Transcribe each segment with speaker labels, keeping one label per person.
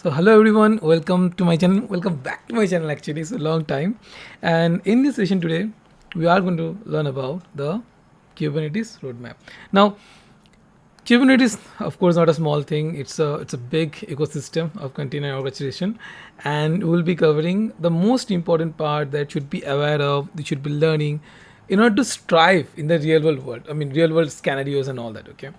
Speaker 1: So hello everyone, welcome to my channel. Welcome back to my channel. Actually, it's a long time, and in this session today, we are going to learn about the Kubernetes roadmap. Now, Kubernetes, of course, not a small thing. It's a big ecosystem of container orchestration, and we'll be covering the most important part that should be aware of, that should be learning, in order to strive in the real world. I mean, real world scenarios and all that. Okay,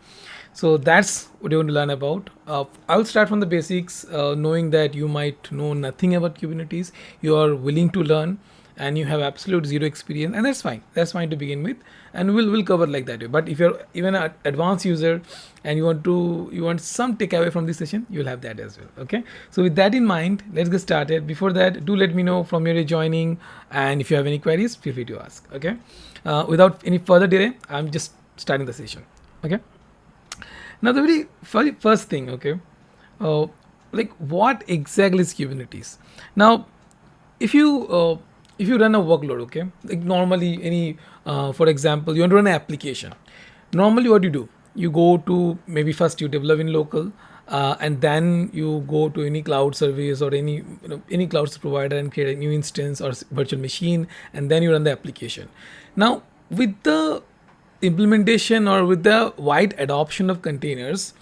Speaker 1: so that's what you want to learn about. I'll start from the basics, knowing that you might know nothing about Kubernetes. You are willing to learn, and you have absolute zero experience, and that's fine. That's fine to begin with, and we'll cover like that way. But if you're even an advanced user and you want some takeaway from this session, you'll have that as well. Okay. So with that in mind, let's get started. Before that, do let me know from where you're joining, and if you have any queries, feel free to ask. Okay. Without any further delay, I'm just starting the session. Okay. Now the very first thing, okay, like what exactly is Kubernetes? Now, if you run a workload, okay, like normally for example, you want to run an application. Normally, what you go to, maybe first you develop in local, and then you go to any cloud service or any cloud provider and create a new instance or virtual machine, and then you run the application. Now, with the implementation or with the wide adoption of containers,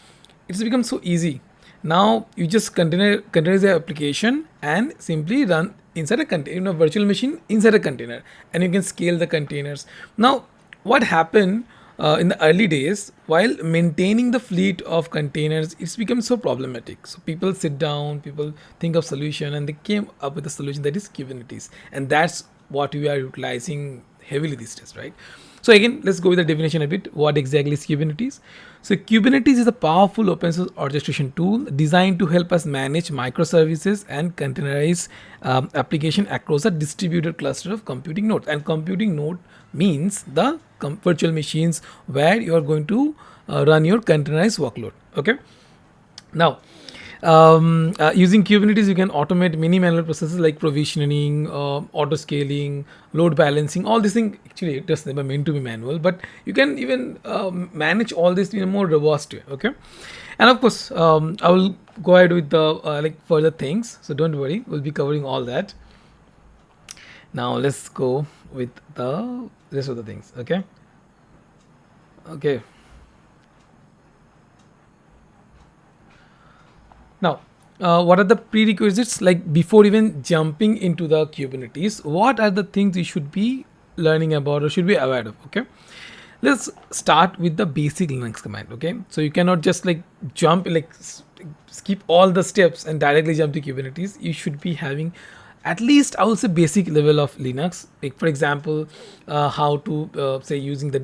Speaker 1: it's become so easy. Now you just containerize the application and simply run inside a container, virtual machine inside a container, and you can scale the containers. Now, what happened in the early days, while maintaining the fleet of containers, it's become so problematic. So people sit down, people think of solution, and they came up with a solution that is Kubernetes, and that's what we are utilizing heavily these days, right? So again, let's go with the definition a bit. What exactly is Kubernetes? So Kubernetes is a powerful open source orchestration tool designed to help us manage microservices and containerize application across a distributed cluster of computing nodes. And computing node means the virtual machines where you are going to run your containerized workload. Okay. Now, using Kubernetes, you can automate many manual processes like provisioning, auto-scaling, load balancing. All these things actually just never meant to be manual, but you can even manage all this in a more robust way. Okay, and of course, I will go ahead with the like further things. So don't worry, we'll be covering all that. Now let's go with the rest of the things. Okay. Okay. Now, what are the prerequisites? Like before even jumping into the Kubernetes, what are the things you should be learning about or should be aware of? Okay, let's start with the basic Linux command. Okay, so you cannot just like jump, like skip all the steps and directly jump to Kubernetes. You should be having at least, I will say, basic level of Linux. Like for example, how to say using the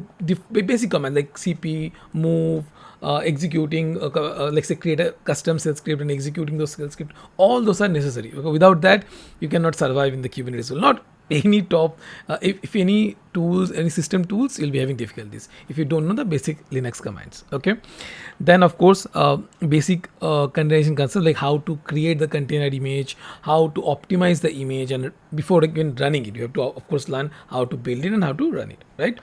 Speaker 1: basic command like cp, move, executing, like say create a custom shell script and executing those shell script. All those are necessary. Okay? Without that, you cannot survive in the Kubernetes. Well, not any top, if any tools, any system tools, you'll be having difficulties if you don't know the basic Linux commands. Okay, then of course, basic containerization concepts like how to create the container image, how to optimize the image, and before even running it, you have to of course learn how to build it and how to run it, right?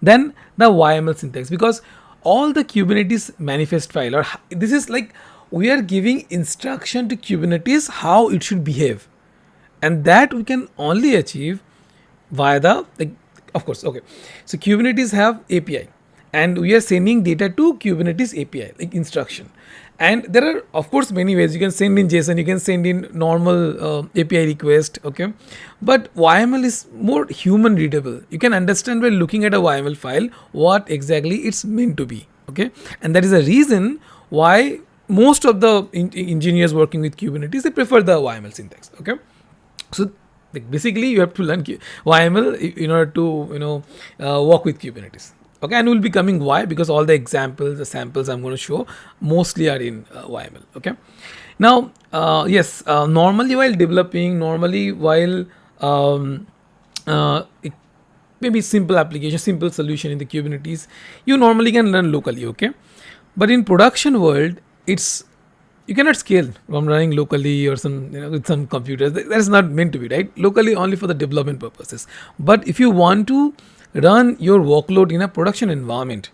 Speaker 1: Then the YML syntax, because all the Kubernetes manifest file, or this is like we are giving instruction to Kubernetes how it should behave, and that we can only achieve via the, like, of course. Okay, so Kubernetes have API, and we are sending data to Kubernetes API like instruction, and there are of course many ways. You can send in JSON, you can send in normal API request. Okay, but YML is more human readable. You can understand by looking at a YML file what exactly it's meant to be. Okay, and that is the reason why most of the engineers working with Kubernetes, they prefer the YML syntax. Okay, so like basically you have to learn YML in order to work with Kubernetes. Okay, and we'll be coming why, because all the examples, the samples I'm going to show mostly are in YML. Okay, now yes, normally while developing, maybe simple application, simple solution in the Kubernetes, you normally can run locally. Okay, but in production world, you cannot scale from running locally or some with some computers. That is not meant to be, right? Locally only for the development purposes. But if you want to run your workload in a production environment,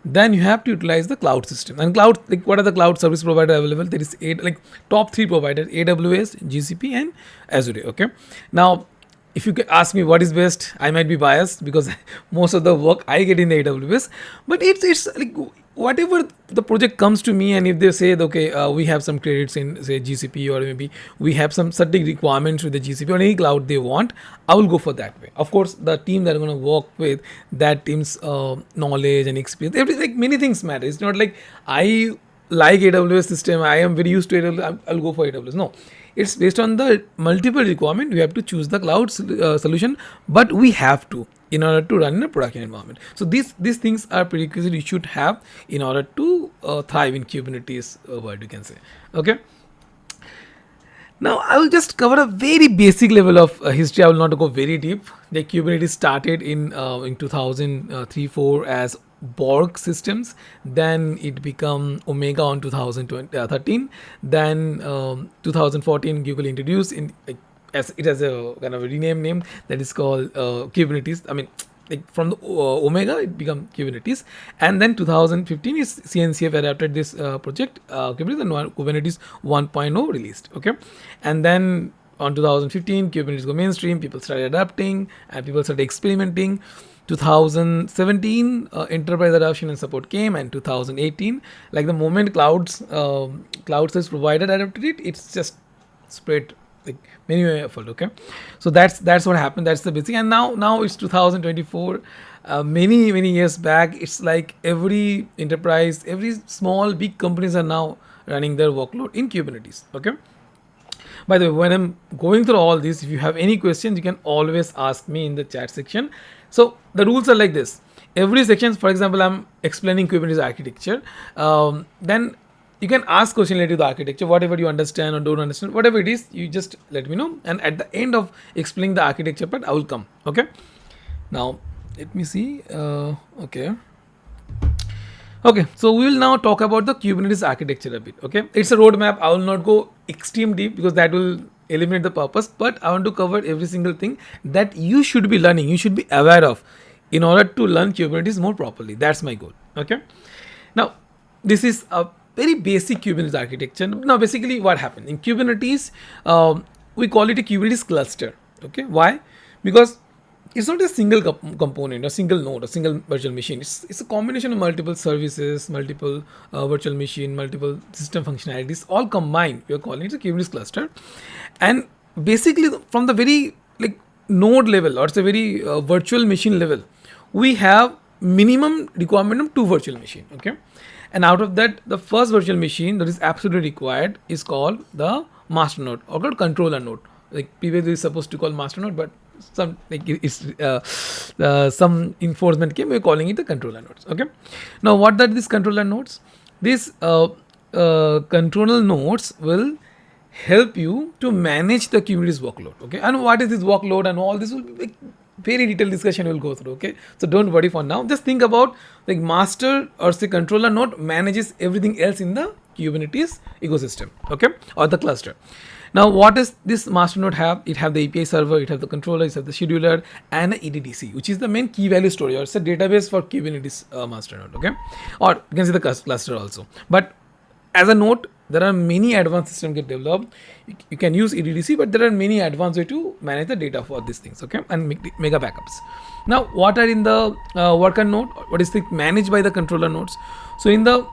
Speaker 1: then you have to utilize the cloud system. And cloud, like what are the cloud service provider available? There is eight, like top three providers: AWS, GCP, and Azure. Okay. Now, if you ask me what is best, I might be biased because most of the work I get in the AWS. But it's like whatever the project comes to me, and if they say okay, we have some credits in say GCP, or maybe we have some certain requirements with the GCP or any cloud they want, I will go for that way. Of course, the team that I'm going to work with, that team's knowledge and experience, like many things matter. It's not like I like AWS system, I am very used to AWS, I'll go for AWS. No, it's based on the multiple requirement. We have to choose the cloud solution, but we have to in order to run in a production environment. So these things are prerequisites you should have in order to thrive in Kubernetes world, you can say. Okay. Now I will just cover a very basic level of history. I will not go very deep. The Kubernetes started in 2003-4 as Borg systems. Then it became Omega on 2013. Then 2014 Google introduced in as it has a kind of a rename name that is called Kubernetes. I mean, like from the Omega it became Kubernetes, and then 2015 is CNCF adapted this project Kubernetes, and Kubernetes 1.0 released. Okay, and then on 2015 Kubernetes go mainstream, people started adapting and people started experimenting. 2017 enterprise adoption and support came, and 2018, like the moment cloud service provider adapted it, it's just spread like many effort. Okay, so that's what happened. That's the basic. And now it's 2024. Many years back, it's like every enterprise, every small big companies are now running their workload in Kubernetes. Okay. By the way, when I'm going through all this, if you have any questions, you can always ask me in the chat section. So the rules are like this. Every section, for example, I'm explaining Kubernetes architecture. Then you can ask question related to the architecture, whatever you understand or don't understand, whatever it is, you just let me know. And at the end of explaining the architecture part, I will come. Okay. Now, let me see. Okay. Okay, so we will now talk about the Kubernetes architecture a bit. Okay, it's a roadmap. I will not go extreme deep because that will eliminate the purpose. But I want to cover every single thing that you should be learning, you should be aware of, in order to learn Kubernetes more properly. That's my goal. Okay. Now, this is a very basic Kubernetes architecture. Now, basically, what happened in Kubernetes, we call it a Kubernetes cluster. Okay, why? Because it's not a single component, a single node, a single virtual machine. It's a combination of multiple services, multiple virtual machine, multiple system functionalities, all combined. We are calling it a Kubernetes cluster. And basically, from the very like node level, or it's a very virtual machine level, we have minimum requirement of 2 virtual machine. Okay, and out of that, the first virtual machine that is absolutely required is called the master node, or called controller node. Like previously is supposed to call master node, but some like it's some enforcement came, we're calling it the controller nodes. Okay, now what are these controller nodes? These controller nodes will help you to manage the Kubernetes workload. Okay, and what is this workload and all this will be very detailed discussion we'll go through. Okay, so don't worry for now, just think about like master or say controller node manages everything else in the Kubernetes ecosystem. Okay, or the cluster. Now, what does this master node have? It have the API server, it have the controller, it have the scheduler, and the EDDC, which is the main key value storage, or it's a database for Kubernetes master node. Okay, or you can see the cluster also. But as a note, there are many advanced systems get developed. You can use EDDC, but there are many advanced way to manage the data for these things. Okay, and make mega backups. Now, what are in the worker node? What is the managed by the controller nodes? So in the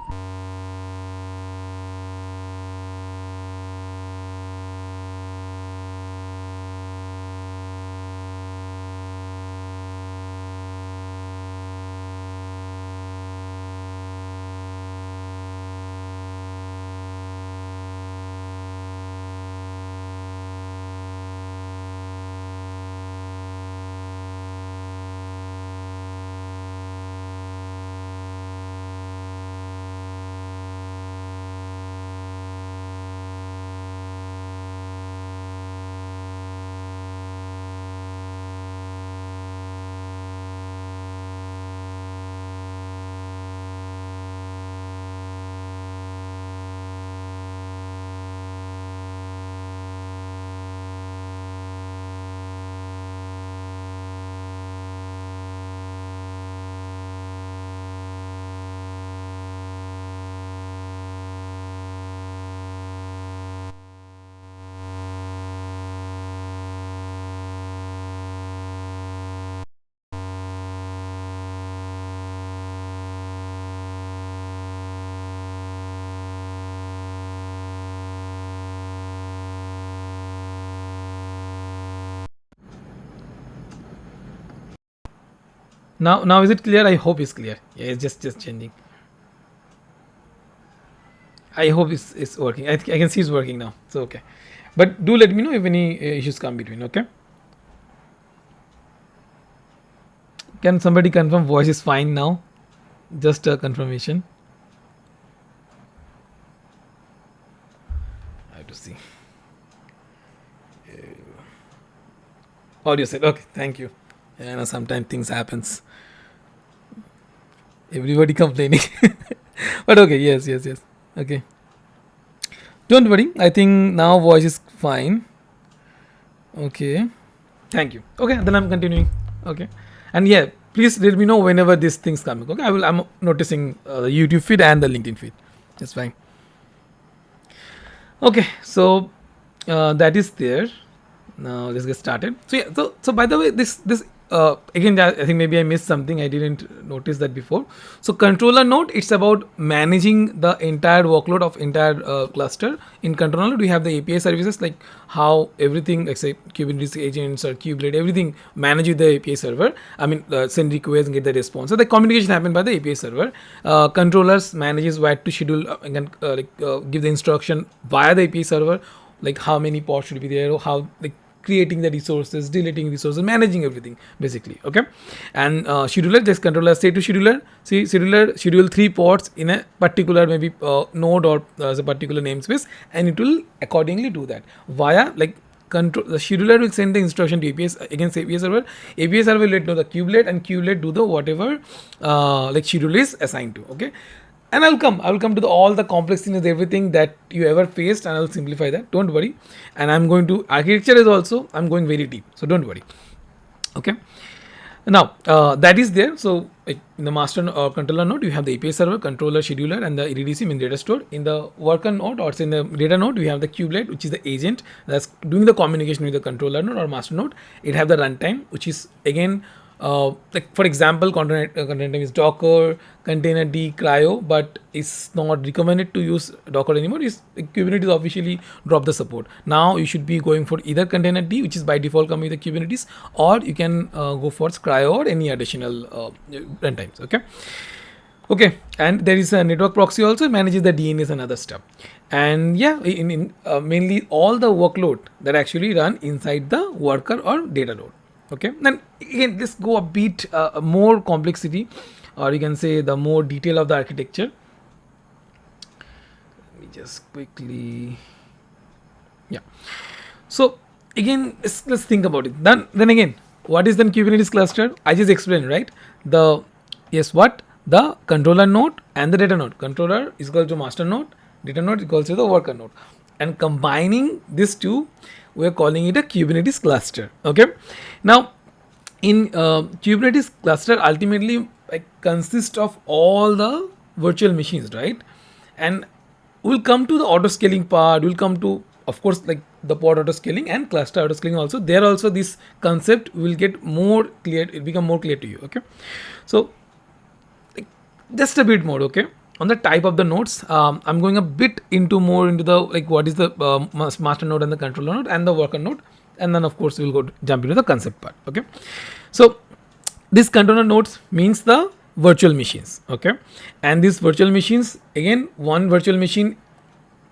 Speaker 1: Now is it clear? I hope it's clear. Yeah, it's just changing. I hope it's working. I can see it's working now. So okay, but do let me know if any issues come between. Okay. Can somebody confirm voice is fine now? Just a confirmation. I have to see. Audio said okay. Thank you. You know, sometimes things happens. Everybody complaining. But okay, yes. Okay. Don't worry. I think now voice is fine. Okay. Thank you. Okay, then I'm continuing. Okay. And yeah, please let me know whenever these things coming. Okay. I'm noticing the YouTube feed and the LinkedIn feed. That's fine. Okay. So that is there. Now let's get started. So yeah, so by the way, this again, I think maybe I missed something. I didn't notice that before. So controller node, it's about managing the entire workload of entire cluster. In controller node, we have the API services, like how everything, like say Kubernetes agents or Kubeadm, everything manage with the API server. I mean, send requests and get the response. So the communication happen by the API server. Controllers manages where to schedule and give the instruction via the API server, like how many pods should be there, or how like creating the resources, deleting resources, managing everything basically. Okay. And scheduler, just controller say to scheduler, see scheduler schedule 3 pods in a particular maybe node or as a particular namespace, and it will accordingly do that via like control. The scheduler will send the instruction to API against API server. API server will let know the kubelet, and kubelet do the whatever like schedule is assigned to. Okay. And I will come to all the complexities, everything that you ever faced, and I will simplify that. Don't worry. And I'm going to architecture is also, I'm going very deep. So don't worry. Okay. Now that is there. So in the master controller node, you have the API server, controller, scheduler, and the EDDC in data store. In the worker node or in the data node, we have the kubelet, which is the agent that's doing the communication with the controller node or master node. It have the runtime, which is again like for example, container is Docker, container D, Cryo, but it's not recommended to use Docker anymore. Kubernetes officially dropped the support. Now you should be going for either container D, which is by default coming with the Kubernetes, or you can go for Cryo or any additional runtimes. Okay, and there is a network proxy also manages the DNS and other stuff. And yeah, in mainly all the workload that actually run inside the worker or data node. Okay, then again, let's go a bit more complexity, or you can say the more detail of the architecture. Let me just quickly, yeah. So again, let's think about it. Then again, what is the Kubernetes cluster? I just explained, right? The controller node and the data node. Controller is equal to master node, data node is equal to the worker node, and combining these two, we're calling it a Kubernetes cluster. Okay. Now, in Kubernetes cluster, ultimately consists of all the virtual machines, right? And we'll come to the autoscaling part. We'll come to, of course, like the pod autoscaling and cluster autoscaling also. There also this concept will get more clear. It become more clear to you. Okay. So, just a bit more. Okay. On the type of the nodes, I'm going a bit more into the like what is the master node and the controller node and the worker node, and then of course we'll jump into the concept part. Okay, so this controller nodes means the virtual machines. Okay, and these virtual machines, again, one virtual machine.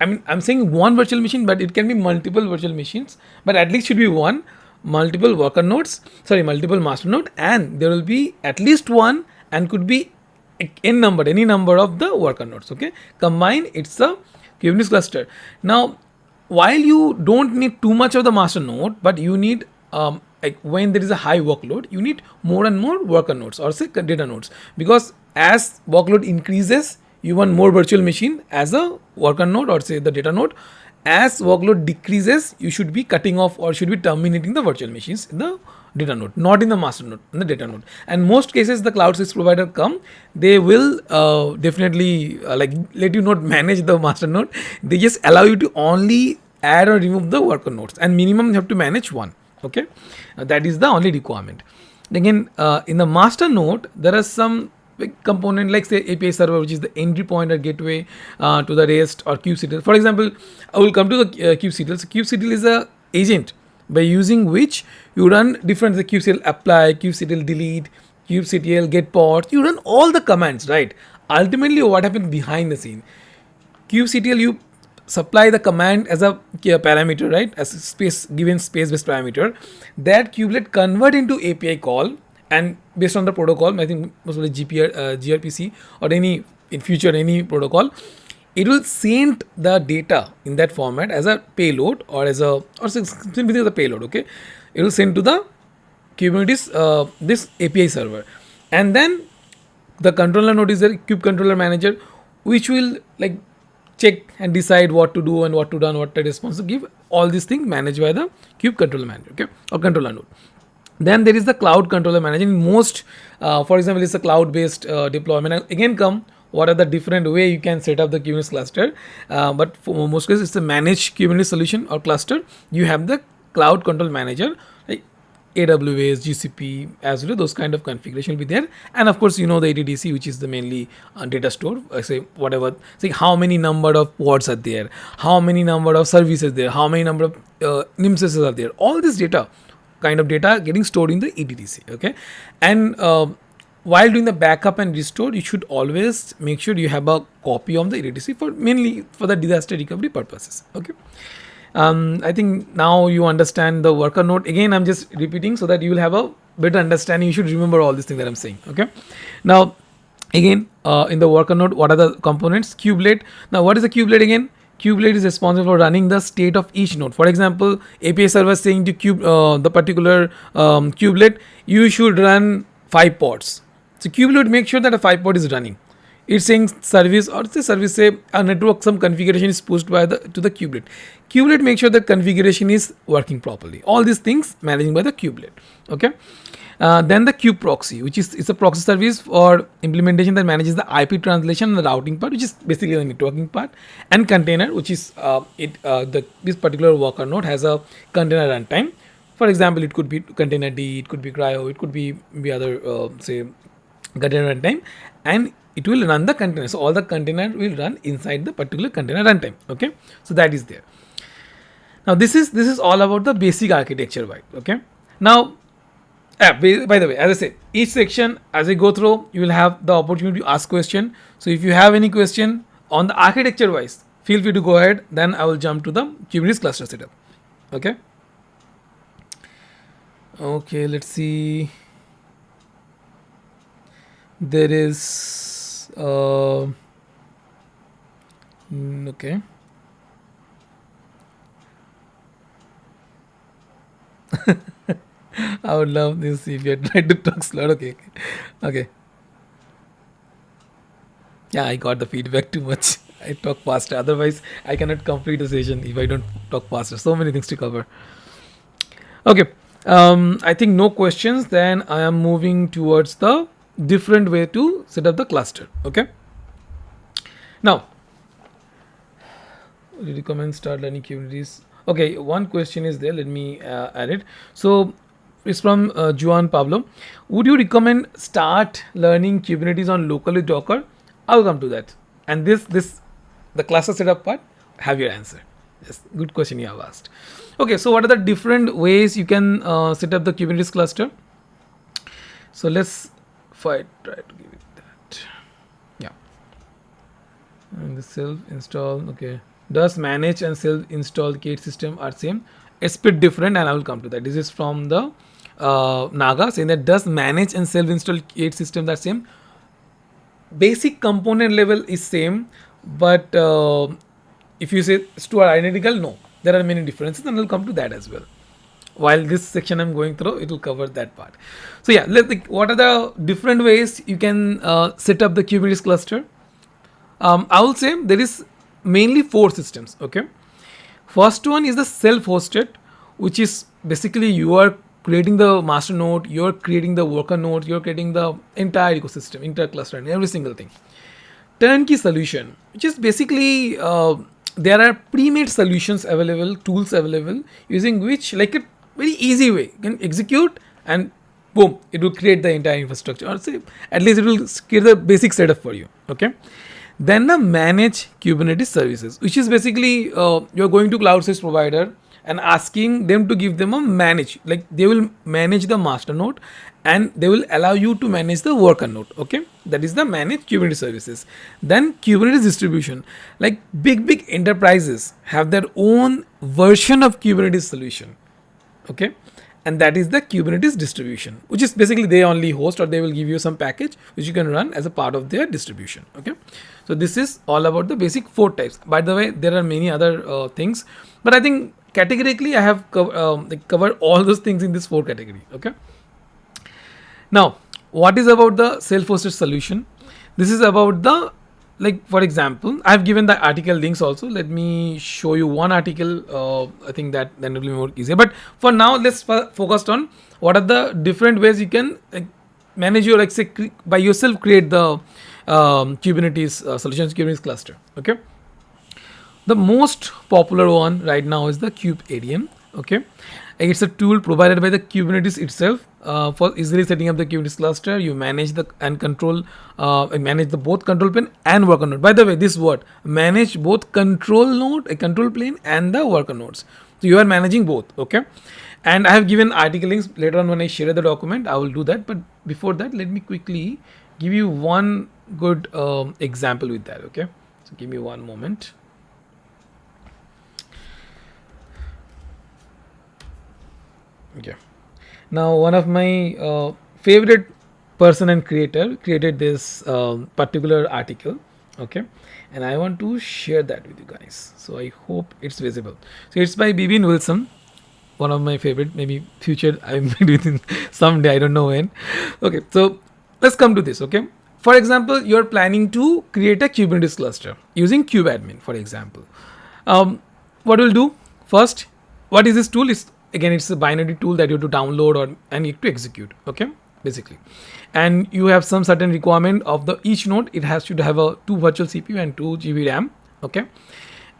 Speaker 1: I mean, I'm saying one virtual machine, but it can be multiple virtual machines, but at least should be one, multiple worker nodes, multiple master node, and there will be at least one, and could be any number of the worker nodes. Okay, combine, it's a Kubernetes cluster. Now, while you don't need too much of the master node, but you need like when there is a high workload, you need more and more worker nodes or say data nodes, because as workload increases, you want more virtual machine as a worker node or say the data node. As workload decreases, you should be cutting off or should be terminating the virtual machines in the data node, not in the master node, in the data node. And most cases, the cloud service provider they will definitely like let you not manage the master node. They just allow you to only add or remove the worker nodes, and minimum you have to manage one. Okay, that is the only requirement. Again, in the master node, there are some component like say API server, which is the entry point or gateway to the REST or kubectl. For example, I will come to the kubectl. So kubectl is a agent by using which you run different kubectl apply, kubectl delete, kubectl, get pods, you run all the commands, right? Ultimately, what happens behind the scene? Kubectl, you supply the command as a parameter, right? As a given space-based parameter. That kubelet convert into API call, and based on the protocol, I think most probably gRPC or any in future any protocol, it will send the data in that format as a payload or as a simply as a payload. Okay, it will send to the Kubernetes this API server, and then the controller node is the kube controller manager, which will like check and decide what to do and what to do and what the response to give. All these things managed by the kube controller manager, okay, or controller node. Then there is the cloud controller manager. In most, for example, it's a cloud-based deployment. And again, what are the different way you can set up the Kubernetes cluster? But for most cases, it's a managed Kubernetes solution or cluster. You have the cloud control manager, like AWS, GCP, Azure, those kind of configuration will be there. And of course, you know the ADDC, which is the mainly data store. Say whatever, say how many number of pods are there, how many number of services there, how many number of Namespaces are there. All this data, kind of data getting stored in the ADDC. Okay, and while doing the backup and restore, you should always make sure you have a copy of the ADDC for mainly for the disaster recovery purposes. Okay. I think now you understand the worker node. Again, I'm just repeating so that you will have a better understanding. You should remember all these things that I'm saying. Okay. Now, again, in the worker node, what are the components? Kubelet. Now, what is a kubelet again? Kubelet is responsible for running the state of each node. For example, API server saying to the particular kubelet, you should run 5 pods. So kubelet make sure that a 5 pod is running. It's saying service or the service say a network, some configuration is pushed by to the kubelet. Kubelet make sure that configuration is working properly. All these things managing by the kubelet. Okay. Then the kube proxy, which is a proxy service for implementation that manages the IP translation and the routing part, which is basically the networking part, and container, which is this particular worker node has a container runtime. For example, it could be container D, it could be Cryo, it could be other say container runtime, and it will run the container. So all the container will run inside the particular container runtime. Okay, so that is there. Now this is all about the basic architecture, right? Okay. Now, by the way, as I said, each section as I go through, you will have the opportunity to ask question. So if you have any question on the architecture wise, feel free to go ahead. Then I will jump to the Kubernetes cluster setup. Okay. Okay. Let's see. There is. Okay. I would love this if you had tried to talk slow. Okay. Okay. Yeah, I got the feedback too much. I talk faster. Otherwise, I cannot complete the session if I don't talk faster. So many things to cover. Okay. I think no questions. Then I am moving towards the different way to set up the cluster. Okay. Now, recommend start learning Kubernetes. Okay, one question is there. Let me add it. So it's from Juan Pablo. Would you recommend start learning Kubernetes on local with Docker? I'll come to that. And this the cluster setup part, have your answer. Yes, good question you have asked. Okay, so what are the different ways you can set up the Kubernetes cluster? So let's try to give it that. Yeah. And the self-install. Okay. Does manage and self-install Kate system are same? It's bit different, and I will come to that. This is from the Naga saying that does manage and self-install Kate systems are same? Basic component level is same, but if you say two are identical, no. There are many differences, and I'll come to that as well. While this section I'm going through, it will cover that part. So yeah, what are the different ways you can set up the Kubernetes cluster? I will say there is mainly 4 systems. Okay, first one is the self-hosted, which is basically you are creating the master node, you are creating the worker node, you are creating the entire ecosystem, entire cluster, and every single thing. Turnkey solution, which is basically there are pre-made solutions available, tools available, using which like a very easy way you can execute and boom, it will create the entire infrastructure, or say at least it will create the basic setup for you. Okay. Then the manage Kubernetes services, which is basically you're going to cloud service provider and asking them to give them a manage, like they will manage the master node and they will allow you to manage the worker node. Okay, that is the manage Kubernetes services. Then Kubernetes distribution, like big enterprises have their own version of Kubernetes solution. Okay, and that is the Kubernetes distribution, which is basically they only host, or they will give you some package which you can run as a part of their distribution. Okay, so this is all about the basic 4 types. By the way, there are many other things, but I think categorically I have covered all those things in this 4 category. Okay, now what is about the self-hosted solution? This is about the, like for example, I've given the article links also. Let me show you one article. I think that then it will be more easier. But for now, let's focus on what are the different ways you can manage your, like say, by yourself create the Kubernetes solutions, Kubernetes cluster. Okay. The most popular one right now is the Kubeadm. Okay, it's a tool provided by the Kubernetes itself for easily setting up the Kubernetes cluster. You manage the and control, manage the both control plane and worker node. By the way, this word manage both control node, a control plane, and the worker nodes. So you are managing both. Okay, and I have given article links later on when I share the document. I will do that. But before that, let me quickly give you one good example with that. Okay, so give me one moment. Okay, now one of my favorite person and creator created this particular article. Okay, and I want to share that with you guys, so I hope it's visible. So it's by Bibin Wilson, one of my favorite, maybe future I will meet with him someday, I don't know when. Okay, so let's come to this. Okay, for example, you're planning to create a Kubernetes cluster using Kubeadm, for example. What we'll do first, what is this tool? Again, it's a binary tool that you have to download or and you have to execute. Okay, basically, and you have some certain requirement of the each node. It has to have a 2 virtual CPU and 2 GB RAM. Okay,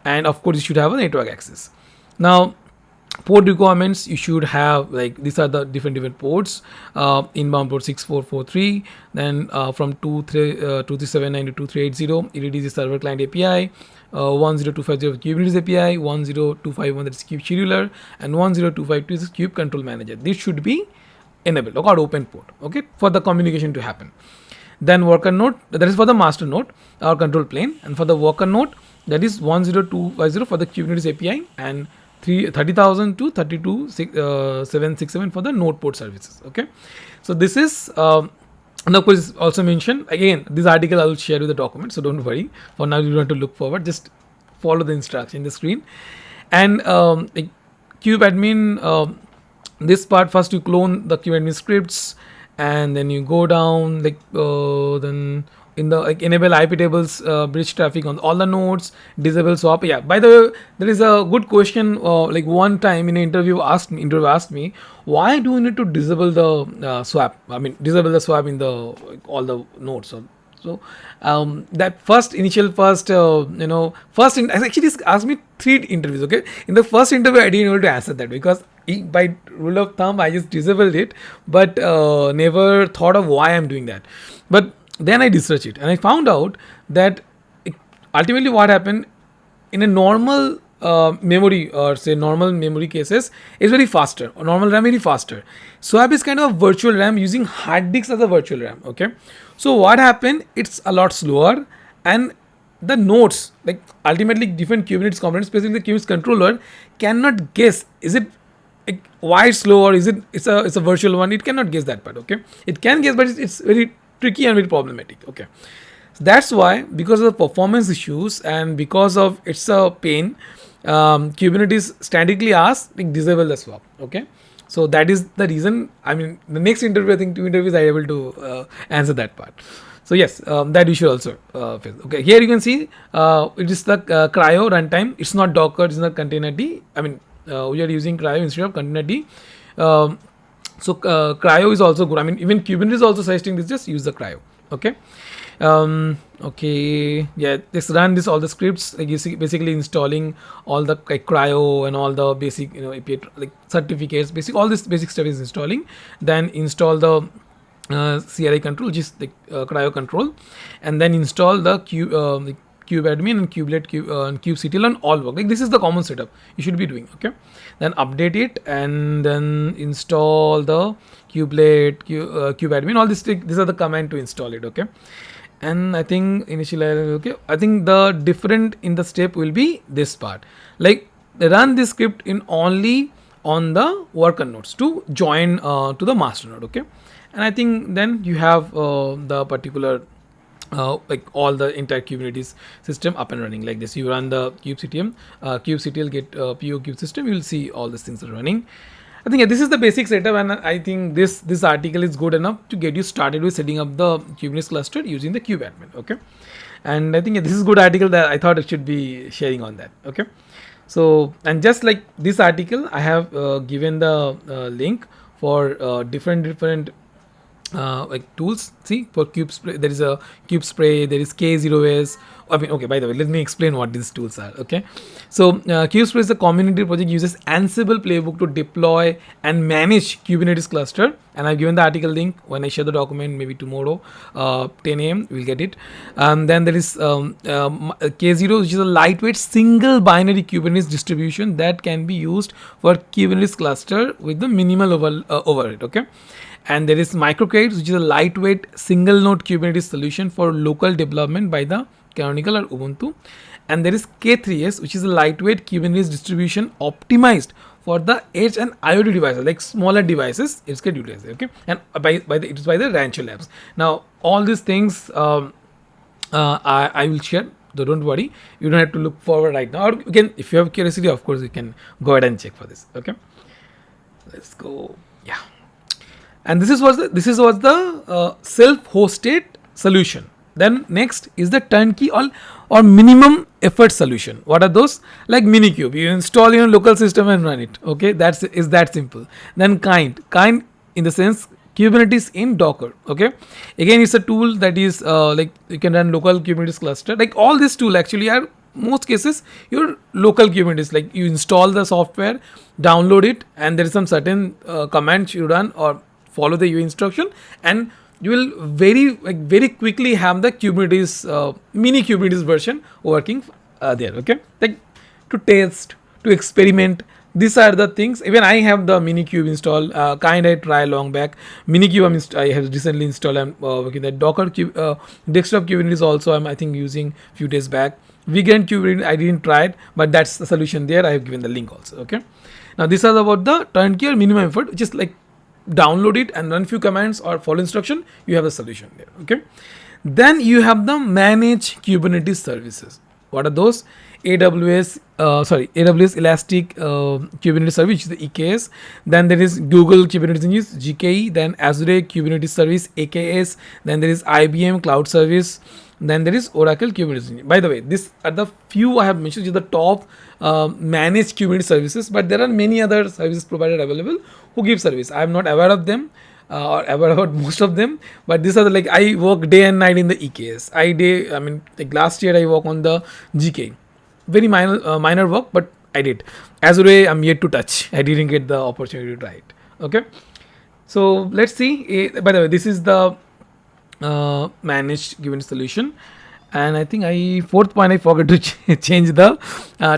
Speaker 1: and of course, you should have a network access. Now, port requirements, you should have, like, these are the different ports. Inbound port 6443, then from 2379 to 2380, it is the server client API. 10250 Kubernetes API, 10251 that is Kube scheduler, and 10252 is Kube control manager. This should be enabled or open port. Okay, for the communication to happen. Then worker node, that is for the master node or control plane, and for the worker node, that is 10250 for the Kubernetes API, and 30,000 to 32,767 for the node port services. Okay, so this is and of course also mentioned again, this article I will share with the document, so don't worry. For now, you don't have to look forward, just follow the instruction in the screen. And like Kubeadmin, this part, first you clone the Kubeadmin scripts, and then you go down, like then in the enable IP tables bridge traffic on all the nodes, disable swap. Yeah, by the way, there is a good question. Like one time in an interview asked me, why do you need to disable the swap? I mean, disable the swap in the all the nodes. So that actually asked me 3 interviews. Okay, in the first interview I didn't able to answer that because by rule of thumb I just disabled it, but never thought of why I'm doing that. But then I researched it and I found out that ultimately what happened in a normal memory, or say normal memory cases, is very faster, or normal RAM very faster. Swap is kind of a virtual RAM using hard disks as a virtual RAM. Okay, so what happened? It's a lot slower, and the nodes, like ultimately different Kubernetes components, especially the Kubernetes controller, cannot guess is it why it's slow or is it's a virtual one. It cannot guess that part. Okay, it can guess, but it's very tricky and very problematic. Okay, so that's why, because of the performance issues and because of it's a pain, Kubernetes statically asks disable the swap. Okay, so that is the reason. I mean, the next interview, I think 2 interviews, I able to answer that part. So yes, that you should also face. Okay, here you can see it is the cryo runtime. It's not Docker, it's not containerd. I mean, we are using cryo instead of containerd. So cryo is also good. I mean, even Kubernetes is also suggesting this, just use the cryo. Okay. Okay. Yeah, just run all the scripts, like you see, basically installing all the cryo and all the basic, API like certificates, all this basic stuff is installing. Then install the CRI control, which is the cryo control, and then install the Kubeadm and and kubectl on all work. Like this is the common setup you should be doing. Okay, then update it and then install the Kubeadm. All these are the command to install it. Okay, and I think initially okay. I think the different in the step will be this part. Like run this script in only on the worker nodes to join to the master node. Okay, and I think then you have the particular like all the entire Kubernetes system up and running like this. You run the kubectl get po kube system, you will see all these things are running. I think this is the basic setup, and I think this article is good enough to get you started with setting up the Kubernetes cluster using the Kubeadm. Okay, and I think this is a good article that I thought I should be sharing on that. Okay, so and just like this article, I have given the link for different like tools. See, for Kubespray, there is a Kubespray, there is K0s. I mean, okay, by the way, let me explain what these tools are. Okay, so Kubespray is a community project, uses Ansible playbook to deploy and manage Kubernetes cluster, and I've given the article link. When I share the document, maybe tomorrow 10 a.m. we'll get it. Then there is K0, which is a lightweight single binary Kubernetes distribution that can be used for Kubernetes cluster with the minimal overhead. Okay, and there is microcredits, which is a lightweight single node Kubernetes solution for local development by the Canonical or Ubuntu. And there is K3s, which is a lightweight Kubernetes distribution optimized for the edge and IoT devices, like smaller devices. It's get utilized. Okay, and it is by the Rancho Labs. Now all these things I will share. So don't worry, you don't have to look forward right now. Or you can, if you have curiosity, of course, you can go ahead and check for this. Okay, let's go. Yeah. And this was the self-hosted solution. Then next is the turnkey or minimum effort solution. What are those? Like Minikube, you install your local system and run it. Okay, is that simple. Then kind in the sense Kubernetes in Docker. Okay, again it's a tool that is like you can run local Kubernetes cluster. Like all these tools actually are most cases your local Kubernetes. Like you install the software, download it, and there is some certain commands you run or follow the UI instruction, and you will very quickly have the Kubernetes mini Kubernetes version working there. Okay, like to test, to experiment. These are the things. Even I have the Minikube installed. Kind I try long back. Minikube I have recently installed. I'm working that Docker desktop Kubernetes also. I think using few days back. Vegan Kubernetes I didn't try it, but that's the solution there. I have given the link also. Okay. Now these are about the turnkey or minimum effort, which is like download it and run few commands or follow instruction. You have a solution there. Okay. Then you have the manage Kubernetes services. What are those? AWS Elastic Kubernetes Service, which is the EKS. Then there is Google Kubernetes Engine, GKE. Then Azure Kubernetes Service, AKS. Then there is IBM Cloud Service. Then there is Oracle Kubernetes Engine. By the way, these are the few I have mentioned, which is the top managed Kubernetes services. But there are many other services provided available who give service. I am not aware of them. Or aware about most of them, but these are like I work day and night in the EKS. Like last year I work on the GK, very minor work, but I did. Azure I'm yet to touch. I didn't get the opportunity to try it. Okay, so let's see. By the way, this is the managed Kubernetes solution. And I think fourth point I forgot to change the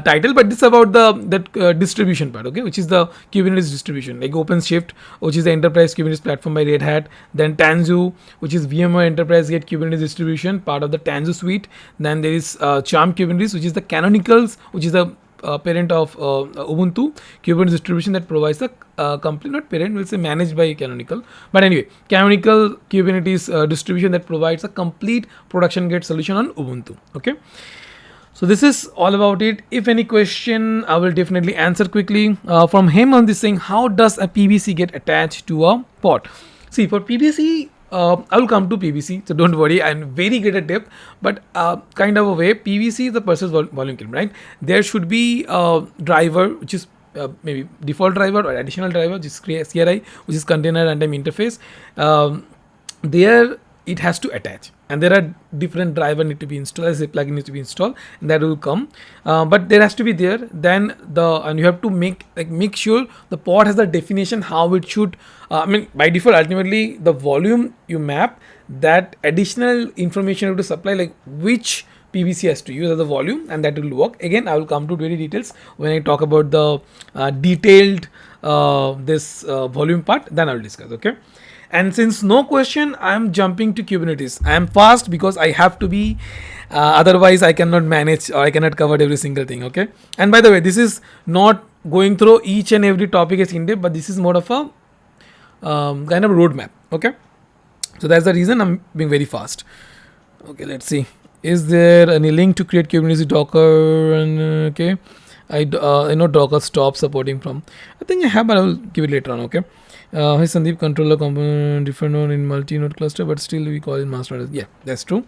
Speaker 1: title, but this is about the distribution part, okay, which is the Kubernetes distribution, like OpenShift, which is the enterprise Kubernetes platform by Red Hat. Then Tanzu, which is VMware Enterprise Get Kubernetes distribution, part of the Tanzu suite. Then there is Charm Kubernetes, which is the Canonicals, which is the parent of Ubuntu Kubernetes distribution that provides the complete, not parent, we'll say managed by Canonical, but anyway, Canonical Kubernetes distribution that provides a complete production grade solution on Ubuntu. Okay, so this is all about it. If any question, I will definitely answer quickly. From him on this saying, how does a PBC get attached to a pod? See, for PBC, I will come to PBC, so don't worry, I'm very great at depth, but kind of a way, PBC is the person's volume claim, right? There should be a driver, which is maybe default driver or additional driver, which is CRI, which is container runtime interface. There it has to attach, and there are different driver need to be installed, as a plugin needs to be installed, and that will come. But there has to be there. Then and you have to make sure the pod has the definition how it should. I mean, by default, ultimately the volume you map, that additional information you have to supply, like which PVC has to use as a volume, and that will work. Again, I will come to very details when I talk about the detailed this volume part. Then I will discuss. Okay. And since no question, I am jumping to Kubernetes. I am fast because I have to be. Otherwise, I cannot manage or I cannot cover every single thing. Okay. And by the way, this is not going through each and every topic as in depth, but this is more of a kind of roadmap. Okay. So that's the reason I'm being very fast. Okay. Let's see. Is there any link to create Kubernetes Docker? And okay, I know Docker stopped supporting from. I think I have, but I will give it later on. Okay. Hi Sandeep, controller component different node in multi-node cluster, but still we call it master node. Yeah, that's true.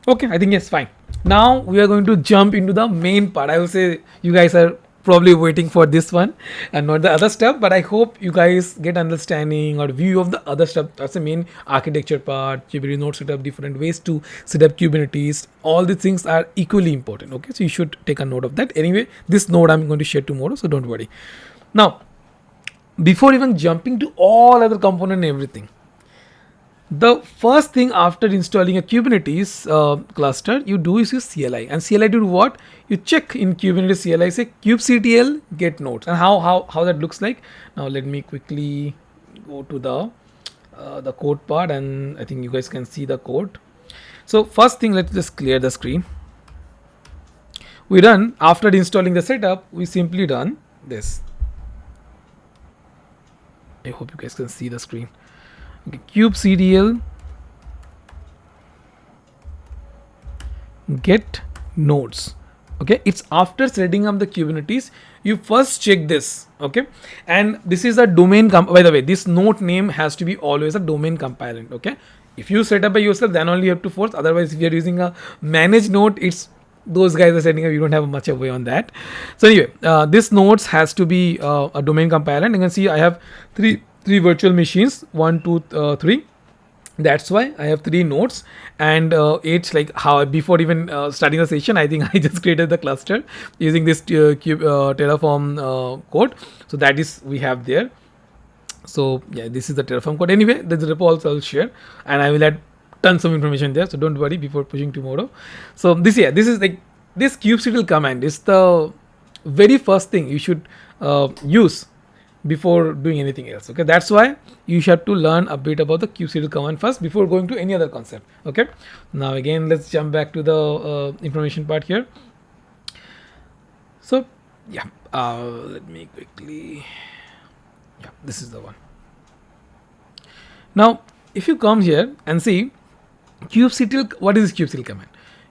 Speaker 1: Okay, I think yes, fine. Now we are going to jump into the main part. I will say you guys are probably waiting for this one and not the other stuff, but I hope you guys get understanding or view of the other stuff. That's the main architecture part, Kubernetes node setup, different ways to set up Kubernetes. All these things are equally important. Okay, so you should take a note of that. Anyway, this node I'm going to share tomorrow, so don't worry. Now, before even jumping to all other component and everything, the first thing after installing a Kubernetes cluster you do is use CLI. And CLI do what? You check in Kubernetes CLI, say kubectl get nodes, and how that looks like. Now let me quickly go to the code part, and I think you guys can see the code. So first thing, let's just clear the screen. We run after installing the setup. We simply run this. I hope you guys can see the screen. Okay, kubectl get nodes. Okay, it's after setting up the Kubernetes. You first check this. Okay, and this is a domain. By the way, this node name has to be always a domain compliant. Okay, if you set up by yourself, then only you have to force. Otherwise, if you are using a managed node, it's those guys are setting up. You don't have much of a way on that. So anyway, this nodes has to be a domain compliant. You can see I have three virtual machines, 1, 2, 3. That's why I have 3 nodes, and it's like how before even starting the session, I think I just created the cluster using this Terraform code. So that is we have there. So yeah, this is the Terraform code. Anyway, the repo also I'll share, and I will add tons of information there. So don't worry before pushing tomorrow. So this is like this kubectl command is the very first thing you should use before doing anything else. Okay, that's why you have to learn a bit about the kubectl command first before going to any other concept. Okay, now again let's jump back to the information part here. So yeah, let me quickly, yeah, this is the one. Now if you come here and see kubectl, what is kubectl command?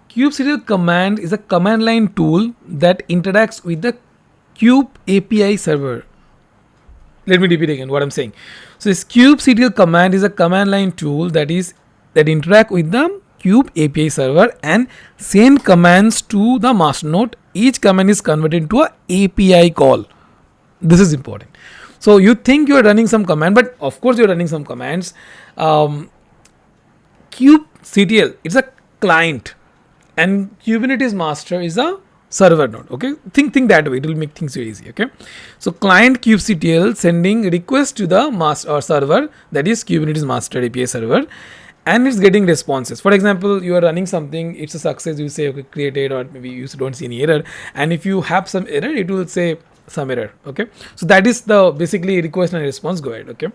Speaker 1: Kubectl command is a command line tool that interacts with the kube API server. Let me repeat again what I'm saying. So this kubectl command is a command line tool that interact with the kube API server and send commands to the master node. Each command is converted into a API call. This is important. So you think you are running some command, but of course you are running some commands. Kubectl, it's a client, and Kubernetes master is a server node. Okay, think that way, it will make things very easy. Okay, so client kubectl sending request to the master or server, that is Kubernetes master API server, and it's getting responses. For example, you are running something, it's a success, you say okay, created, or maybe you don't see any error, and if you have some error, it will say some error. Okay, so that is the basically request and response. Go ahead. Okay,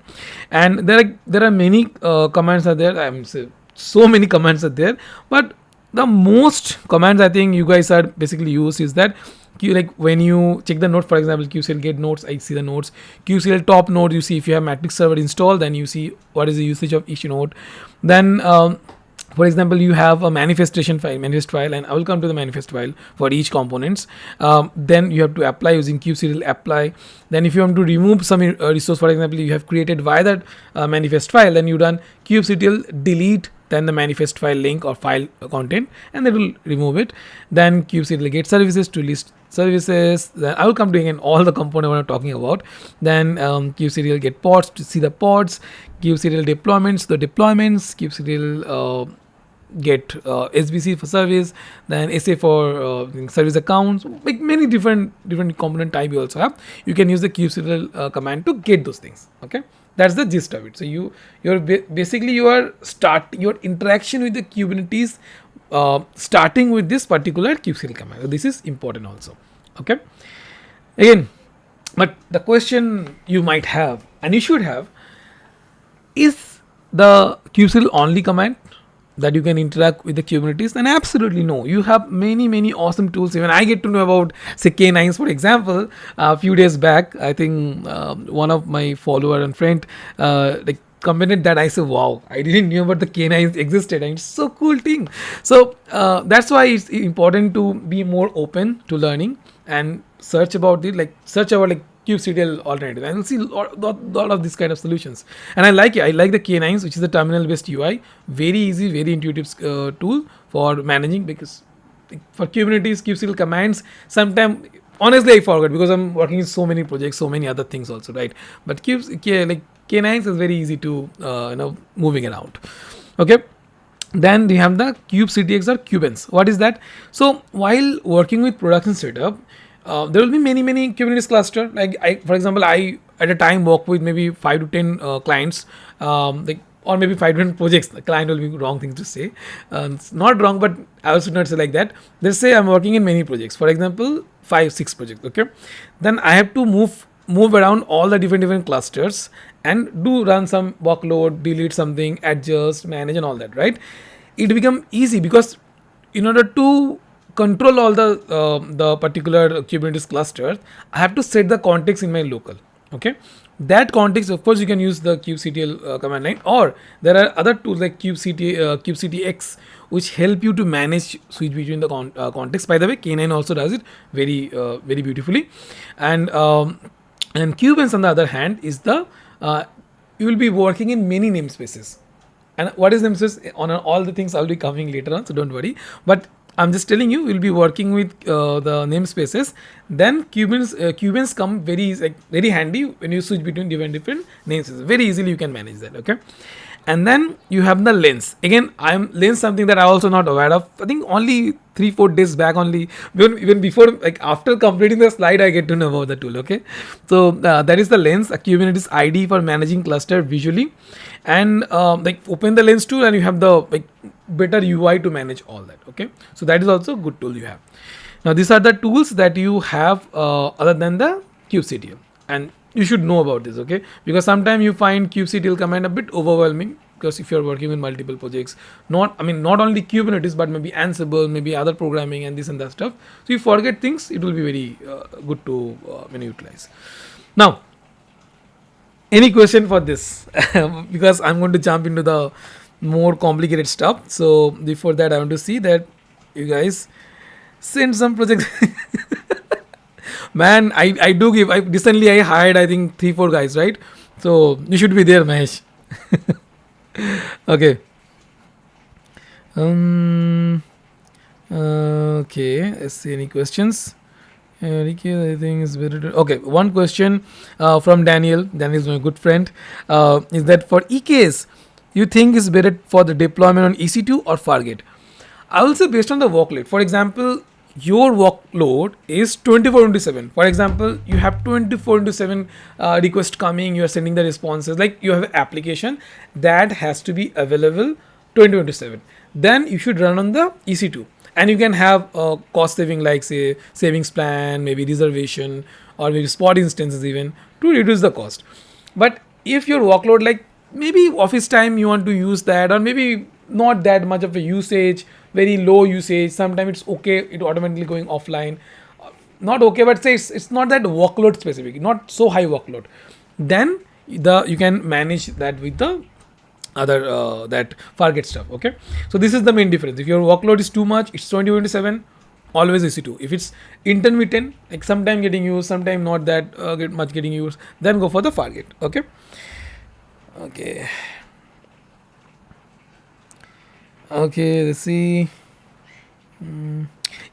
Speaker 1: and there are many commands are there. I'm saying so many commands are there, but the most commands I think you guys are basically use is that like when you check the node, for example, kubectl get nodes, I see the nodes. Kubectl top node, you see if you have matrix server installed, then you see what is the usage of each node. Then for example, you have a manifest file, and I will come to the manifest file for each components. Then you have to apply using kubectl apply. Then if you want to remove some resource, for example, you have created via that manifest file, then you run kubectl delete, then the manifest file link or file content, and that will remove it. Then kubectl get services to list services. Then I will come to again all the component what I'm talking about. Then kubectl get pods to see the pods, kubectl deployments, the deployments, kubectl get SBC for service, then SA for service accounts, like many different component type you also have. You can use the kubectl command to get those things. Okay, that's the gist of it. So you're basically your interaction with the Kubernetes starting with this particular kubectl command. So this is important also. Okay, again, but the question you might have and you should have is the kubectl only command that you can interact with the Kubernetes? Then absolutely no. You have many awesome tools. Even I get to know about say K9s, for example. A few days back, I think one of my follower and friend like commented that. I said, wow, I didn't know about the K9s existed, and it's so cool thing. So that's why it's important to be more open to learning and search about it, like kubectl alternative, and you'll see lot of these kind of solutions. And I like the K9s, which is the terminal based UI. Very easy, very intuitive tool for managing, because for Kubernetes kubectl commands sometimes honestly I forgot, because I'm working in so many projects, so many other things also, right? But K9s is very easy to moving around. Okay, then we have the kubectx or kubens. What is that? So while working with production setup, there will be many Kubernetes cluster. Like for example, I at a time work with maybe 5 to 10 clients, or maybe 5 to 10 projects. The client will be wrong thing to say. It's not wrong, but I also not say like that. Let's say I'm working in many projects. For example, 5-6 projects. Okay, then I have to move around all the different clusters and do run some workload, delete something, adjust, manage, and all that. Right? It become easy because in order to control all the particular Kubernetes cluster, I have to set the context in my local. Okay, that context, of course, you can use the kubectl command line, or there are other tools like kubectx, which help you to manage switch between the context. By the way, K9 also does it very beautifully. And Kubens, on the other hand, is the you will be working in many namespaces. And what is namespace? On all the things I'll be coming later on, so don't worry. But I'm just telling you, we'll be working with the namespaces. Then Kubens come very handy when you switch between different namespaces. Very easily you can manage that. Okay, and then you have the lens. Again, I'm lens something that I also not aware of. I think only 3-4 days back only, even before, like after completing the slide, I get to know about the tool. Okay, so that is the lens, a Kubernetes ID for managing cluster visually, and open the lens tool and you have the better UI to manage all that. Okay, so that is also a good tool you have. Now these are the tools that you have other than the kubectl, and you should know about this. Okay, because sometimes you find kubectl command a bit overwhelming, because if you're working with multiple projects, not only Kubernetes, but maybe Ansible, maybe other programming and this and that stuff, so you forget things, it will be very good to utilize. Now, any question for this? Because I'm going to jump into the more complicated stuff. So before that, I want to see that you guys send some projects. Man, I do give. Recently I hired, I think 3-4 guys, right? So you should be there, Mahesh. Okay. Okay. Let's see any questions. I think is better. Okay, one question from Daniel. Daniel is my good friend. Is that for EKS, you think is better for the deployment on EC2 or Fargate? I will say based on the workload. For example, your workload is 24/7. For example, you have 24/7 request coming. You are sending the responses. Like you have an application that has to be available 24/7. Then you should run on the EC2, and you can have a cost saving, like say savings plan, maybe reservation, or maybe spot instances even, to reduce the cost. But if your workload, like maybe office time, you want to use that, or maybe not that much of a usage, very low usage, sometimes it's okay, it automatically going offline, not okay, but say it's not that workload specific, not so high workload, then you can manage that with the other that Fargate stuff. Okay, so this is the main difference. If your workload is too much, it's 20/7, always EC2. If it's intermittent, like sometime getting used, sometime not that much getting used, then go for the Fargate. Okay. Okay, let's see.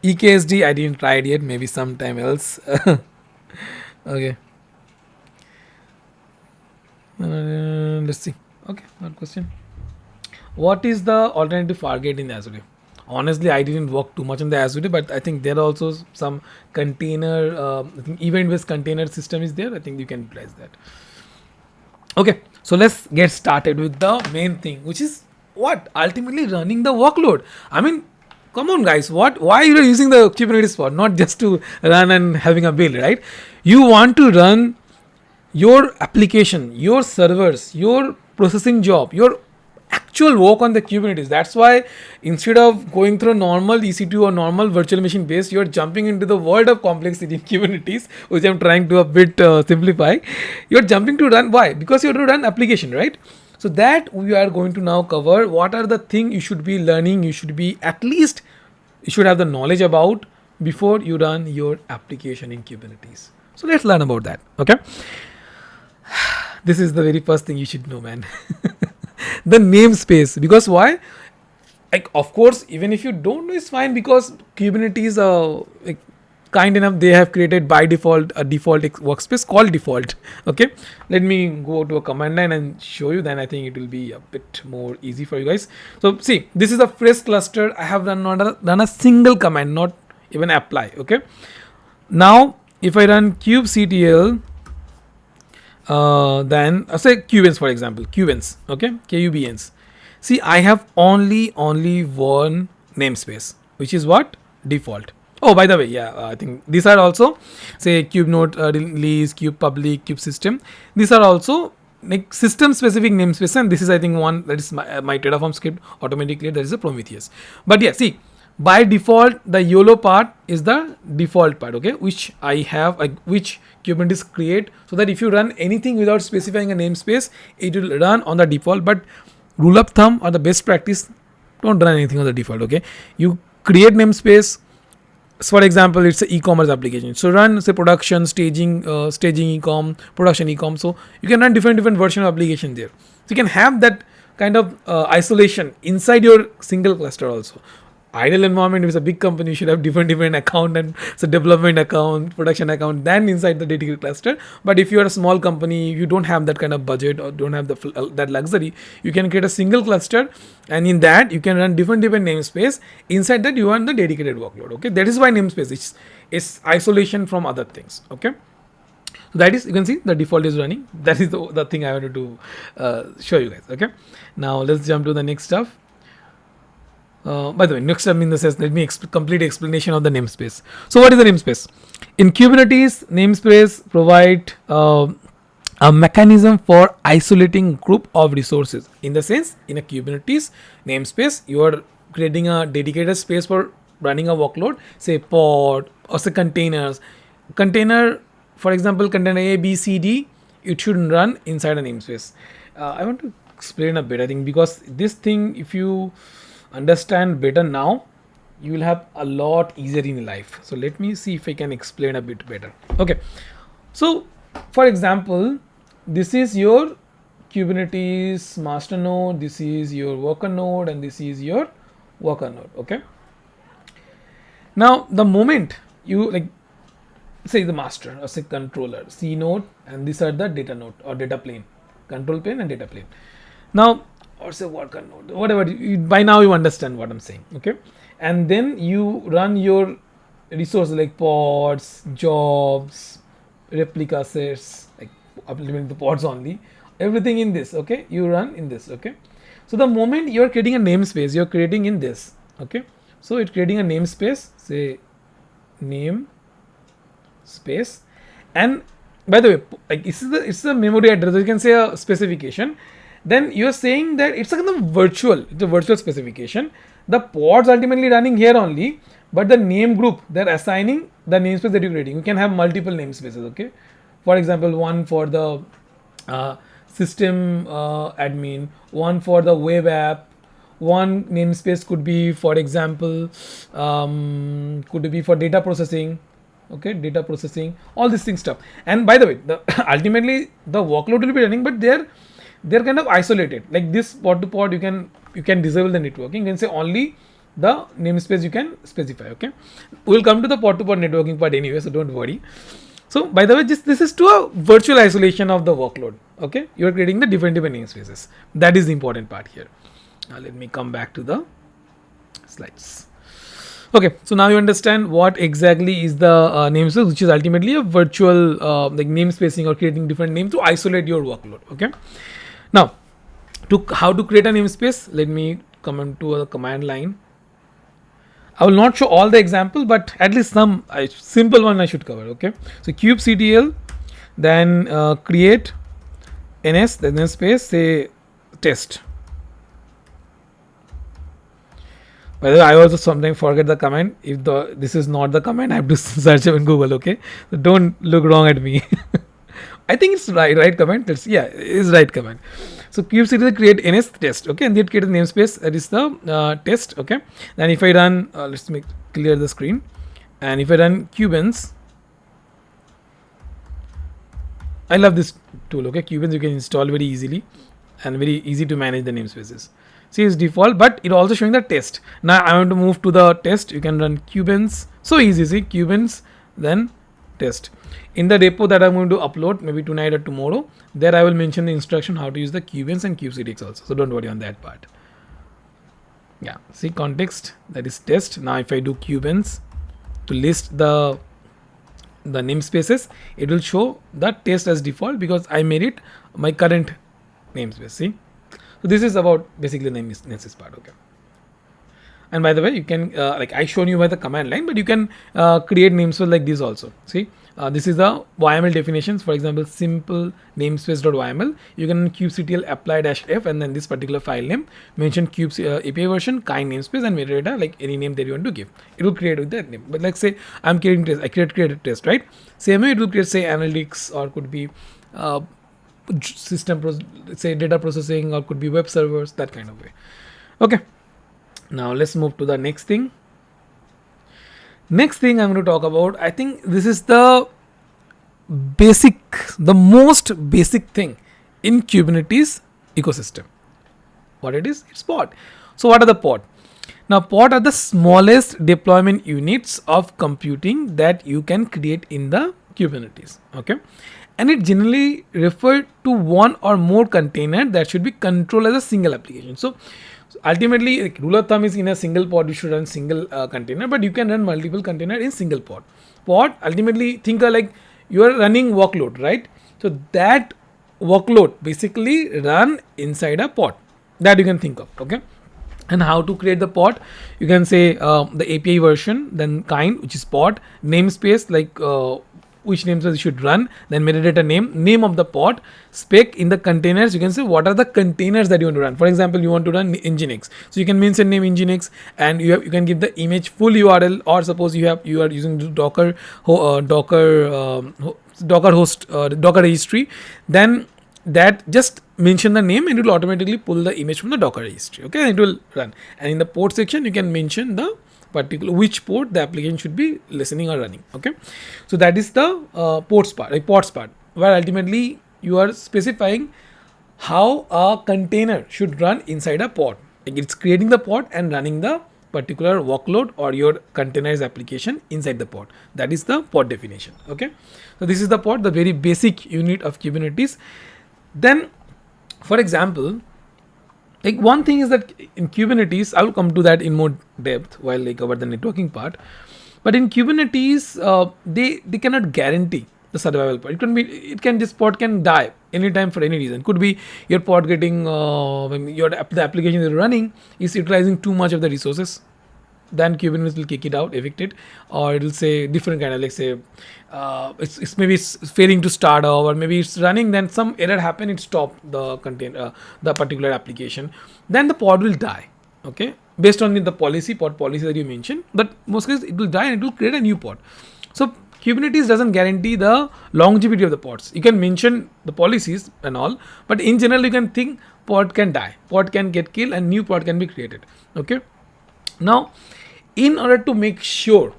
Speaker 1: EKSD I didn't try it yet, maybe sometime else. Okay. Let's see. Okay, one question. What is the alternative Fargate in Azure? Honestly, I didn't work too much on the Azure, but I think there are also some container, I think event-based container system is there. I think you can utilize that. Okay, so let's get started with the main thing, which is what ultimately running the workload. I mean, come on, guys. Why you are using the Kubernetes for? Not just to run and having a build, right? You want to run your application, your servers, your processing job, your actual work on the Kubernetes. That's why instead of going through normal EC2 or normal virtual machine base, you're jumping into the world of complexity in Kubernetes, which I'm trying to a bit simplify. You're jumping to run. Why? Because you have to run application, right? So that we are going to now cover. What are the things you should be learning? You should be at least you should have the knowledge about before you run your application in Kubernetes. So let's learn about that. Okay. This is the very first thing you should know, man. The namespace. Because why? Like, of course, even if you don't know, it's fine, because Kubernetes like, kind enough, they have created by default a default workspace called default. Okay, let me go to a command line and show you, then I think it will be a bit more easy for you guys. So see, this is a fresh cluster. I have run a single command, not even apply. Okay, now if I run kubectl, then say kubens, for example, kubens, okay, kubens. See, I have only one namespace, which is what? Default. Oh, by the way, yeah, I think these are also, say, kube node release, kube public, kube system. These are also like system specific namespace, and this is, I think, one that is my Terraform script automatically, that is a Prometheus. But yeah, see, by default, the YOLO part is the default part, okay, which I have, which Kubernetes create, so that if you run anything without specifying a namespace, it will run on the default. But rule of thumb or the best practice, don't run anything on the default. Okay, you create namespace. So for example, it's an e-commerce application, so run, say, production, staging e-com, production e-com. So you can run different version of application there. So you can have that kind of isolation inside your single cluster also. Ideal environment, if it's a big company, you should have different account, and so development account, production account, then inside the dedicated cluster. But if you are a small company, you don't have that kind of budget or don't have that luxury, you can create a single cluster, and in that you can run different namespace. Inside that, you run the dedicated workload. Okay, that is why namespace is isolation from other things. Okay, so that is, you can see the default is running. That is the thing I wanted to show you guys. Okay, now let's jump to the next stuff. By the way, next step in the sense, let me complete explanation of the namespace. So what is the namespace? In Kubernetes, namespace provide a mechanism for isolating group of resources. In the sense, in a Kubernetes namespace, you are creating a dedicated space for running a workload, say pod or say containers. Container, for example, container A, B, C, D, it should run inside a namespace. I want to explain a bit, I think, because this thing, if you understand better now, you will have a lot easier in life. So let me see if I can explain a bit better. Okay, so for example, this is your Kubernetes master node, this is your worker node, and this is your worker node. Okay, now the moment you like, say, the master or say controller, C node, and these are the data node or data plane, control plane and data plane. Now, or say worker node, whatever, by now you understand what I'm saying. Okay, and then you run your resources like pods, jobs, ReplicaSets, like implement the pods only, everything in this. Okay, you run in this. Okay, so the moment you're creating a namespace, you're creating in this. Okay, so it's creating a namespace, say name space, and by the way, like it's the memory address, you can say a specification. Then you are saying that it's a kind of virtual specification. The pods ultimately running here only, but the name group, they're assigning the namespace that you're creating. You can have multiple namespaces. Okay, for example, one for the system admin, one for the web app, one namespace could be, for example, could be for data processing. Okay, data processing, all these things stuff. And by the way, ultimately the workload will be running, but they're kind of isolated. Like this pod to pod, you can disable the networking. You can say only the namespace you can specify. Okay, we'll come to the pod to pod networking part anyway, so don't worry. So by the way, this is to a virtual isolation of the workload. Okay, you are creating the different namespaces. That is the important part here. Now let me come back to the slides. Okay, so now you understand what exactly is the namespace, which is ultimately a virtual like namespacing or creating different names to isolate your workload. Okay, now to how to create a namespace, let me come into a command line. I will not show all the example, but at least some simple one I should cover. Okay, so kubectl, then create ns, then namespace, say test. By the way, I also sometimes forget the command. If this is not the command, I have to search it in Google. Okay, so don't look wrong at me. I think it's right command. It's right command. So kubectl create ns test. Okay, and then create a namespace that is the test. Okay, then if I run, let's make clear the screen, and if I run kubens, I love this tool. Okay, kubens you can install very easily and very easy to manage the namespaces. See, it's default, but it also showing the test. Now I want to move to the test. You can run kubens. So easy. See, kubens, then test. In the repo that I'm going to upload maybe tonight or tomorrow, there I will mention the instruction how to use the kubens and kubectl also. So don't worry on that part. Yeah, see context, that is test. Now if I do kubens to list the namespaces, it will show the test as default because I made it my current namespace. See. So this is about basically the namespace part. Okay. And by the way, you can like I shown you by the command line, but you can create namespace like this also. See, this is the YML definitions. For example, simple namespace.yml. You can kubectl apply -f and then this particular file name, mention kube API version, kind namespace, and metadata like any name that you want to give. It will create with that name. But like say I'm creating test, I created test, right? Same way it will create say analytics or could be say data processing or could be web servers, that kind of way. Okay, now let's move to the next thing. Next thing I'm going to talk about, I think this is the most basic thing in Kubernetes ecosystem. What it is? It's pod. So what are the pod? Now pod are the smallest deployment units of computing that you can create in the Kubernetes. Okay, and it generally refer to one or more container that should be controlled as a single application. So ultimately, like, rule of thumb is in a single pod you should run single container, but you can run multiple container in single pod. Pod ultimately think like you are running workload, right? So that workload basically run inside a pod that you can think of. Okay, and how to create the pod? You can say the API version, then kind, which is pod, namespace like which namespace you should run, then metadata name of the pod, spec in the containers. You can say what are the containers that you want to run. For example, you want to run Nginx, so you can mention name Nginx, and you can give the image full URL, or suppose you are using Docker host Docker registry, then that just mention the name and it will automatically pull the image from the Docker registry. Okay, and it will run. And in the port section, you can mention the particular which port the application should be listening or running. Okay, so that is the pods part, where ultimately you are specifying how a container should run inside a pod. Like it's creating the pod and running the particular workload or your containerized application inside the pod. That is the pod definition. Okay, so this is the pod, the very basic unit of Kubernetes. Then, for example, like one thing is that in Kubernetes, I will come to that in more depth while I cover the networking part. But in Kubernetes, they cannot guarantee the survival part. This pod can die anytime for any reason. Could be your pod getting the application you're running is utilizing too much of the resources. Then Kubernetes will kick it out, evict it, or it will say different kind of like say it's maybe it's failing to start off, or maybe it's running, then some error happen, it stopped the the particular application, then the pod will die. Okay, based on the pod policy that you mentioned, but most cases it will die and it will create a new pod. So Kubernetes doesn't guarantee the longevity of the pods. You can mention the policies and all, but in general you can think pod can die, pod can get killed, and new pod can be created. Okay, now in order to make sure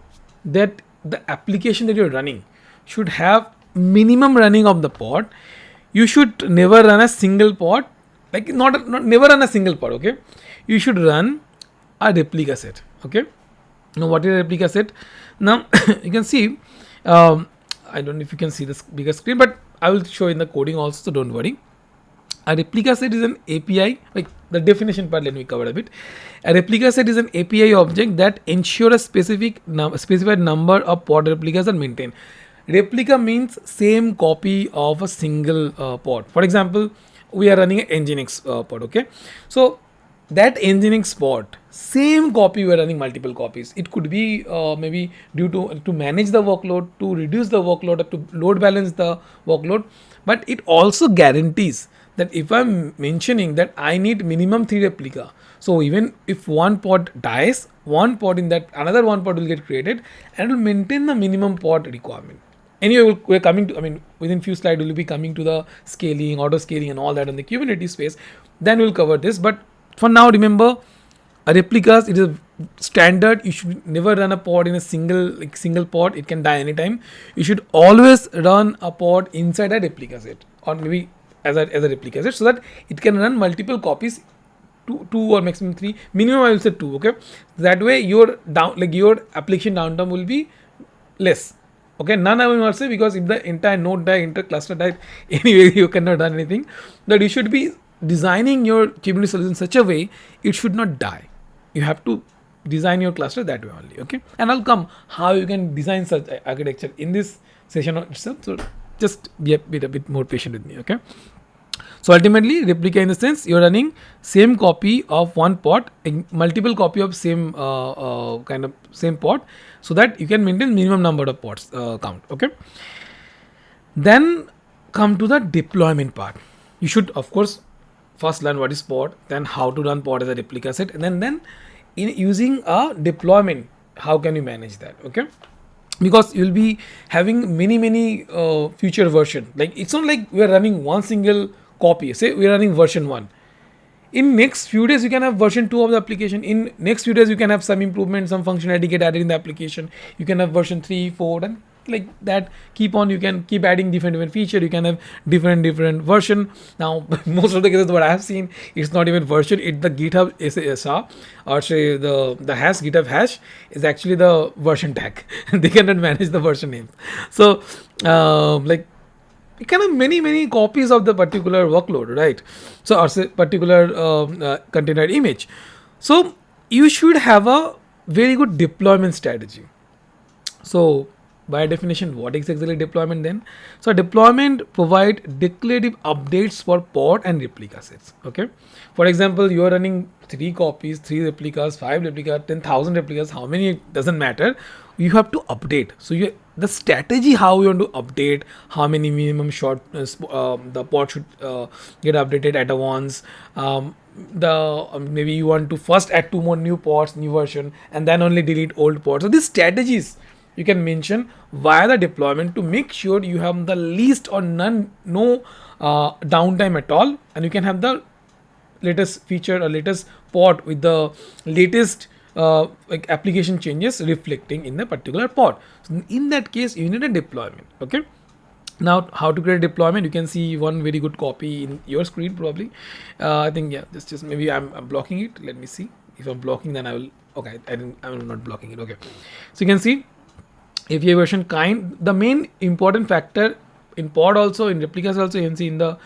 Speaker 1: that the application that you're running should have minimum running of the pod, you should never run a single pod, like not never run a single pod. Okay, you should run a replica set. Okay. Now what is a replica set? Now you can see, I don't know if you can see this bigger screen, but I will show in the coding also, so don't worry. A replica set is an API, like the definition part, let me cover a bit. A replica set is an API object that ensures a specified number of pod replicas are maintained. Replica means same copy of a single pod. For example, we are running an Nginx pod, okay? So that Nginx pod, same copy we are running multiple copies. It could be maybe due to manage the workload, to reduce the workload, or to load balance the workload. But it also guarantees that if I'm mentioning that I need minimum 3 replica, so even if one pod dies, one pod in that, another one pod will get created and will maintain the minimum pod requirement. Anyway, we're coming to, I mean, within few slides we'll be coming to the scaling, auto scaling and all that in the Kubernetes space. Then we'll cover this. But for now, remember, a replicas, it is a standard. You should never run a pod in a single pod. It can die anytime. You should always run a pod inside a replica set, or maybe as a replica set, so that it can run multiple copies, two or maximum 3. Minimum I will say 2. Okay, that way your your application downtime will be less. Okay, none I will not say, because if the entire node die, entire cluster died, anyway you cannot run anything. That you should be designing your Kubernetes solution in such a way it should not die. You have to design your cluster that way only. Okay, and I'll come how you can design such architecture in this session itself. So just be a bit more patient with me. Okay. So ultimately, replica in the sense you're running same copy of one pod, multiple copy of same kind of same pod, so that you can maintain minimum number of pods count. Okay. Then come to the deployment part. You should of course first learn what is pod, then how to run pod as a replica set, and then in using a deployment, how can you manage that? Okay. Because you'll be having many future version. Like it's not like we're running one single copy. Say we're running version 1. In next few days, you can have version 2 of the application. In next few days, you can have some improvement, some functionality get added in the application. You can have version 3, 4, and like that. Keep on. You can keep adding different feature. You can have different version. Now, most of the cases, what I have seen, it's not even version. It's the GitHub SR, or say the hash GitHub hash is actually the version tag. They cannot manage the version names. So, like, you can have many copies of the particular workload, right? So, or say particular container image. So you should have a very good deployment strategy. So by definition, what is exactly deployment then? So deployment provide declarative updates for pod and replica sets. Okay. For example, you are running 3 copies, 3 replicas, 5 replicas, 10,000 replicas, how many doesn't matter. You have to update. So the strategy how you want to update, how many minimum the pod should get updated at once. Maybe you want to first add 2 more new pods, new version, and then only delete old pods. So these strategies you can mention via the deployment to make sure you have the least or no downtime at all, and you can have the latest feature or latest pod with the latest like application changes reflecting in the particular pod. So in that case, you need a deployment. Okay. Now, how to create a deployment? You can see one very good copy in your screen probably. I think just maybe I'm blocking it. Let me see if I'm blocking. Then I will. Okay, I'm not blocking it. Okay, so you can see API version kind. The main important factor in pod also, in replicas also, you can see in the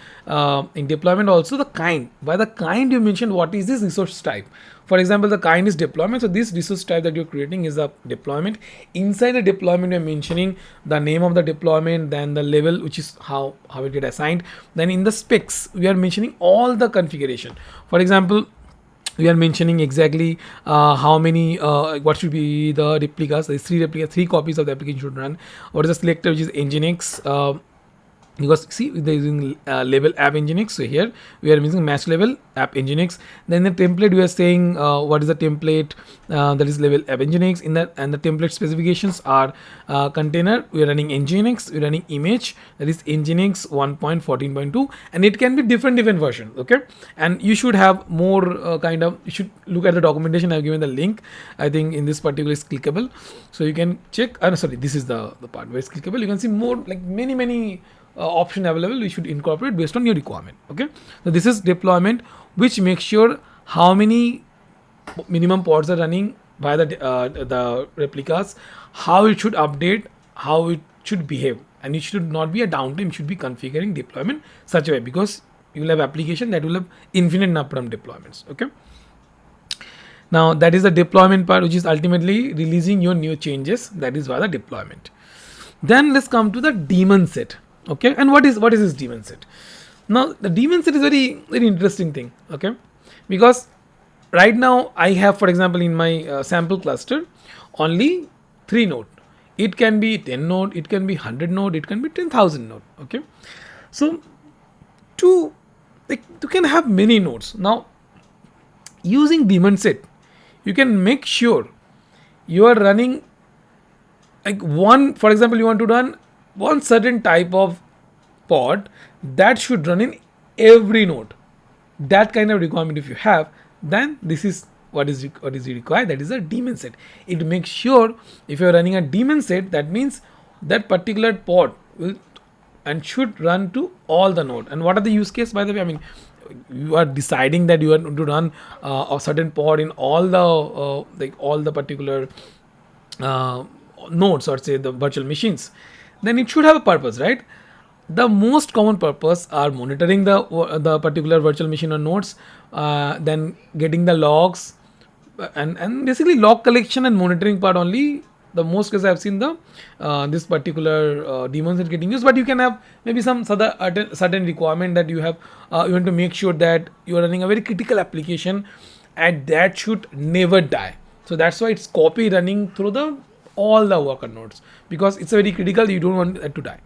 Speaker 1: in deployment also, the kind. By the kind you mentioned what is this resource type. For example, the kind is deployment. So this resource type that you're creating is a deployment. Inside the deployment, you're mentioning the name of the deployment, then the level, which is how it get assigned. Then in the specs, we are mentioning all the configuration. For example, we are mentioning exactly how many, what should be the replicas. There's 3 replicas, 3 copies of the application should run. What is the selector, which is Nginx. Because see, they're using label app Nginx. So here we are using match level app Nginx. Then the template we are saying what is the template that is label app Nginx. In that, and the template specifications are container. We are running Nginx. We are running image, that is Nginx 1.14.2, and it can be different versions. Okay, and you should have more kind of. You should look at the documentation. I've given the link. I think in this particular is clickable, so you can check. Sorry, this is the part where it's clickable. You can see more, like many option available. We should incorporate based on your requirement. Okay, so this is deployment, which makes sure how many minimum pods are running by the replicas, how it should update, how it should behave, and it should not be a downtime. It should be configuring deployment such a way, because you will have application that will have infinite number of deployments. Okay. Now that is the deployment part, which is ultimately releasing your new changes. That is why the deployment. Then let's come to the daemon set. Okay, and what is this daemon set? Now the daemon set is very interesting thing. Okay, because right now I have, for example, in my sample cluster only 3 node. It can be 10 node, it can be 100 node, it can be 10,000 node. Okay, so to like you can have many nodes. Now using daemon set, you can make sure you are running like one, for example, you want to run one certain type of pod that should run in every node. That kind of requirement if you have, then this is what is required. That is a daemon set. It makes sure if you are running a daemon set, that means that particular pod will and should run to all the node. And what are the use case, by the way? I mean, you are deciding that you are going to run a certain pod in all the particular nodes, or say the virtual machines, then it should have a purpose, right? The most common purpose are monitoring the particular virtual machine or nodes, then getting the logs, and basically log collection and monitoring part only. The most case I've seen the this particular daemon set getting used, but you can have maybe some certain requirement that you have. You want to make sure that you are running a very critical application, and that should never die. So that's why it's copy running through all the worker nodes, because it's a very critical. You don't want that to die.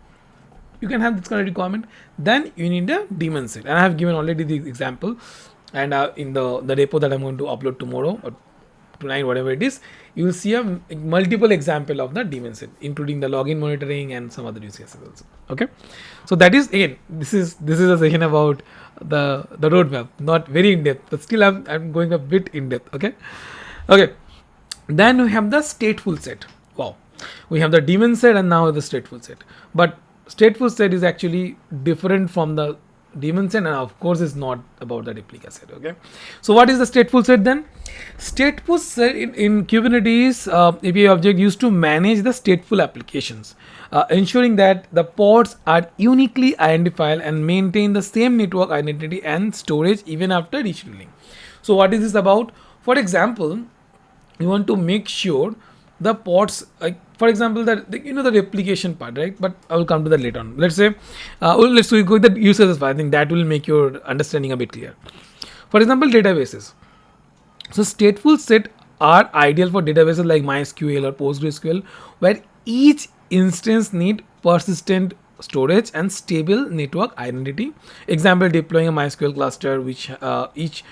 Speaker 1: You can have this kind of requirement. Then you need a daemon set, and I have given already the example, and in the repo that I'm going to upload tomorrow or tonight, whatever it is, you will see a multiple example of the daemon set, including the login monitoring and some other use cases also. Okay, so that is, again, this is a session about the roadmap, not very in depth, but still I'm going a bit in depth. Okay. Then we have the stateful set. Wow, we have the daemon set and now the stateful set. But stateful set is actually different from the daemon set, and of course is not about the replica set. Okay, so what is the stateful set then? Stateful set in Kubernetes API object used to manage the stateful applications, ensuring that the pods are uniquely identified and maintain the same network identity and storage even after rescheduling. So what is this about? For example, you want to make sure the pods, like for example, that the replication part, right? But I will come to that later on. Let's say, let's go with the use cases. I think that will make your understanding a bit clear. For example, databases. So stateful set are ideal for databases like MySQL or PostgreSQL, where each instance need persistent storage and stable network identity. Example, deploying a MySQL cluster, which each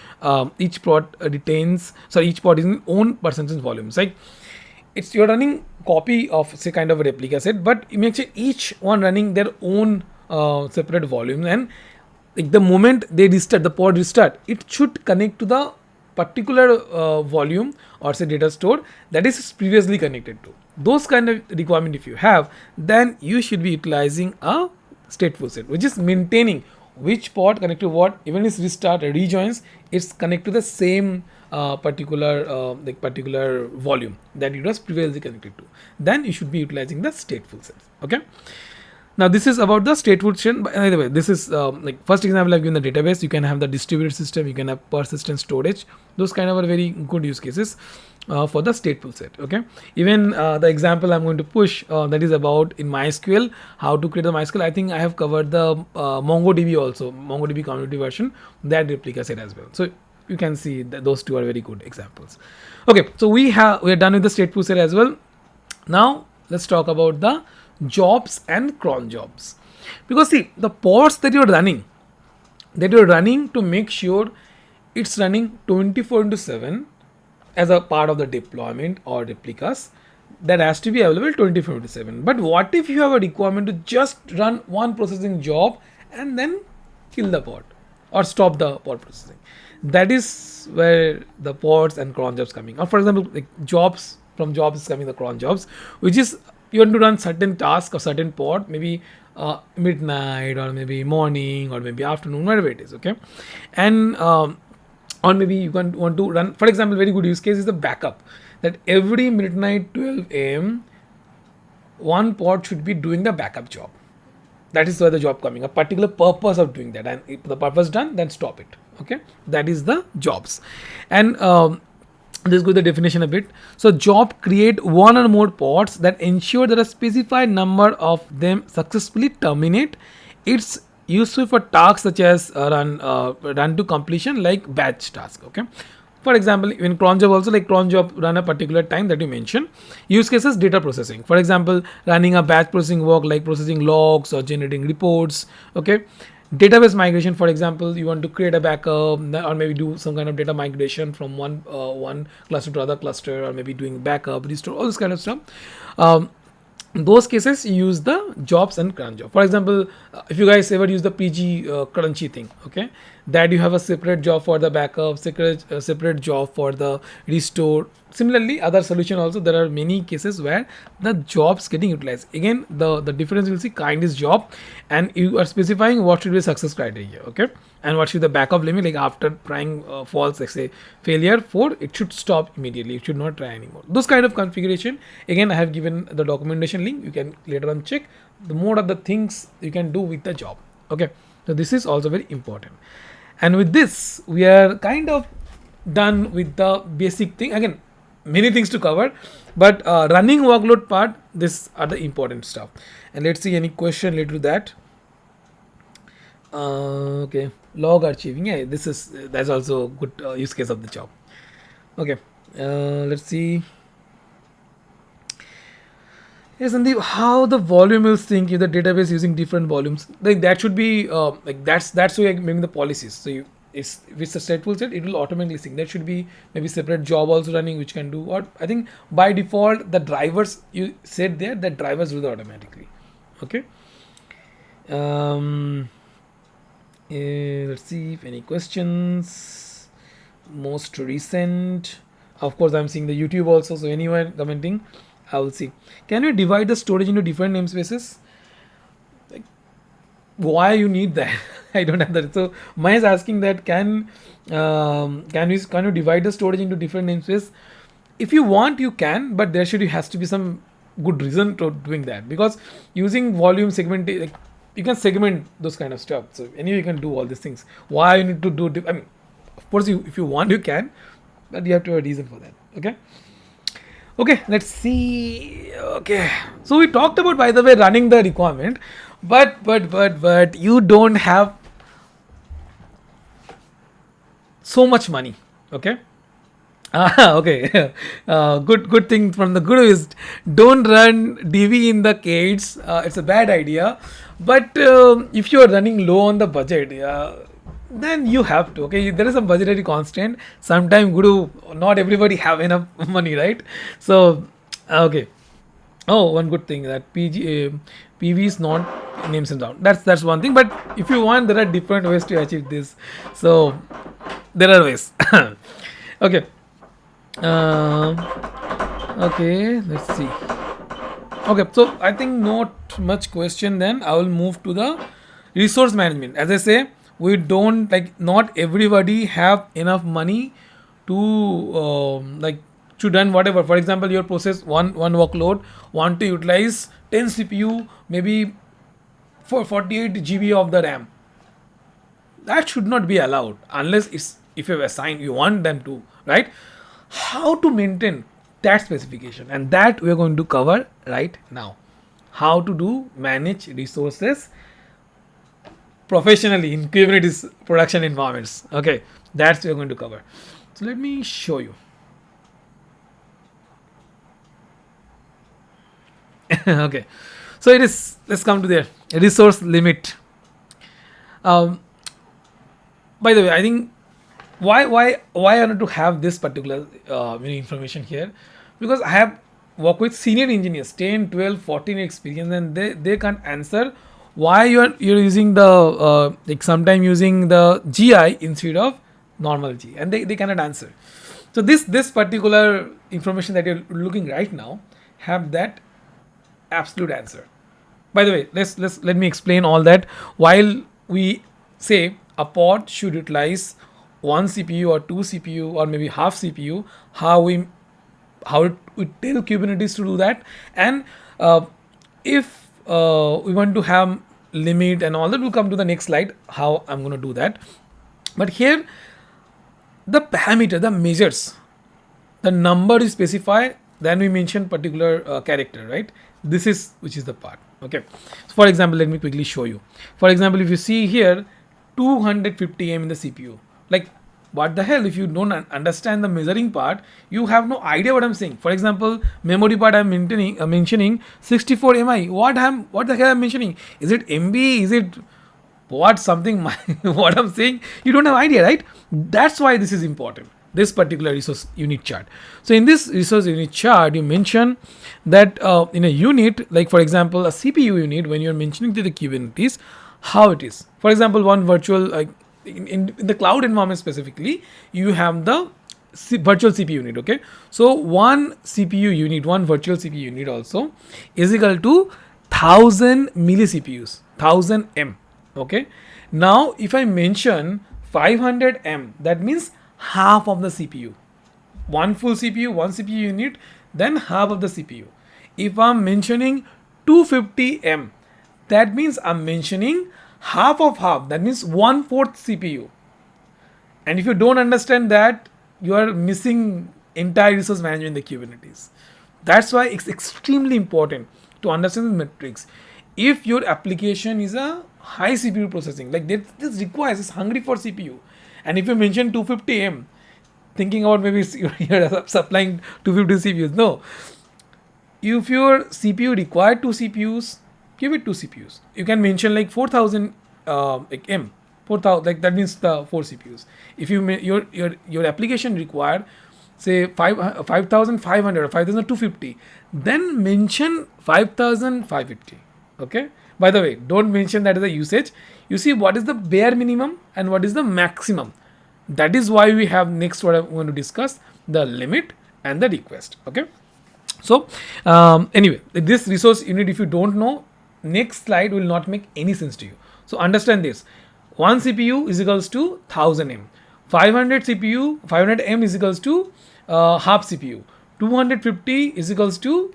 Speaker 1: pod retains, each pod is in own percentage volumes. Like you're running copy of say kind of a replica set, but it makes it each one running their own separate volume, and like the moment they restart, the pod restart, it should connect to the particular volume or say data store that is previously connected to. Those kind of requirement if you have, then you should be utilizing a stateful set, which is maintaining which pod connect to what. Even if restart or rejoins, it's connect to the same particular volume that it was previously connected to. Then you should be utilizing the stateful set. Okay. Now this is about the stateful set. By the way, this is like first example I've given the database. You can have the distributed system. You can have persistent storage. Those kind of are very good use cases for the stateful set. Okay. Even the example I'm going to push that is about in MySQL, how to create the MySQL. I think I have covered the MongoDB also, MongoDB community version, that replica set as well. So you can see that those two are very good examples. Okay. So we are done with the stateful set as well. Now let's talk about the jobs and CronJobs, because see, the pods that you're running to make sure it's running 24/7 as a part of the deployment or replicas, that has to be available 24/7. But what if you have a requirement to just run one processing job and then kill the pod or stop the pod processing? That is where the pods and CronJobs coming. Or for example, like jobs, from jobs is coming the CronJobs, which is you want to run certain task or certain pod, maybe midnight or maybe morning or maybe afternoon, whatever it is. Okay, and or maybe you can want to run, for example, very good use case is the backup, that every midnight 12 a.m. one pod should be doing the backup job. That is where the job coming, a particular purpose of doing that, and if the purpose done, then stop it. Okay, that is the jobs. And let's go to the definition a bit. So job create one or more pods that ensure that a specified number of them successfully terminate. It's useful for tasks such as run to completion, like batch task. Okay, for example, in CronJob also, like CronJob run a particular time that you mentioned. Use cases, data processing. For example, running a batch processing work like processing logs or generating reports. Okay. Database migration, for example, you want to create a backup or maybe do some kind of data migration from one cluster to other cluster, or maybe doing backup, restore, all this kind of stuff. Those cases you use the jobs and cron job. For example, if you guys ever use the PG crunchy thing, okay, that you have a separate job for the backup, separate job for the restore. Similarly, other solution also, there are many cases where the jobs getting utilized. Again, the difference you'll see, kind is job, and you are specifying what should be success criteria, okay, and what should the backup limit, like after trying false, like say failure 4, it should stop immediately, it should not try anymore. Those kind of configuration, again, I have given the documentation link, you can later on check the more of the things you can do with the job. Okay, so this is also very important. And with this, we are kind of done with the basic thing. Again, many things to cover, but running workload part, this are the important stuff. And let's see any question related to that. Okay, log archiving. Yeah, that's also a good use case of the job. Okay, let's see. Yes, Sandeep, how the volume will sync if the database using different volumes? Like that should be like that's why I'm making the policies. So if it's a stateful set, it will automatically sync. There should be maybe separate job also running, which can do. Or I think by default the drivers you said there, that drivers do that automatically. Okay. Let's see if any questions. Most recent. Of course, I'm seeing the YouTube also. So anyone commenting, I will see. Can you divide the storage into different namespaces? Like, why you need that? I don't have that. So Maya is asking that can you divide the storage into different namespaces? If you want, you can, but there has to be some good reason to doing that, because using volume segment, like, you can segment those kind of stuff. So anyway, you can do all these things. Why you need to do? I mean, of course, if you want, you can, but you have to have a reason for that. Okay. Okay, let's see. Okay, so we talked about, by the way, running the requirement, but you don't have so much money. Okay. Okay. Good thing from the guru is don't run DV in the caves. It's a bad idea. But if you are running low on the budget, then you have to. Okay, there is a budgetary constraint. Sometimes guru, not everybody have enough money, right? So okay. Oh, one good thing that PV is not names and down. That's one thing. But if you want, there are different ways to achieve this. So there are ways. Okay. Okay, let's see. Okay, so I think not much question. Then I will move to the resource management. As I say, we don't, like, not everybody have enough money to to run whatever. For example, your process one workload want to utilize 10 CPU, maybe for 48 GB of the RAM. That should not be allowed unless if you have assigned, you want them to, right? How to maintain that specification, and that we are going to cover right now. How to do manage resources professionally in Kubernetes production environments. Okay, that's what we're going to cover. So let me show you. Okay, so it is. Let's come to the resource limit. By the way, I think why I want to have this particular information here, because I have worked with senior engineers, 10, 12, 14 experience, and they can't answer why you're using the like sometime using the GI instead of normal G, and they cannot answer. So this particular information that you're looking right now have that absolute answer. By the way, let me explain all that. While we say a pod should utilize one CPU or two CPU or maybe half CPU, how we tell Kubernetes to do that. And if we want to have limit and all that, will come to the next slide how I'm going to do that. But here the parameter, the measures, the number is specified, then we mention particular character, right? This is which is the part. Okay, so for example, let me quickly show you. For example, if you see here 250 M in the CPU, like what the hell, if you don't understand the measuring part, you have no idea what I'm saying. For example, memory part I'm mentioning 64 MI. What the hell I'm mentioning? Is it MB? Is it what something what I'm saying? You don't have idea, right? That's why this is important, this particular resource unit chart. So in this resource unit chart, you mention that in a unit, like for example a CPU unit, when you're mentioning to the Kubernetes, how it is. For example, one virtual, like in the cloud environment specifically, you have the virtual CPU unit. Okay, so one CPU unit, one virtual CPU unit also is equal to 1000 milli CPUs, 1000 M. Okay, now if I mention 500 M, that means half of the CPU. One full CPU, one CPU unit, then half of the CPU. If I'm mentioning 250 M, that means I'm mentioning half of half, that means 1/4 CPU. And if you don't understand that, you are missing entire resource management in the Kubernetes. That's why it's extremely important to understand the metrics. If your application is a high CPU processing, like this requires, is hungry for CPU, and if you mention 250 M, thinking about maybe you're supplying 250 CPUs, no. If your CPU required 2 CPUs, give it 2 CPUs. You can mention like 4000 like M, 4000, like that means the 4 CPUs. If you your application required say 5500 or 5250, then mention 5550. Okay, by the way, don't mention that as a usage. You see what is the bare minimum and what is the maximum. That is why we have next what I'm going to discuss, the limit and the request. Okay, so anyway, this resource unit, if you don't know, next slide will not make any sense to you. So understand this: one CPU is equals to 1000 M, 500 CPU, 500 M is equals to half CPU, 250 is equals to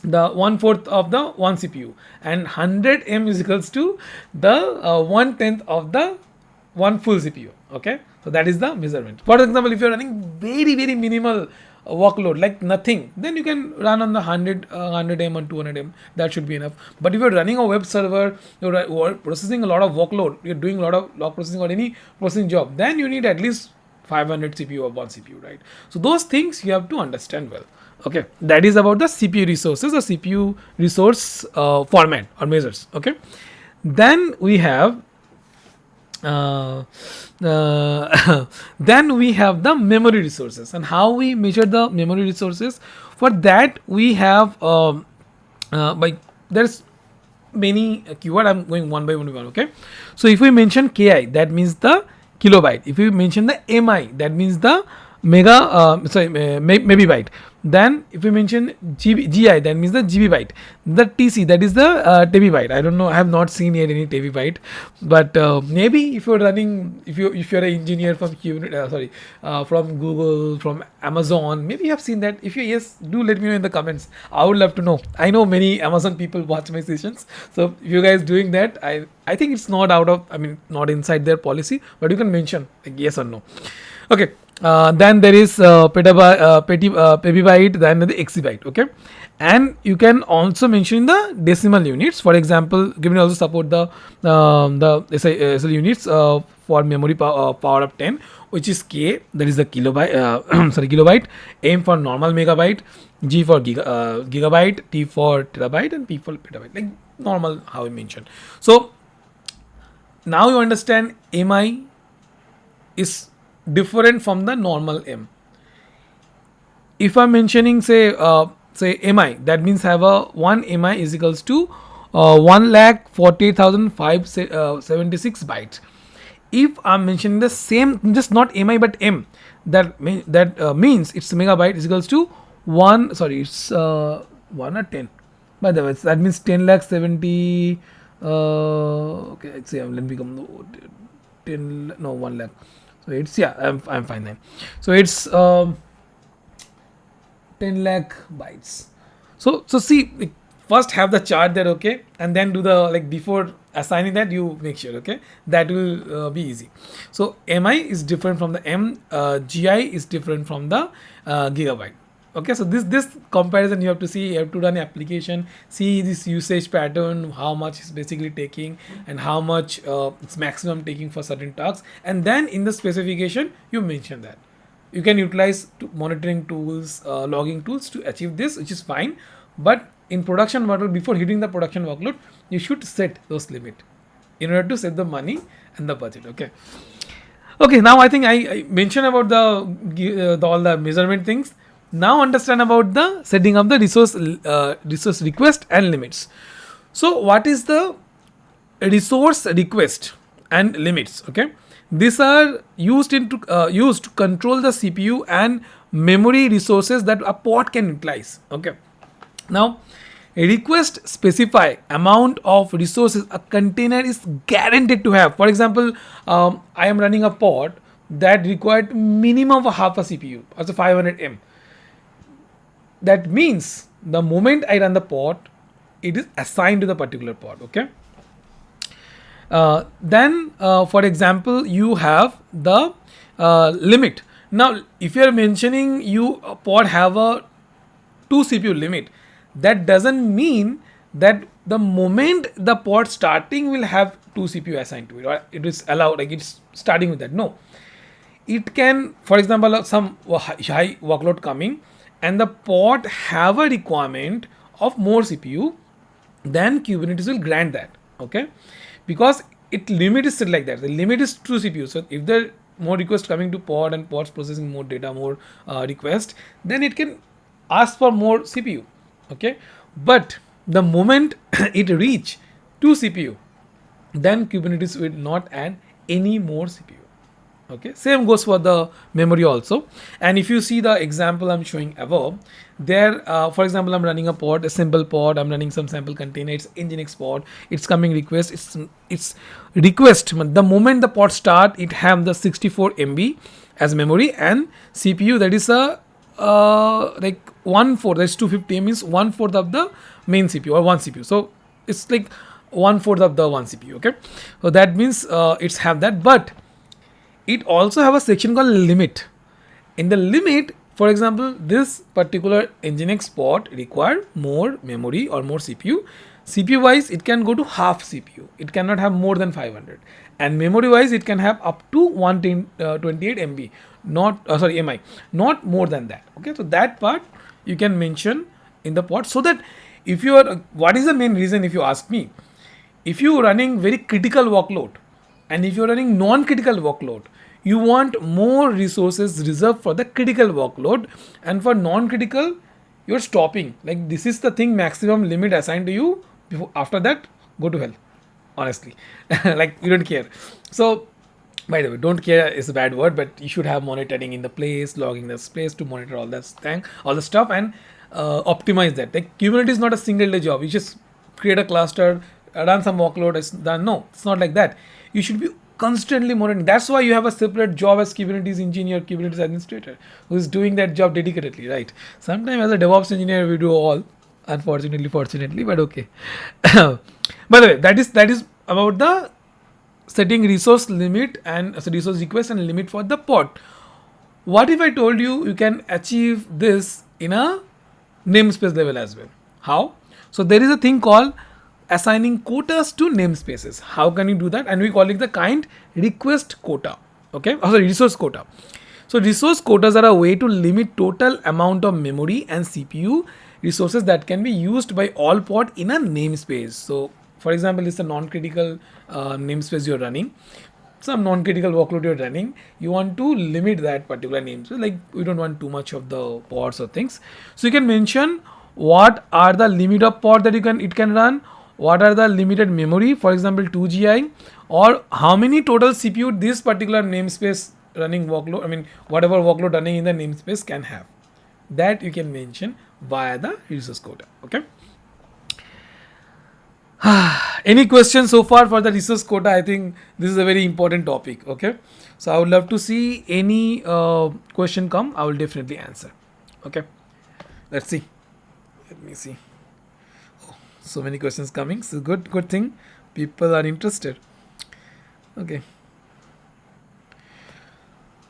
Speaker 1: the 1/4 of the one CPU, and 100 M is equals to the 1/10 of the one full CPU. Okay, so that is the measurement. For example, if you're running very minimal workload, like nothing, then you can run on the 100 M or 200 M. That should be enough. But if you're running a web server, you're processing a lot of workload, you're doing a lot of log processing or any processing job, then you need at least 500 CPU or one CPU, right? So those things you have to understand well. Okay, that is about the CPU resources or CPU resource format or measures. Okay, then we have then we have the memory resources, and how we measure the memory resources. For that we have like there's many keyword. I'm going one by one. Okay, so if we mention KI, that means the kilobyte. If we mention the MI, that means the maybe byte. Then if we mention GI, that means the GB byte. The TC, that is the TB byte. I don't know, I have not seen yet any TB byte, but maybe if you're running, if you're an engineer from from Google, from Amazon, maybe you have seen that. If you yes, do let me know in the comments. I would love to know. I know many Amazon people watch my sessions, so if you guys doing that, I think it's not not inside their policy, but you can mention like yes or no. Okay. Then there is petabyte, then the exabyte. Okay, and you can also mention the decimal units. For example, given also support the SI units for memory power of 10, which is K, that is the kilobyte. Kilobyte. M for normal megabyte, G for gigabyte, T for terabyte, and P for petabyte. Like normal how I mentioned. So now you understand MI is different from the normal M. If I'm mentioning say MI, that means have a one MI is equals to 1,40,576 bytes. If I'm mentioning the same, just not MI but M, that means its megabyte is equals to 1 or 10. By the way, that means 10 lakh 70. Okay, let me come. 1 lakh. So it's, yeah, I'm fine then. So it's 10 lakh bytes. So see, like, first have the chart there, okay, and then do the, like, before assigning that, you make sure, okay, that will be easy. So mi is different from the gi is different from the gigabyte. Okay, so this comparison you have to see, you have to run application, see this usage pattern, how much is basically taking and how much it's maximum taking for certain tasks, and then in the specification you mention that you can utilize monitoring tools, logging tools to achieve this, which is fine. But in production model, before hitting the production workload, you should set those limit in order to save the money and the budget. Okay, now I think I mentioned about the all the measurement things. Now understand about the setting of the resource request and limits. So what is the resource request and limits? Okay, these are used to control the CPU and memory resources that a pod can utilize. Okay, now a request specify amount of resources a container is guaranteed to have. For example, I am running a pod that required minimum of half a CPU, also 500 M. That means the moment I run the pod, it is assigned to the particular pod. Okay. Then, for example, you have the limit. Now, if you are mentioning you pod have a 2 CPU limit, that doesn't mean that the moment the pod starting will have 2 CPU assigned to it, or it is allowed, like it's starting with that. No, it can, for example, some high workload coming and the pod have a requirement of more CPU, then Kubernetes will grant that. Okay, because it limit is set like that. The limit is 2 CPU. So if there more requests coming to pod and pods processing more data, more request, then it can ask for more CPU. Okay, but the moment it reach 2 CPU, then Kubernetes will not add any more CPU. Okay, same goes for the memory also. And if you see the example I'm showing above, there, for example, I'm running a pod, a simple pod, I'm running some sample container, it's Nginx pod, it's coming request, it's request. The moment the pod start, it have the 64 MB as memory and CPU, that is a like 1/4, that's 250 means 1/4 of the main CPU or 1 CPU. So it's like 1/4 of the 1 CPU. Okay, so that means it's have that, but it also have a section called limit. In the limit, for example, this particular Nginx pod require more memory or more CPU. CPU wise, it can go to half CPU. It cannot have more than 500. And memory wise, it can have up to 128 MB, not MI, not more than that. Okay, so that part you can mention in the pod, so that if you are, what is the main reason, if you ask me, if you are running very critical workload and if you are running non-critical workload, you want more resources reserved for the critical workload, and for non-critical you're stopping, like this is the thing, maximum limit assigned to you. Before, after that, go to hell, honestly. Like you don't care. So by the way, don't care is a bad word, but you should have monitoring in the place, logging the place to monitor all that thing, all the stuff, and optimize that. Like Kubernetes is not a single day job. You just create a cluster, run some workload, it's done. No, it's not like that. You should be constantly monitoring. That's why you have a separate job as Kubernetes engineer, Kubernetes administrator, who is doing that job dedicatedly, right? Sometimes as a DevOps engineer, we do all, unfortunately, fortunately, but okay. By the way, that is about the setting resource limit and resource request and limit for the pod. What if I told you you can achieve this in a namespace level as well? How? So there is a thing called assigning quotas to namespaces. How can you do that? And we call it the kind request quota. Okay, resource quota. So resource quotas are a way to limit total amount of memory and CPU resources that can be used by all pod in a namespace. So for example, it's a non-critical namespace you're running, some non-critical workload you're running, you want to limit that particular namespace. Like we don't want too much of the pods or things. So you can mention what are the limit of pod that it can run, what are the limited memory, for example 2 GI, or how many total CPU this particular namespace running workload, I mean whatever workload running in the namespace can have. That you can mention via the resource quota. Okay. Any questions so far for the resource quota? I think this is a very important topic. Okay, so I would love to see any question come. I will definitely answer. Okay, let's see. Let me see. So many questions coming. So good thing. People are interested. Okay.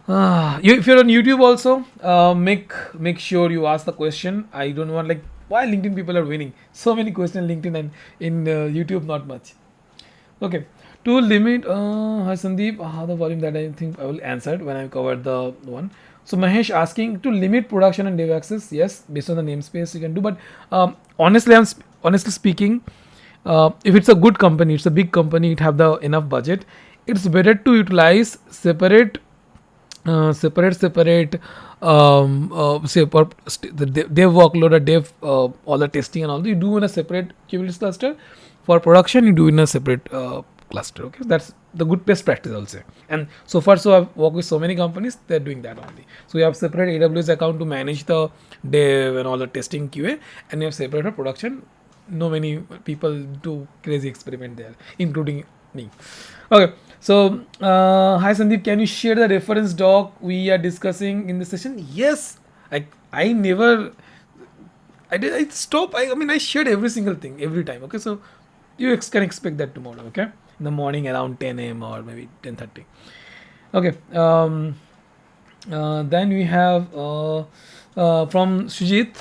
Speaker 1: If you're on YouTube also, make sure you ask the question. I don't want like why LinkedIn people are winning. So many questions in LinkedIn and in YouTube not much. Okay. To limit, hi Sandeep, the volume that I think I will answer when I covered the one. So Mahesh asking to limit production and dev access. Yes, based on the namespace you can do. But honestly speaking, if it's a good company, it's a big company, it have the enough budget. It's better to utilize separate say the dev workload or dev all the testing and all you do in a separate Kubernetes cluster. For production you do in a separate cluster. Okay, that's the good best practice I'll say. And so far so I've worked with so many companies, they're doing that only. So you have separate AWS account to manage the dev and all the testing QA, and you have separate for production. No many people do crazy experiment there, including me. Okay, so hi Sandeep, can you share the reference doc we are discussing in the session? Yes, I never, I stop. I mean, I shared every single thing every time. Okay, so you can expect that tomorrow. Okay, in the morning around 10 a.m. or maybe 10:30. Okay, then we have from Sujit,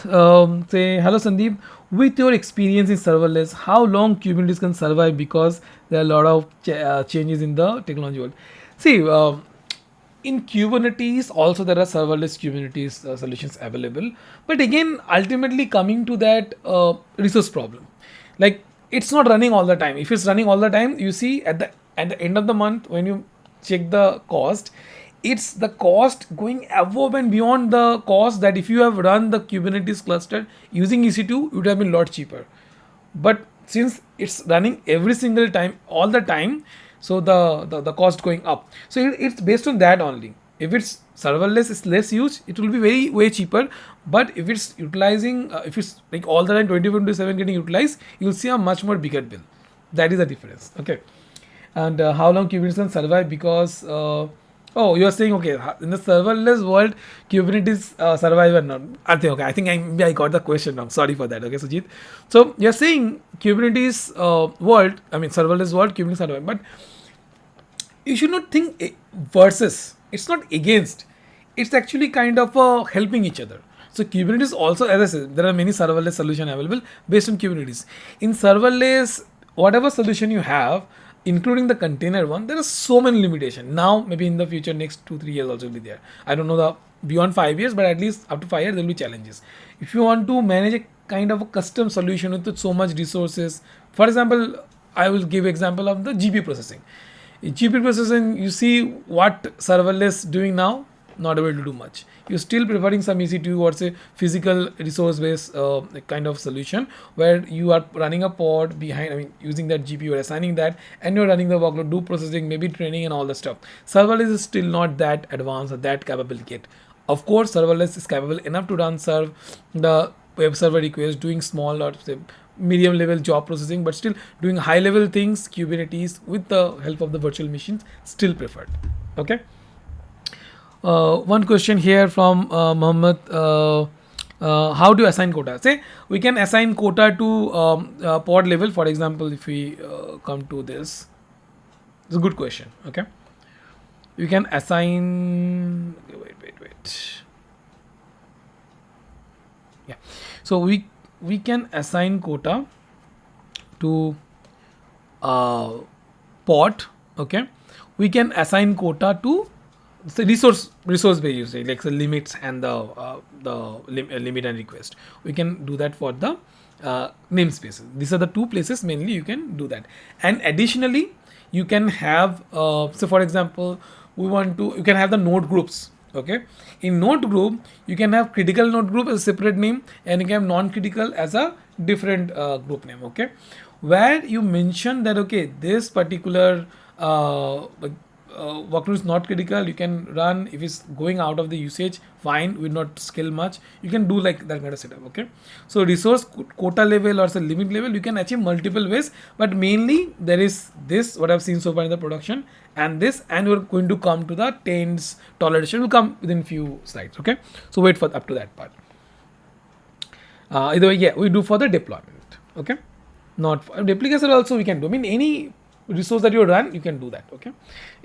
Speaker 1: say hello Sandeep. With your experience in serverless, how long Kubernetes can survive? Because there are a lot of changes in the technology world. See, in Kubernetes also there are serverless Kubernetes solutions available. But again, ultimately coming to that resource problem, like it's not running all the time. If it's running all the time, you see at the end of the month when you check the cost, it's the cost going above and beyond the cost that if you have run the Kubernetes cluster using EC2, it would have been a lot cheaper. But since it's running every single time, all the time, so the cost going up. So it's based on that only. If it's serverless, it's less used, it will be very way cheaper. But if it's utilizing, if it's like all the time 24/7 getting utilized, you'll see a much more bigger bill. That is the difference. Okay. And how long Kubernetes can survive? Because oh, you are saying okay in the serverless world, Kubernetes survive or not? I think okay. I think I got the question wrong. Sorry for that. Okay, Sujit. So you're saying Kubernetes world, I mean serverless world, Kubernetes survive, but you should not think versus. It's not against. It's actually kind of helping each other. So Kubernetes also, as I said, there are many serverless solutions available based on Kubernetes. In serverless, whatever solution you have, including the container one, there are so many limitations. Now, maybe in the future, next 2-3 years also will be there. I don't know the beyond 5 years, but at least up to 5 years, there will be challenges. If you want to manage a kind of a custom solution with so much resources, for example, I will give example of the GPU processing. In GPU processing, you see what serverless doing now, not able to do much. You're still preferring some EC2 or say physical resource based kind of solution where you are running a pod behind, I mean, using that GPU, you're assigning that, and you're running the workload, do processing, maybe training and all the stuff. Serverless is still not that advanced or that capable yet. Of course, serverless is capable enough to run serve the web server request, doing small or say medium level job processing, but still doing high level things, Kubernetes with the help of the virtual machines still preferred. Okay. One question here from Mohammed. How do you assign quota? Say we can assign quota to pod level. For example, if we come to this, it's a good question. Okay, you can assign. Okay, wait. Yeah, so we can assign quota to pod. Okay, we can assign quota to the resource based usage, like the limits and the limit and request. We can do that for the namespaces. These are the two places mainly you can do that. And additionally, you can have so for example, you can have the node groups. Okay, in node group you can have critical node group as a separate name, and you can have non-critical as a different group name. Okay, where you mention that okay, this particular workload is not critical, you can run. If it's going out of the usage, fine, will not scale much. You can do like that kind of setup. Okay, so resource quota level or say limit level, you can achieve multiple ways, but mainly there is this what I've seen so far in the production, and this, and we're going to come to the tens toleration will come within few slides. Okay, so wait for up to that part. Either way, yeah, we do for the deployment. Okay, not for replicaset also we can do. I mean, any resource that you run, you can do that. Okay,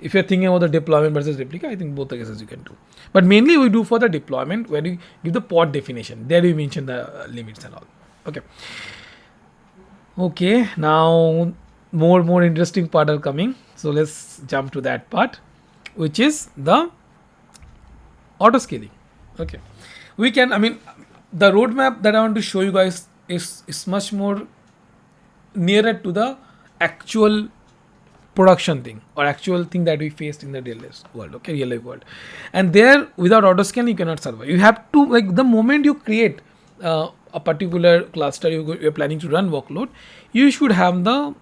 Speaker 1: if you're thinking about the deployment versus replica, I think both the cases you can do. But mainly we do for the deployment where you give the pod definition. There we mention the limits and all. Okay. Okay. Now more interesting part are coming. So let's jump to that part, which is the autoscaling. Okay. We can. I mean, the roadmap that I want to show you guys is much more nearer to the actual production thing or actual thing that we faced in the real life world. Okay, real life world, and there without autoscaling you cannot survive. You have to, like, the moment you create a particular cluster you're planning to run workload, you should have the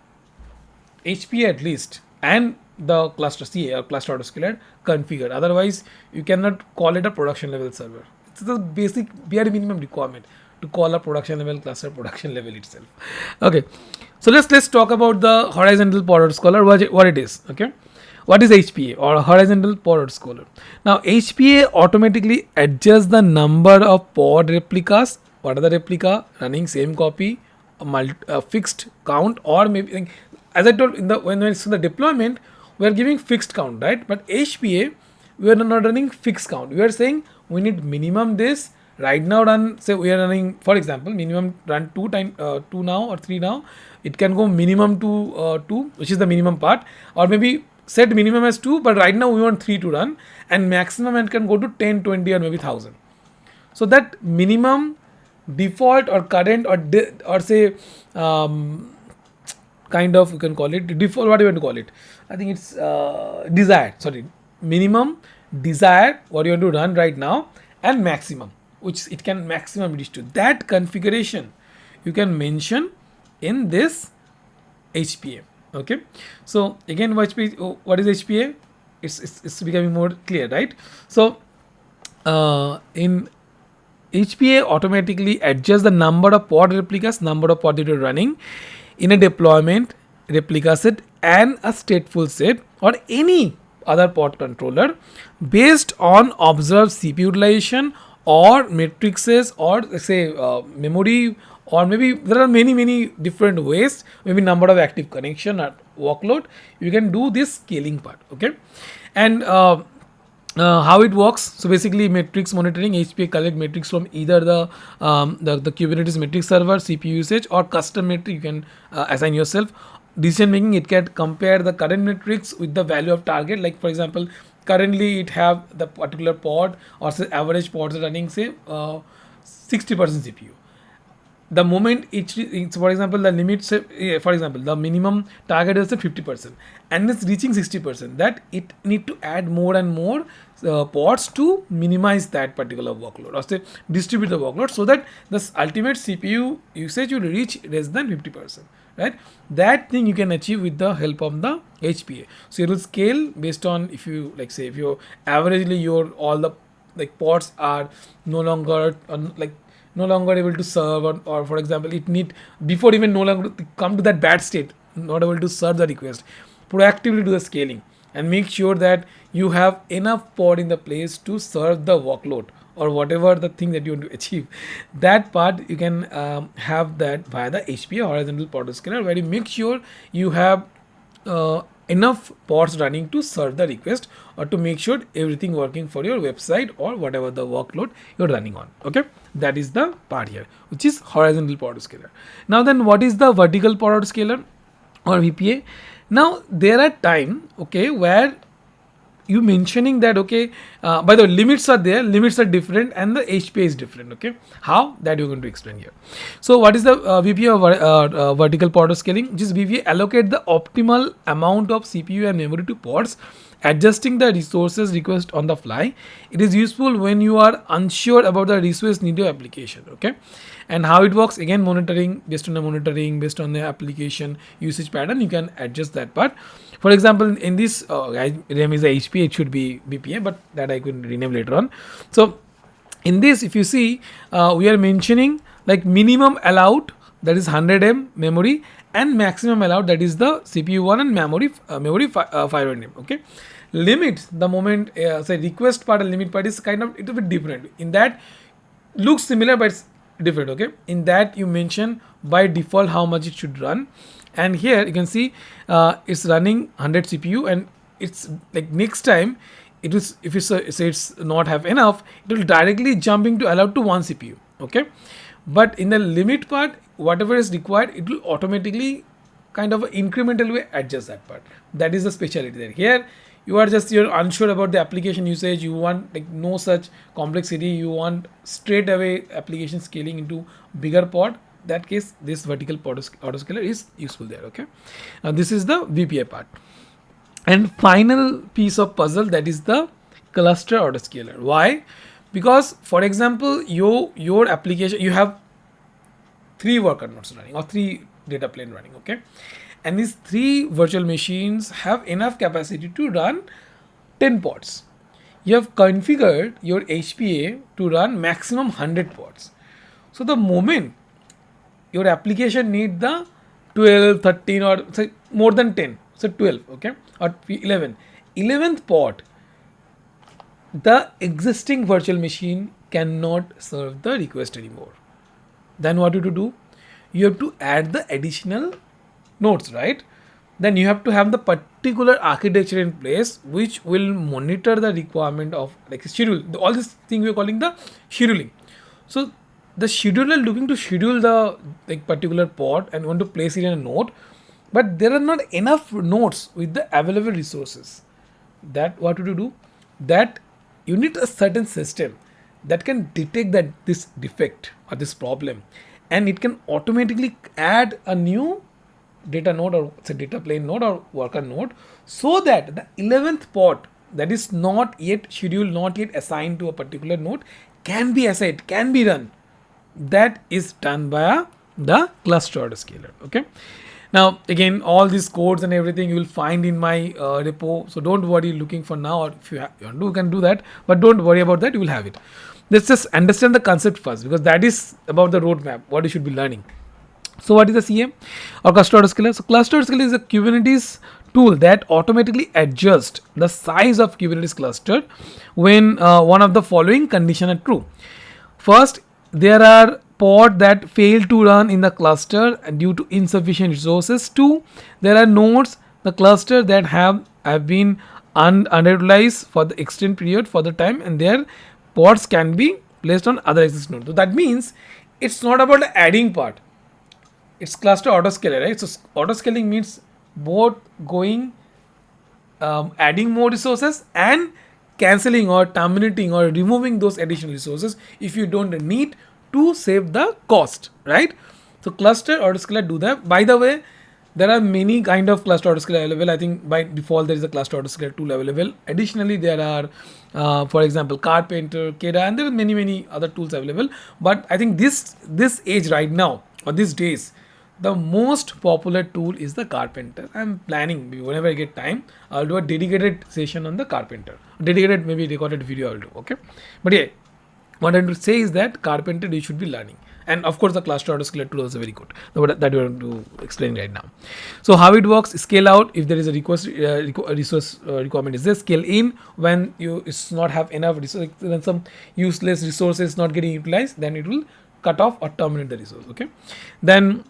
Speaker 1: HPA at least and the cluster CA or cluster autoscaler configured. Otherwise, you cannot call it a production level server. It's the basic bare minimum requirement to call a production level cluster production level itself. Okay, so let's talk about the horizontal pod autoscaler, what it is. Okay, what is HPA or horizontal pod autoscaler? Now HPA automatically adjusts the number of pod replicas. What are the replica? Running same copy, a fixed count, or maybe, like, as I told when it's in the deployment, we are giving fixed count, right? But HPA, we are not running fixed count. We are saying we need minimum this. Right now run, say we are running, for example, minimum run 2 now or 3 now. It can go minimum to 2, which is the minimum part, or maybe set minimum as 2, but right now we want 3 to run, and maximum it can go to 10, 20 or maybe 1000. So that minimum default or current or say kind of, you can call it default, what do you want to call it? I think it's desired, sorry, minimum, desired, what you want to run right now, and maximum, which it can maximum reach to. That configuration you can mention in this HPA. Okay, so again, what is HPA? It's becoming more clear, right? So in HPA automatically adjusts the number of pod replicas, number of pod that you're running in a deployment, replica set, and a stateful set, or any other pod controller based on observed CPU utilization or matrices, or say memory, or maybe there are many different ways, maybe number of active connection or workload. You can do this scaling part. Okay, and how it works? So basically, metrics monitoring, HPA collect metrics from either the Kubernetes metrics server, CPU usage, or custom metric you can assign yourself. Decision making, it can compare the current metrics with the value of target. Like, for example, currently it have the particular pod, or say average pods are running, say 60% CPU. The moment it's, for example, the limit, say, for example, the minimum target is at 50%, and it's reaching 60%, that it need to add more and more pods to minimize that particular workload, or say distribute the workload, so that the ultimate CPU usage will reach less than 50%. Right, that thing you can achieve with the help of the HPA. So it will scale based on, if you, like, say, if you averagely your all the, like, pods are no longer able to serve, or for example, it need, before even no longer come to that bad state, not able to serve the request, proactively do the scaling and make sure that you have enough pod in the place to serve the workload or whatever the thing that you want to achieve. That part you can have that via the HPA, horizontal pod autoscaler, where you make sure you have enough pods running to serve the request, or to make sure everything working for your website or whatever the workload you're running on. Okay, that is the part here, which is horizontal pod autoscaler. Now then, what is the vertical pod autoscaler or VPA? Now there are time, okay, where you mentioning that, okay, by the way, limits are there, limits are different, and the HPA is different. Okay, how? That you're going to explain here. So what is the VPA of vertical pod autoscaling? Just VPA allocate the optimal amount of CPU and memory to pods, adjusting the resources request on the fly. It is useful when you are unsure about the resource need of application. Okay, And how it works, again, monitoring, based on the monitoring, based on the application usage pattern, you can adjust that part. For example, in this RAM is a HPA, it should be BPA, but that I could rename later on. So in this, if you see, we are mentioning like minimum allowed, that is 100M memory, and maximum allowed, that is the CPU 1 and memory 500M. Okay, limit, the moment say request part and limit part is kind of a little bit different. In that, looks similar but it's different. Okay, in that you mention by default how much it should run, and here you can see it's running 100 CPU, and it's like next time it is, if you say it's not have enough, it will directly jump into allowed to 1 CPU. Okay, but in the limit part, whatever is required, it will automatically kind of incremental way adjust that part. That is the specialty there. Here you're unsure about the application usage, you want like no such complexity, you want straight away application scaling into bigger pod. That case, this vertical autoscaler is useful there. Okay, now this is the VPA part. And final piece of puzzle, that is the cluster autoscaler. Why? Because for example, your application, you have 3 worker nodes running or 3 data plane running. Okay, and these 3 virtual machines have enough capacity to run 10 pods. You have configured your HPA to run maximum 100 pods. So the moment your application need the 12, 13, or say more than 10, so 12, okay, or 11th pod, the existing virtual machine cannot serve the request anymore. Then what you do? You have to add the additional nodes, right? Then you have to have the particular architecture in place which will monitor the requirement of like schedule. All this thing we are calling the scheduling. So the scheduler looking to schedule the like particular pod and want to place it in a node, but there are not enough nodes with the available resources. That what to do? That you need a certain system that can detect that this defect or this problem, and it can automatically add a new data node or say data plane node or worker node, so that the 11th pod that is not yet scheduled, not yet assigned to a particular node, can be assigned, can be run. That is done by the cluster autoscaler. Okay, now again, all these codes and everything you will find in my repo, so don't worry looking for now, or if you want to, you can do that, but don't worry about that, you will have it. Let's just understand the concept first, because that is about the roadmap, what you should be learning. So what is a CA or cluster autoscaler? So cluster autoscaler is a Kubernetes tool that automatically adjusts the size of Kubernetes cluster when one of the following conditions are true. First, there are pods that fail to run in the cluster due to insufficient resources. 2, there are nodes the cluster that have been underutilized for the extended period for the time, and their pods can be placed on other existing nodes. So that means it's not about the adding part. It's cluster autoscaler, right? So autoscaling means both going adding more resources and cancelling or terminating or removing those additional resources if you don't need to save the cost, right? So cluster autoscaler do that. By the way, there are many kind of cluster autoscaler available. I think by default there is a cluster autoscaler tool available. Additionally, there are for example Carpenter, Quotas, and there are many other tools available. But I think this age right now, or these days, the most popular tool is the Carpenter. I'm planning, whenever I get time, I'll do a dedicated session on the Carpenter. Dedicated, maybe recorded video I'll do. Okay, but yeah, what I'm trying to say is that Carpenter you should be learning, and of course the cluster autoscaler tool is very good. That we're going to explain right now. So how it works: scale out if there is a resource requirement is there. Scale in when it's not have enough resource, when some useless resources not getting utilized, then it will cut off or terminate the resource. Okay, then.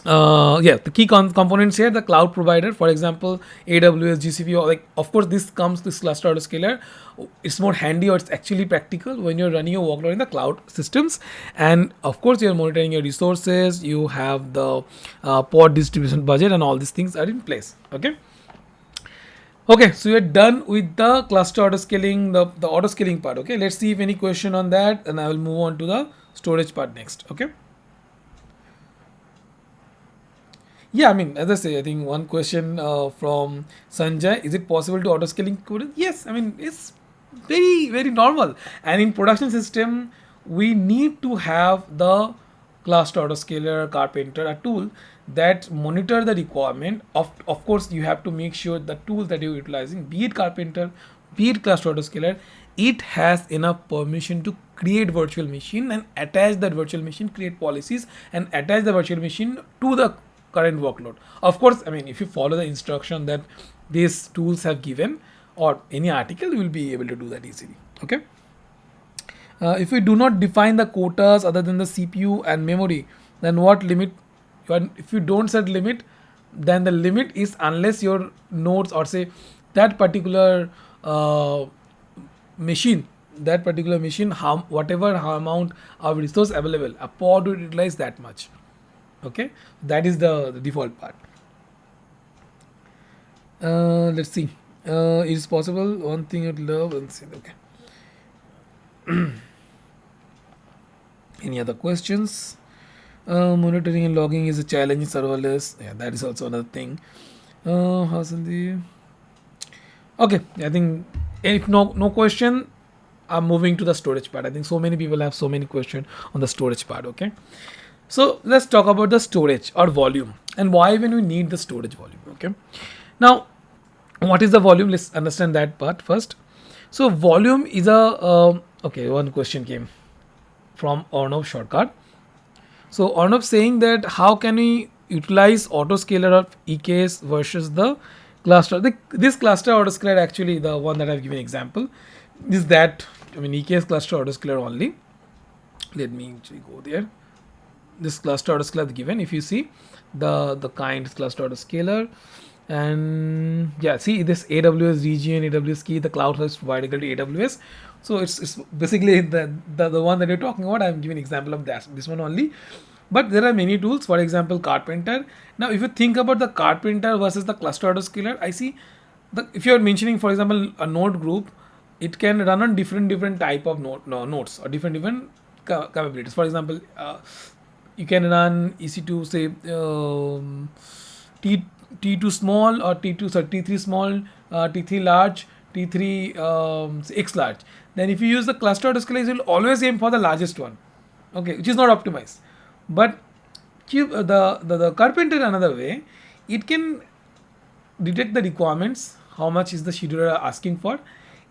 Speaker 1: The key components here, the cloud provider, for example, AWS, GCP, or like, of course, this cluster autoscaler. It's more handy, or it's actually practical when you're running your workload in the cloud systems. And of course, you're monitoring your resources, you have the pod distribution budget, and all these things are in place. Okay, so we're done with the cluster autoscaling, the autoscaling part. Okay, let's see if any question on that, and I will move on to the storage part next. Okay. Yeah, I mean, as I say, I think one question from Sanjay: is it possible to autoscaling Kubernetes? Yes, I mean it's very normal. And in production system, we need to have the Cluster Autoscaler, Carpenter, a tool that monitor the requirement. Of course, you have to make sure the tools that you're utilizing, be it Carpenter, be it Cluster Autoscaler, it has enough permission to create virtual machine and attach that virtual machine, create policies and attach the virtual machine to the current workload. Of course, I mean, if you follow the instruction that these tools have given or any article, you will be able to do that easily. Okay. If we do not define the quotas other than the CPU and memory, then what limit? If you don't set limit, then the limit is unless your nodes or say that particular machine, whatever amount of resource available, a pod will utilize that much. Okay, that is the default part. Let's see. It is possible. One thing you'd love and see. Okay. Any other questions? Monitoring and logging is a challenge in serverless. Yeah, that is also another thing. How's in the? Okay, I think if no question, I'm moving to the storage part. I think so many people have so many questions on the storage part. Okay, so let's talk about the storage or volume and why when we need the storage volume. Okay, now what is the volume? Let's understand that part first. So volume is a okay. One question came from Arnav Shortcut. So Arnav saying that how can we utilize autoscaler of EKS versus the cluster? This cluster autoscaler, actually the one that I've given example, is that, I mean, EKS cluster autoscaler only. Let me actually go there. This cluster autoscaler given, if you see the kind cluster autoscaler, and yeah, see this AWS region, AWS key, the cloud host provided to AWS. So it's basically the one that you're talking about. I'm giving example of this one only, but there are many tools. For example, Carpenter. Now, if you think about the Carpenter versus the cluster autoscaler, I see if you're mentioning, for example, a node group, it can run on different type of nodes or different capabilities. For example, you can run EC2 say T2 small or T3 small, T3 large, T3 X large. Then if you use the cluster autoscaler, you will always aim for the largest one, okay, which is not optimized. But the Carpenter another way, it can detect the requirements, how much is the scheduler asking for.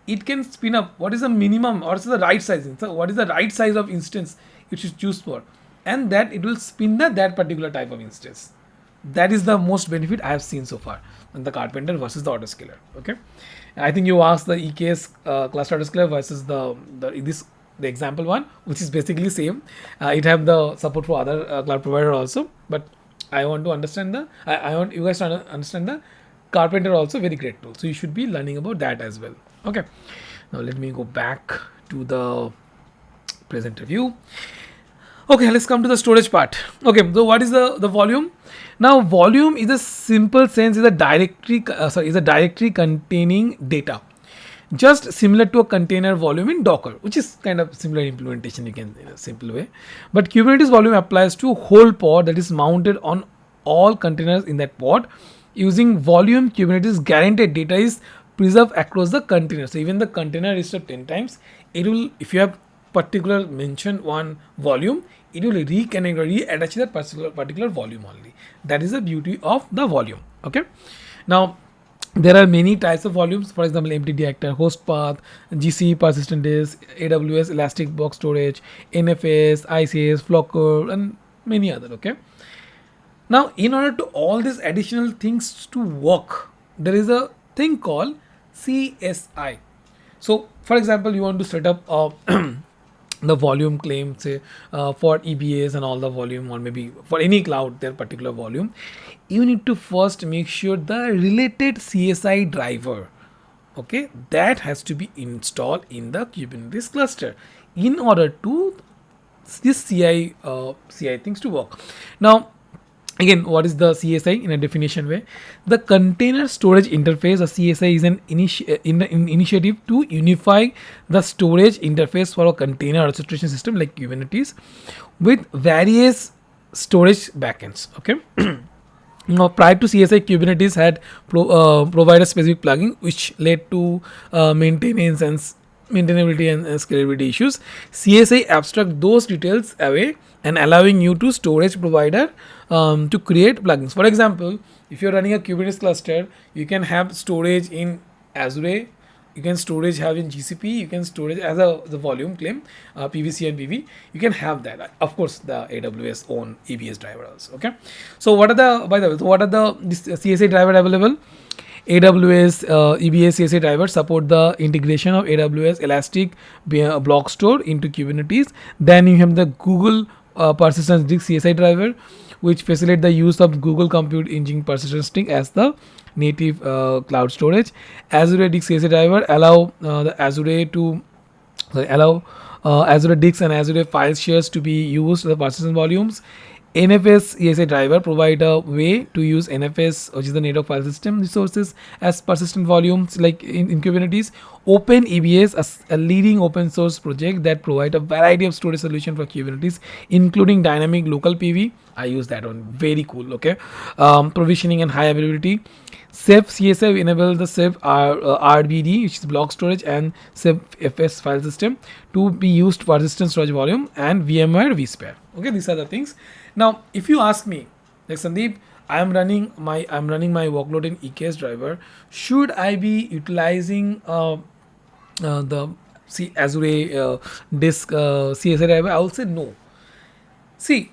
Speaker 1: It can spin up what is the minimum or the right size. So what is the right size of instance you should choose for, and that it will spin that particular type of instance. That is the most benefit I have seen so far in the Carpenter versus the autoscaler. Okay, I think you asked the EKS cluster autoscaler versus the example one, which is basically same. It have the support for other cloud provider also, but I want to understand I want you guys to understand the Carpenter also very great tool. So you should be learning about that as well. Okay, now let me go back to the presenter view. Okay, let's come to the storage part. Okay, so what is the volume? Now, volume is a simple sense is a directory containing data, just similar to a container volume in Docker, which is kind of similar implementation, you can in a simple way. But Kubernetes volume applies to whole pod that is mounted on all containers in that pod. Using volume, Kubernetes guaranteed data is preserved across the container. So even the container is 10 times, it will, if you have particular mention one volume, it will reconnect or reattach that particular volume only. That is the beauty of the volume. Okay, now there are many types of volumes. For example, empty directory, host path, GC persistent disk, AWS elastic box storage, NFS, ICS, Flocker, and many other. Okay, now in order to all these additional things to work, there is a thing called CSI. So for example, you want to set up the volume claim, say for EBS and all the volume, or maybe for any cloud their particular volume, you need to first make sure the related CSI driver, okay, that has to be installed in the Kubernetes cluster in order to this CI things to work. Now again, what is the CSI in a definition way? The container storage interface, or CSI, is an initiative to unify the storage interface for a container orchestration system like Kubernetes with various storage backends. Okay. Now, prior to CSI, Kubernetes had provided specific plugin which led to maintainability and scalability issues. CSI abstract those details away and allowing you to storage provider to create plugins. For example, if you're running a Kubernetes cluster, you can have storage in Azure, you can storage have in GCP, you can storage as the volume claim, PVC and PV. You can have that. Of course, the AWS own EBS driver also. Okay. So what are the, by the way, so what are the this CSA driver available? AWS EBS CSA drivers support the integration of AWS Elastic Block Store into Kubernetes. Then you have the Google persistence disk CSI driver, which facilitate the use of Google Compute Engine persistence disk as the native cloud storage. Azure disk CSI driver allow the Azure to allow Azure disks and Azure file shares to be used the persistent volumes. NFS ESA driver provide a way to use NFS, which is the network file system resources, as persistent volumes like in Kubernetes. Open EBS, a leading open source project that provide a variety of storage solution for Kubernetes, including dynamic local PV. I use that one, very cool. Okay, provisioning and high availability. Sept CSA enable the Sept RBD, which is block storage, and Sept FS file system to be used for persistent storage volume, and VMware vSphere. Okay, these are the things. Now, if you ask me, like Sandeep, I'm running my workload in EKS driver. Should I be utilizing the Azure disk CSA driver? I will say no. See,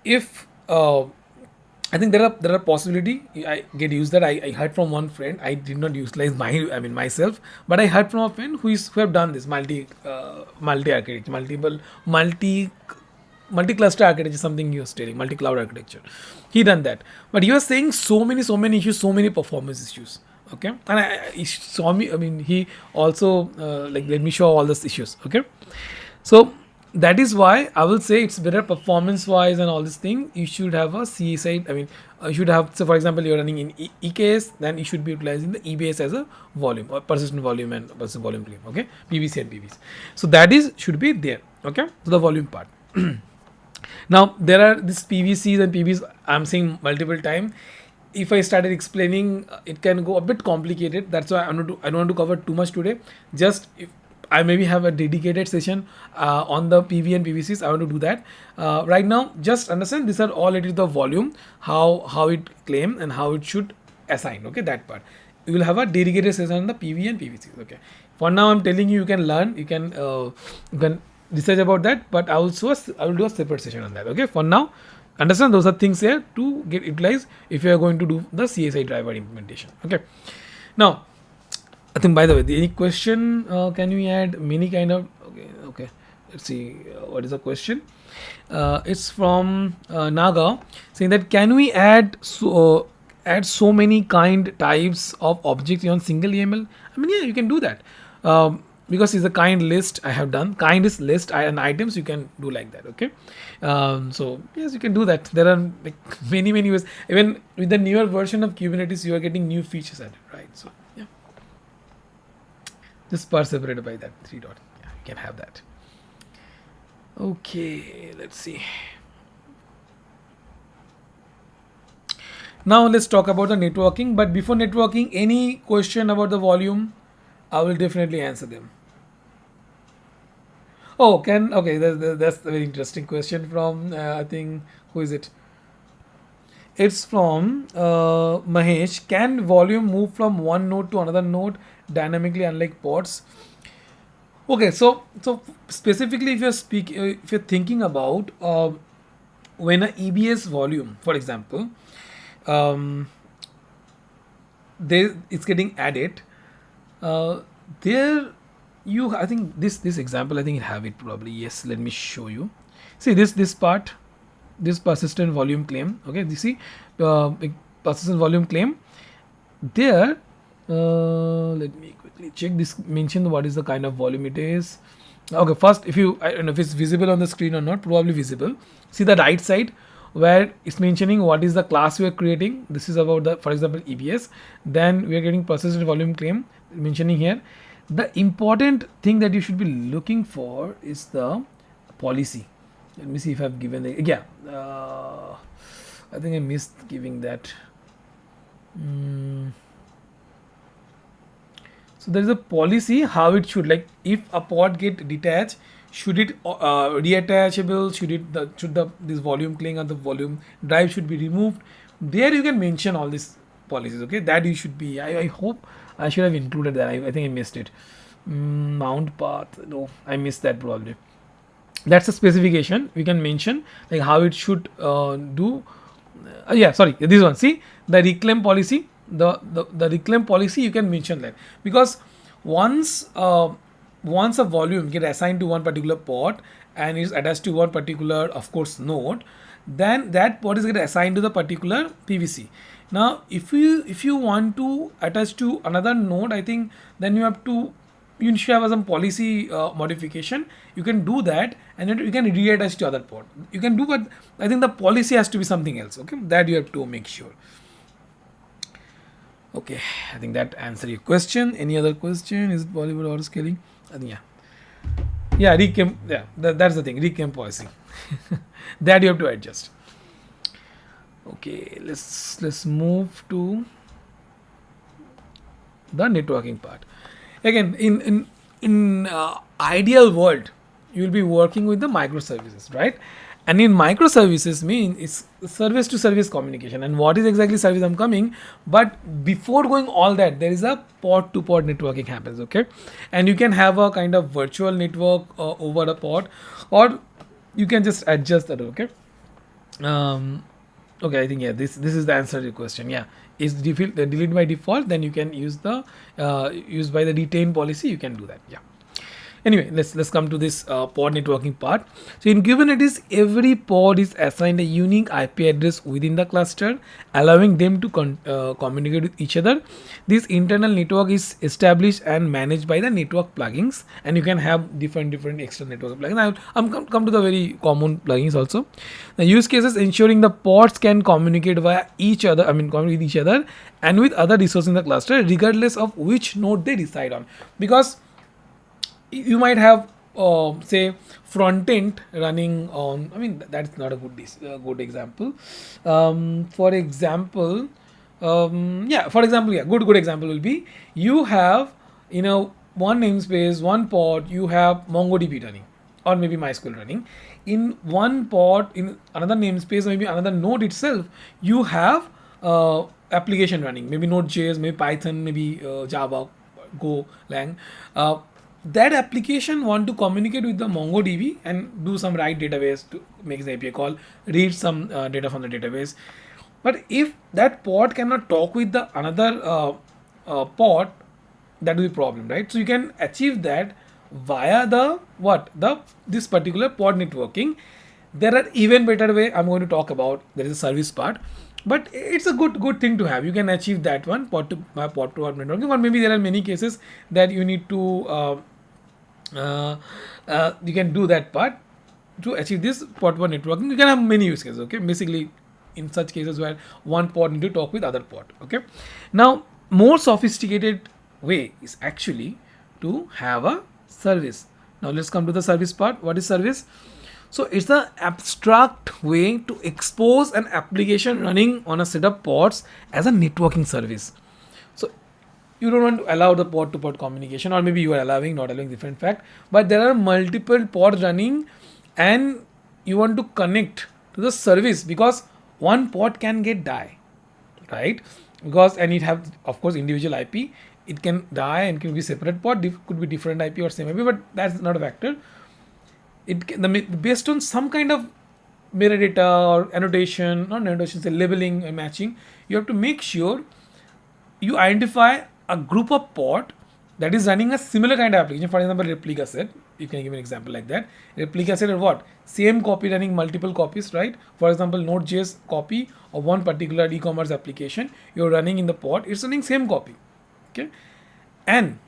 Speaker 1: if I think there are possibility I get used that I heard from one friend. I did not utilize myself, but I heard from a friend who have done this multi architecture, multi cluster architecture, something he was telling, multi cloud architecture. He done that, but he was saying so many issues, so many performance issues. Okay, and he saw me. I mean, he also like let me show all these issues. Okay, so that is why I will say it's better performance wise and all this thing. You should have a CSI. I mean, you should have. So, for example, you're running in EKS, then you should be utilizing the EBS as a volume or persistent volume and persistent volume claim. Okay, PVC and PVs. So that is should be there. Okay, so the volume part. Now there are these PVCs and PVs. I'm saying multiple time. If I started explaining, it can go a bit complicated. That's why I don't want to cover too much today. Just if I maybe have a dedicated session on the PV and PVCs. I want to do that. Right now, just understand these are all related to the volume, how it claim and how it should assign. Okay, that part. You will have a dedicated session on the PV and PVCs. Okay. For now, I'm telling you, you can learn. You can research about that. But I will do a separate session on that. Okay. For now, understand those are things here to get utilized if you are going to do the CSI driver implementation. Okay. Now, I think, by the way, any question? Can we add many kind of? Okay. Let's see. What is the question? It's from Naga saying that can we add so many kind types of objects on single YAML? I mean, yeah, you can do that. Because it's a kind list I have done. Kind is list and items. You can do like that. Okay. So yes, you can do that. There are like many ways. Even with the newer version of Kubernetes, you are getting new features added, right? So yeah. Just part separated by that 3 dot. Yeah, you can have that. Okay, let's see. Now let's talk about the networking. But before networking, any question about the volume, I will definitely answer them. Oh, okay, that's a very interesting question from I think, who is it? It's from Mahesh. Can volume move from one node to another node dynamically, unlike pods? Okay, so specifically, if you're thinking about when a EBS volume, for example, it's getting added, there I think this example, I think you have it probably. Yes, let me show you. See this part, this persistent volume claim. Okay, you see persistent volume claim there. Let me quickly check this. Mention what is the kind of volume it is. Okay, first, I don't know if it's visible on the screen or not. Probably visible. See the right side where it's mentioning what is the class we are creating. This is about the, for example, EBS. Then we are getting persistent volume claim mentioning here. The important thing that you should be looking for is the policy. Let me see if I've given the, yeah. I think I missed giving that. So there is a policy how it should, like if a pod get detached, should it reattachable, should this volume cling or the volume drive should be removed. There you can mention all these policies. Okay, that you should be. I hope I should have included that. I think I missed it. Mount path. No, I missed that probably. That's a specification we can mention, like how it should do. Yeah, sorry, this one. See the reclaim policy. The reclaim policy, you can mention that, because once once a volume get assigned to one particular pod and is attached to one particular, of course, node, then that pod is get assigned to the particular PVC. Now if you want to attach to another node, I think then you should have some policy modification. You can do that, and then you can reattach to other pod. You can do, but I think the policy has to be something else. Okay, that you have to make sure. Okay, I think that answered your question. Any other question? Is it Bollywood auto scaling? I think yeah, reclaim. Yeah, that's the thing. Reclaim policy. That you have to adjust. Okay, let's move to the networking part. Again, in ideal world, you will be working with the microservices, right? And in microservices mean it's service to service communication. And what is exactly service I'm coming? But before going all that, there is a pod to pod networking happens. Okay, and you can have a kind of virtual network over a pod, or you can just adjust that. Okay. Okay, I think this is the answer to your question. Yeah, is delete by default, then you can use the use by the retain policy. You can do that. Yeah. Anyway, let's come to this pod networking part. So in Kubernetes, every pod is assigned a unique IP address within the cluster, allowing them to communicate with each other. This internal network is established and managed by the network plugins, and you can have different external network plugins. I'm come to the very common plugins also. The use cases ensuring the pods can communicate via each other. Communicate with each other and with other resources in the cluster, regardless of which node they reside on, because you might have say front end running on, that's not a good example. For example, good example will be, you have one namespace, one pod, you have MongoDB running or maybe MySQL running. In one pod, in another namespace, maybe another node itself, you have application running, maybe Node.js, maybe Python, maybe Java, Go, Lang. That application want to communicate with the MongoDB and do some write database to make the API call, read some data from the database. But if that pod cannot talk with the another pod, that will be problem, right? So you can achieve that via this particular pod networking. There are even better way I'm going to talk about. There is a service part, but it's a good thing to have. You can achieve that one pod to pod networking, or maybe there are many cases that you need to you can do that part to achieve this pod networking. You can have many use cases. Okay, basically in such cases where one pod need to talk with other pod. Okay, now more sophisticated way is actually to have a service. Now let's come to the service part. What is service? So it's the abstract way to expose an application running on a set of pods as a networking service. So you don't want to allow the pod to pod communication, or maybe you are allowing, not allowing, different fact, but there are multiple pods running and you want to connect to the service, because one pod can get die, right? Because, and it have of course individual IP, it can die and can be separate pod, could be different IP or same IP, but that's not a factor. Based on some kind of metadata or annotation, not annotation, say labeling and matching, you have to make sure you identify a group of pod that is running a similar kind of application. For example, ReplicaSet, you can give an example like that. ReplicaSet or what? Same copy running multiple copies, right? For example, Node.js copy of one particular e-commerce application, you're running in the pod, it's running same copy. Okay, and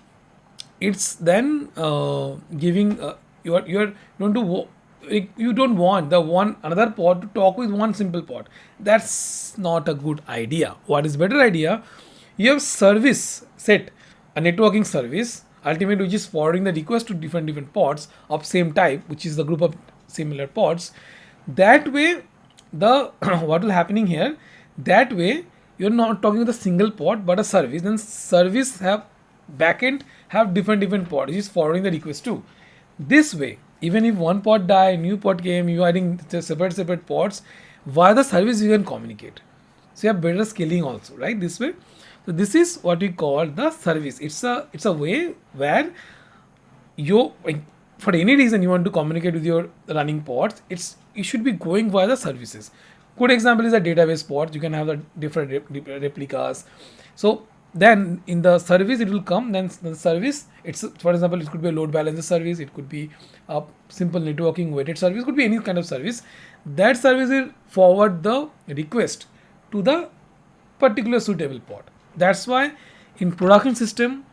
Speaker 1: it's then giving you don't want the another pod to talk with one simple pod. That's not a good idea. What is better idea? You have service set, a networking service, ultimately which is forwarding the request to different pods of same type, which is the group of similar pods. That way, the what will happening here? That way, you're not talking with a single pod but a service. Then service have backend have different pods, which is forwarding the request to. This way, even if one pod died, new pod came, you are adding just separate pods, via the service you can communicate. So you have better scaling also, right? This way. So this is what we call the service. It's a way where you, for any reason you want to communicate with your running pods, you should be going via the services. Good example is a database pod. You can have the different replicas. So then in the service it will come. Then the service, it's, for example, it could be a load balancer service. It could be a simple networking weighted service. It could be any kind of service. That service will forward the request to the particular suitable pod. That's why in production system,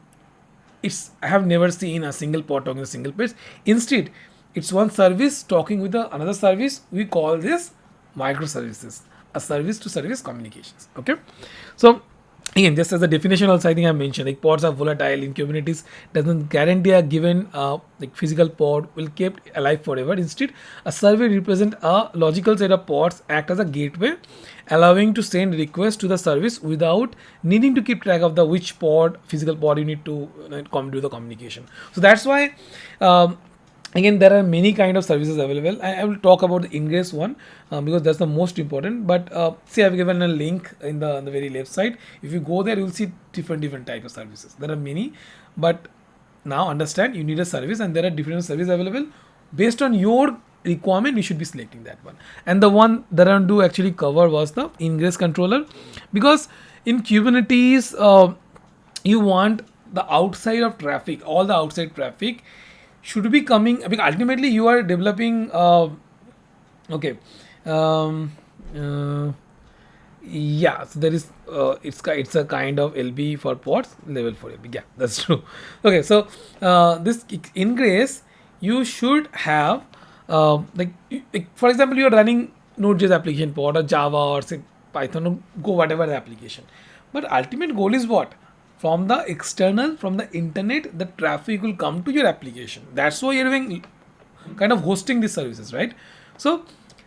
Speaker 1: I have never seen a single pod talking to a single page. Instead, it's one service talking with another service. We call this microservices, a service to service communications. Okay. So again, just as a definition also, I think I mentioned, like, pods are volatile in Kubernetes, doesn't guarantee a given like physical pod will kept alive forever. Instead, a service represent a logical set of pods, act as a gateway, allowing to send requests to the service without needing to keep track of the which physical pod you need to do the communication. So that's why again, there are many kind of services available. I will talk about the Ingress one because that's the most important. But see, I've given a link in the very left side. If you go there, you'll see different types of services. There are many, but now understand, you need a service, and there are different services available. Based on your requirement, you should be selecting that one. And the one that I want to actually cover was the Ingress controller, because in Kubernetes, you want the outside of traffic, all the outside traffic should be coming, because ultimately you are developing yeah, so there is it's a kind of LB for pods, level 4 LB. Yeah, that's true. Okay, so this Ingress, you should have like for example, you are running Node.js application pod or Java or say Python or Go, whatever the application, but ultimate goal is what? From the external, from the internet, the traffic will come to your application. That's why you're doing kind of hosting these services, right? So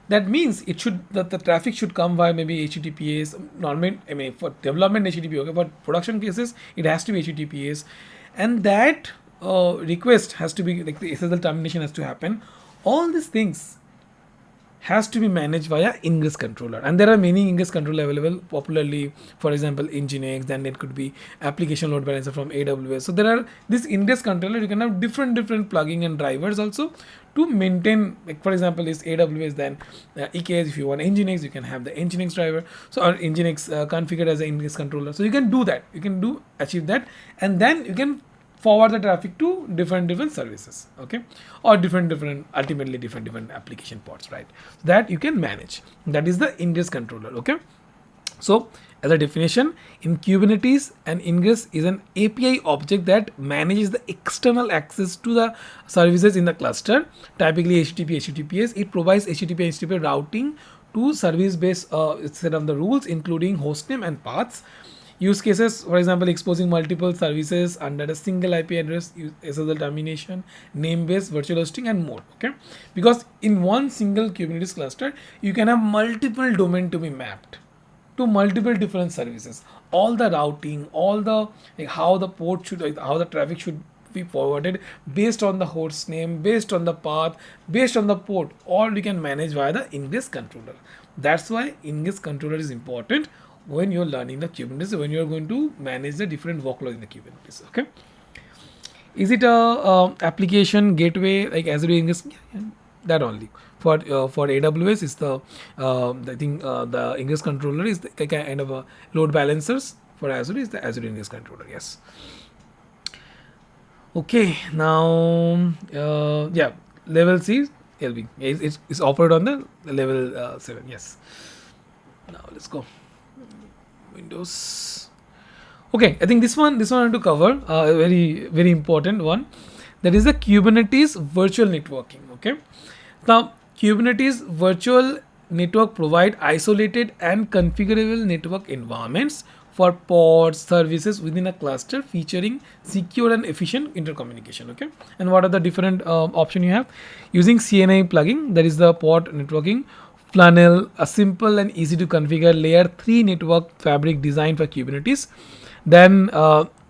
Speaker 1: that means the traffic should come via maybe HTTPS. Normally, I mean, for development HTTP, okay, for production cases it has to be HTTPS, and that request has to be, like, the SSL termination has to happen. All these things has to be managed via Ingress controller, and there are many Ingress controller available popularly. For example, Nginx, then it could be application load balancer from AWS. So there are this Ingress controller. You can have different plugin and drivers also to maintain. Like, for example, is AWS, then EKS. If you want Nginx, you can have the Nginx driver. So or Nginx configured as an Ingress controller. So you can do that. You can achieve that, and then you can forward the traffic to different services, okay, or ultimately different application pods, right? That you can manage. That is the Ingress controller, okay. So as a definition, in Kubernetes, an Ingress is an API object that manages the external access to the services in the cluster, typically HTTP, HTTPS. It provides HTTP, HTTP routing to service-based set of the rules, including hostname and paths. Use cases, for example, exposing multiple services under a single IP address, SSL termination, name-based virtual hosting, and more. Okay, because in one single Kubernetes cluster, you can have multiple domain to be mapped to multiple different services. All the routing, all the how the port should, how the traffic should be forwarded based on the host name, based on the path, based on the port. All you can manage via the Ingress controller. That's why Ingress controller is important when you're learning the Kubernetes, when you're going to manage the different workloads in the Kubernetes. Okay, is it a application gateway like Azure Ingress? Yeah, that only. For AWS is the I think the Ingress controller is the kind of a load balancers. For Azure is the Azure Ingress controller. Yes. Okay, now yeah, level C LB is offered on the level 7. Yes. Now let's go. Windows. Okay, I think this one I want to cover a very important one. That is the Kubernetes virtual networking. Okay, now Kubernetes virtual network provide isolated and configurable network environments for pods, services within a cluster, featuring secure and efficient intercommunication. Okay, and what are the different options you have? Using CNI plugin, that is the pod networking. Flannel, a simple and easy to configure layer 3 network fabric designed for Kubernetes. Then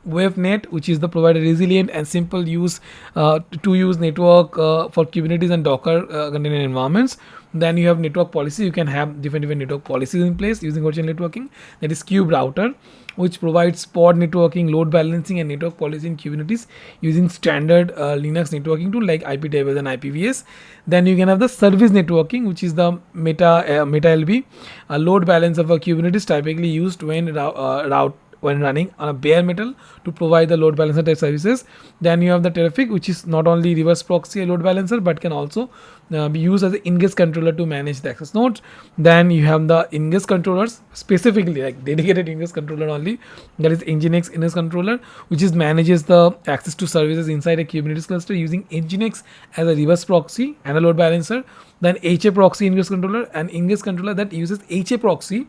Speaker 1: WaveNet, which is the provider resilient and simple use to use network for Kubernetes and Docker container environments. Then you have network policy. You can have different network policies in place using virtual networking. That is Kuberouter, which provides pod networking, load balancing, and network policy in Kubernetes using standard Linux networking tool like IP tables and IPVS. Then you can have the service networking, which is the Meta LB, a load balancer for Kubernetes typically used when running on a bare metal to provide the load balancer type services. Then you have the Terrific, which is not only reverse proxy load balancer but can also be used as an Ingress controller to manage the access nodes. Then you have the Ingress controllers, specifically like dedicated Ingress controller only, that is Nginx Ingress controller, which is manages the access to services inside a Kubernetes cluster using Nginx as a reverse proxy and a load balancer. Then HA proxy Ingress controller, and Ingress controller that uses HA proxy,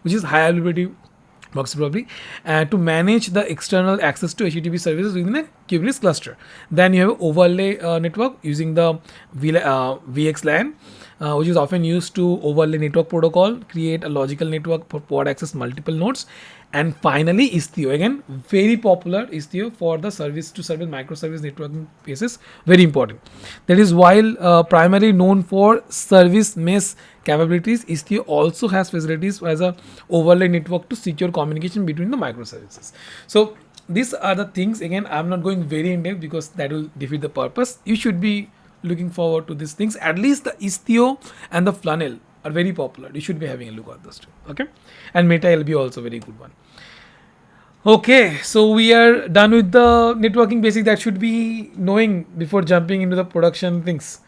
Speaker 1: which is high availability proxy probably, to manage the external access to HTTP services within a Kubernetes cluster. Then you have overlay network using the VXLAN, which is often used to overlay network protocol, create a logical network for pod access multiple nodes. And finally, Istio, again very popular, Istio for the service to service microservice networking cases, very important. That is, while primarily known for service mesh capabilities, Istio also has facilities as a overlay network to secure communication between the microservices. So these are the things. Again, I'm not going very in depth because that will defeat the purpose. You should be looking forward to these things. At least the Istio and the Flannel are very popular. You should be having a look at those two. Okay, and Meta LB also very good one. Okay, so we are done with the networking basic that should be knowing before jumping into the production things.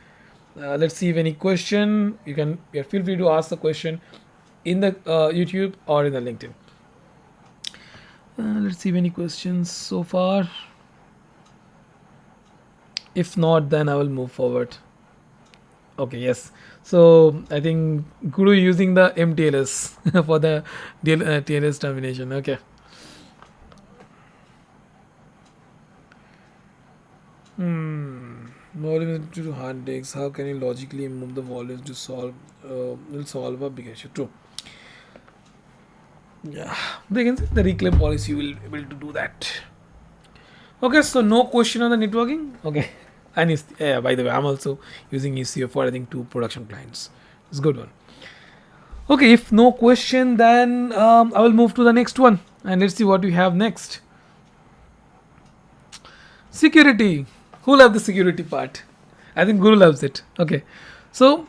Speaker 1: Let's see if any question you can feel free to ask the question in the YouTube or in the LinkedIn. Let's see if any questions so far. If not, then I will move forward. Okay, yes. So I think Guru using the MTLS for the TLS termination. Okay. Volume to hard disks. How can you logically move the volumes to solve a big issue? True. Yeah, they can say the reclaim policy will be able to do that. Okay, so no question on the networking. Okay, and by the way, I'm also using ECO for I think 2 production clients. It's a good one. Okay, if no question, then I will move to the next one and let's see what we have next. Security. Who loves the security part? I think Guru loves it. Okay, so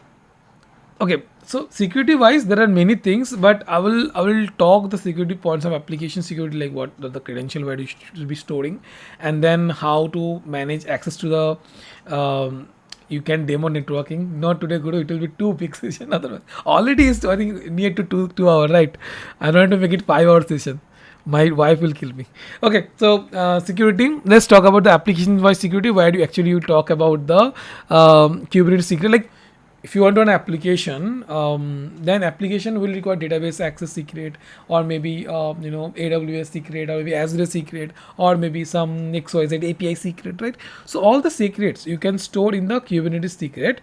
Speaker 1: security wise there are many things, but I will talk the security points of application security, like what the credential where you should be storing, and then how to manage access to the you can demo networking. Not today, Guru. It will be 2 big session. Otherwise, already is I think near to 2 hour, right? I don't want to make it 5 hour session. My wife will kill me. Okay, so security. Let's talk about the application-wise security. Where do you talk about the Kubernetes secret? Like, if you want to run an application, then application will require database access secret, or maybe AWS secret, or maybe Azure secret, or maybe some XYZ API secret, right? So all the secrets you can store in the Kubernetes secret,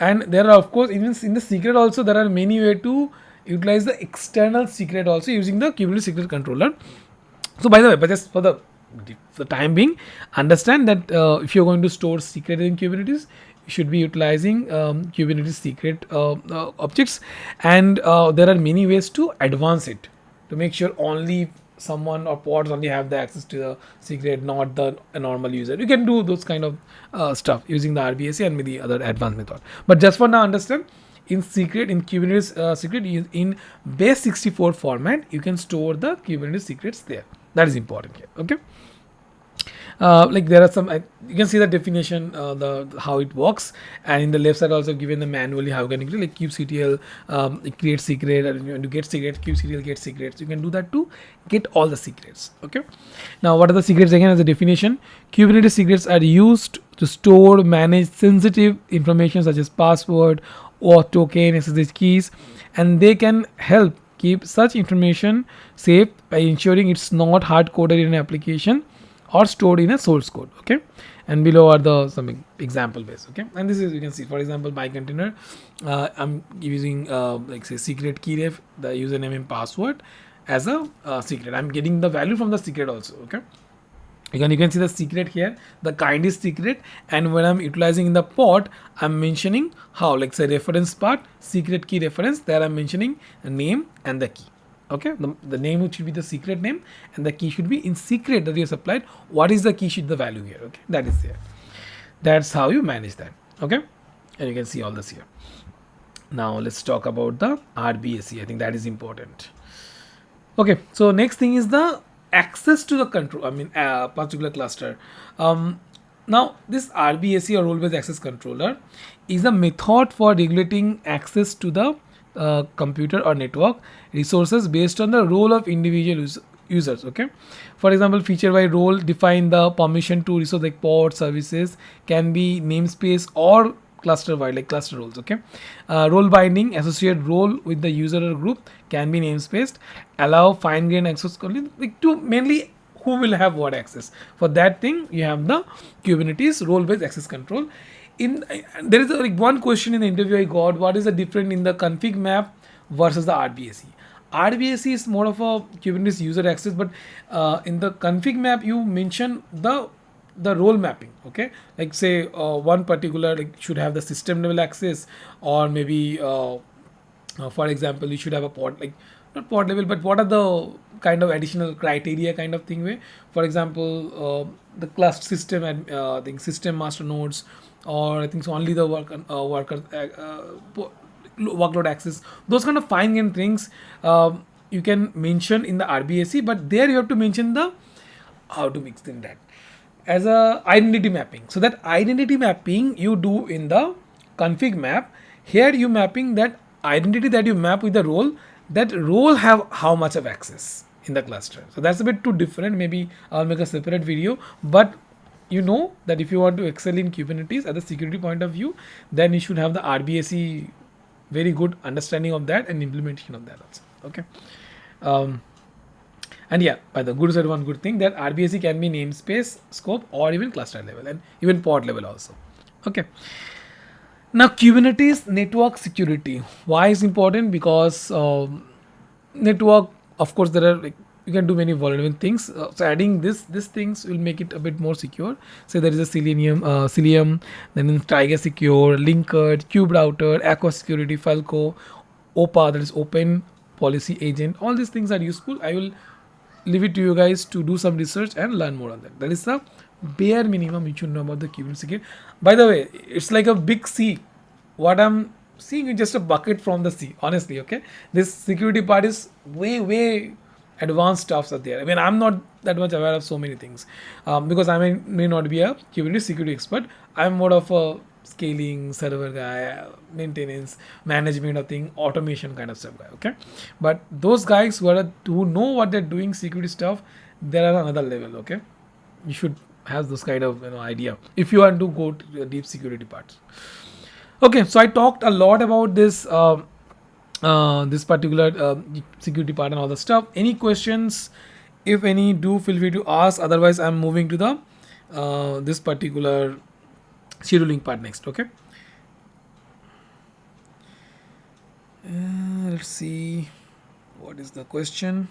Speaker 1: and there are of course even in the secret also there are many ways to utilize the external secret also using the Kubernetes secret controller. So by the way, but just for the time being, understand that if you're going to store secret in Kubernetes, you should be utilizing Kubernetes secret objects, and there are many ways to advance it to make sure only someone or pods only have the access to the secret, not a normal user. You can do those kind of stuff using the RBAC and maybe other advanced method. But just for now, understand in Kubernetes secret in base 64 format, you can store the Kubernetes secrets there. That is important here. Okay. Like there are some, you can see the definition, how it works, and in the left side also given the manually how you can create, like kubectl create secret, and you get secret, kubectl get secrets. You can do that to get all the secrets. Okay. Now, what are the secrets again? As a definition, Kubernetes secrets are used to store, manage sensitive information such as password or token, SSH keys, and they can help keep such information safe by ensuring it's not hard coded in an application or stored in a source code. Okay, and below are the some example base. Okay, and this is, you can see, for example, my container, I'm using like say secret keyref, the username and password as a secret. I'm getting the value from the secret also. Okay, Again, you can see the secret here. The kind is secret, and when I'm utilizing in the pod, I'm mentioning how, like say reference part, secret key reference. There I'm mentioning the name and the key. Okay, the name should be the secret name, and the key should be in secret that you have supplied. What is the key? Should the value here? Okay, that is there. That's how you manage that. Okay, and you can see all this here. Now let's talk about the RBAC. I think that is important. Okay, so next thing is the access to the control. I mean, particular cluster. Now, this RBAC or role-based access controller is a method for regulating access to the computer or network resources based on the role of individual users. Okay, for example, feature by role define the permission to resource like pod services can be namespace or cluster wide like cluster roles. Okay, role binding associate role with the user or group can be namespaced, allow fine grained access only like to mainly who will have what access. For that thing you have the Kubernetes role based access control. In there is like one question in the interview I got, what is the difference in the config map versus the RBAC? RBAC is more of a Kubernetes user access, but in the config map you mention the role mapping. Okay, like say one particular like should have the system level access, or maybe for example you should have a pod, like not pod level, but what are the kind of additional criteria kind of thing way. For example, the class system and I think system master nodes, or I think so only the worker workload access, those kind of fine grained things you can mention in the RBAC, but there you have to mention the how to mix in that as a identity mapping. So that identity mapping you do in the config map. Here you mapping that identity that you map with the role, that role have how much of access in the cluster. So that's a bit too different. Maybe I'll make a separate video, but you know that if you want to excel in Kubernetes at the security point of view, then you should have the RBAC very good understanding of that and implementation of that also. Okay. And yeah, by the good side, one good thing that RBAC can be namespace, scope, or even cluster level, and even pod level also. Okay. Now Kubernetes network security. Why is important? Because network, of course, there are like you can do many vulnerable things. So adding these things will make it a bit more secure. So there is a Cilium, then Tiger Secure, Linkerd, Cube Router, Aqua Security, Falco, OPA, that is Open Policy Agent. All these things are useful. I will leave it to you guys to do some research and learn more on that. That is the bare minimum you should know about the Kubernetes security. By the way, it's like a big sea. What I'm seeing is just a bucket from the sea, honestly. Okay, this security part is way advanced stuffs are there. I mean, I'm not that much aware of so many things because I may not be a Kubernetes security expert. I'm more of a scaling server guy, maintenance, management of thing, automation kind of stuff guy. Okay, but those guys who know what they're doing security stuff, they're at another level. Okay, you should have this kind of idea if you want to go to the deep security parts. Okay, so I talked a lot about this this particular security part and all the stuff. Any questions? If any, do feel free to ask. Otherwise, I'm moving to the this particular scheduling part next. Okay. Let's see what is the question.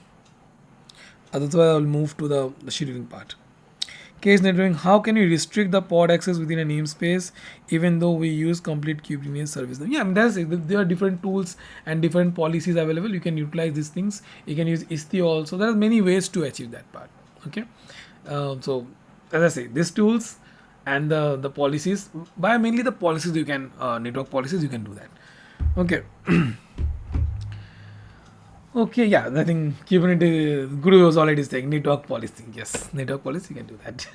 Speaker 1: Otherwise, I'll move to the scheduling part. Case networking, how can you restrict the pod access within a namespace even though we use complete Kubernetes service? Yeah, I mean, that's it. There are different tools and different policies available. You can utilize these things. You can use Istio also. There are many ways to achieve that part. Okay. So as I say, these tools and the policies, by mainly the policies you can, network policies, you can do that. Okay. Okay, yeah, I think Kubernetes Guru was already saying network policy. Yes, network policy, you can do that.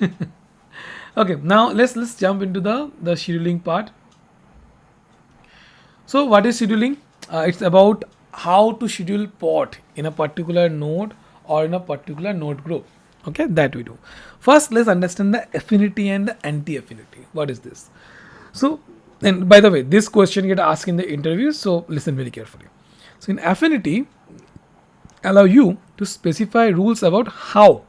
Speaker 1: Okay, now let's jump into the scheduling part. So what is scheduling? It's about how to schedule pod in a particular node or in a particular node group. Okay, that we do. First, let's understand the affinity and the anti-affinity. What is this? So, and by the way, this question get asked in the interview, so listen very carefully. So in affinity, allow you to specify rules about how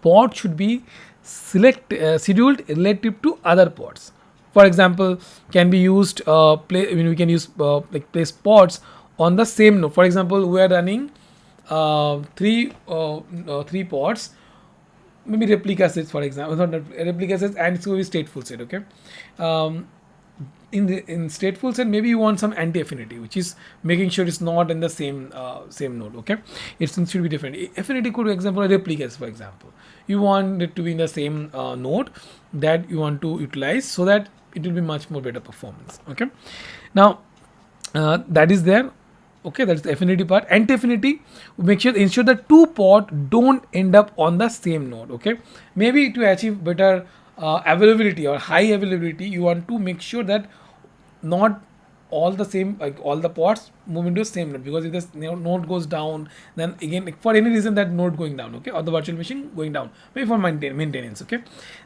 Speaker 1: pod should be scheduled relative to other pods. For example, can be used we can use like place pods on the same node. For example, we are running three pods. maybe ReplicaSets, for example, not ReplicaSets, and it's going to be stateful set. Okay, in stateful set, maybe you want some anti-affinity, which is making sure it's not in the same node. Okay, it should be different. Affinity could be example replicas, for example. You want it to be in the same node that you want to utilize, so that it will be much more better performance. Okay, now that is there. Okay, that's the affinity part. Anti-affinity, ensure that two pods don't end up on the same node. Okay, maybe to achieve better availability or high availability, you want to make sure that not all the same, like all the pods move into the same node, because if this node goes down, then again for any reason that node going down, okay, or the virtual machine going down, maybe for maintenance, okay,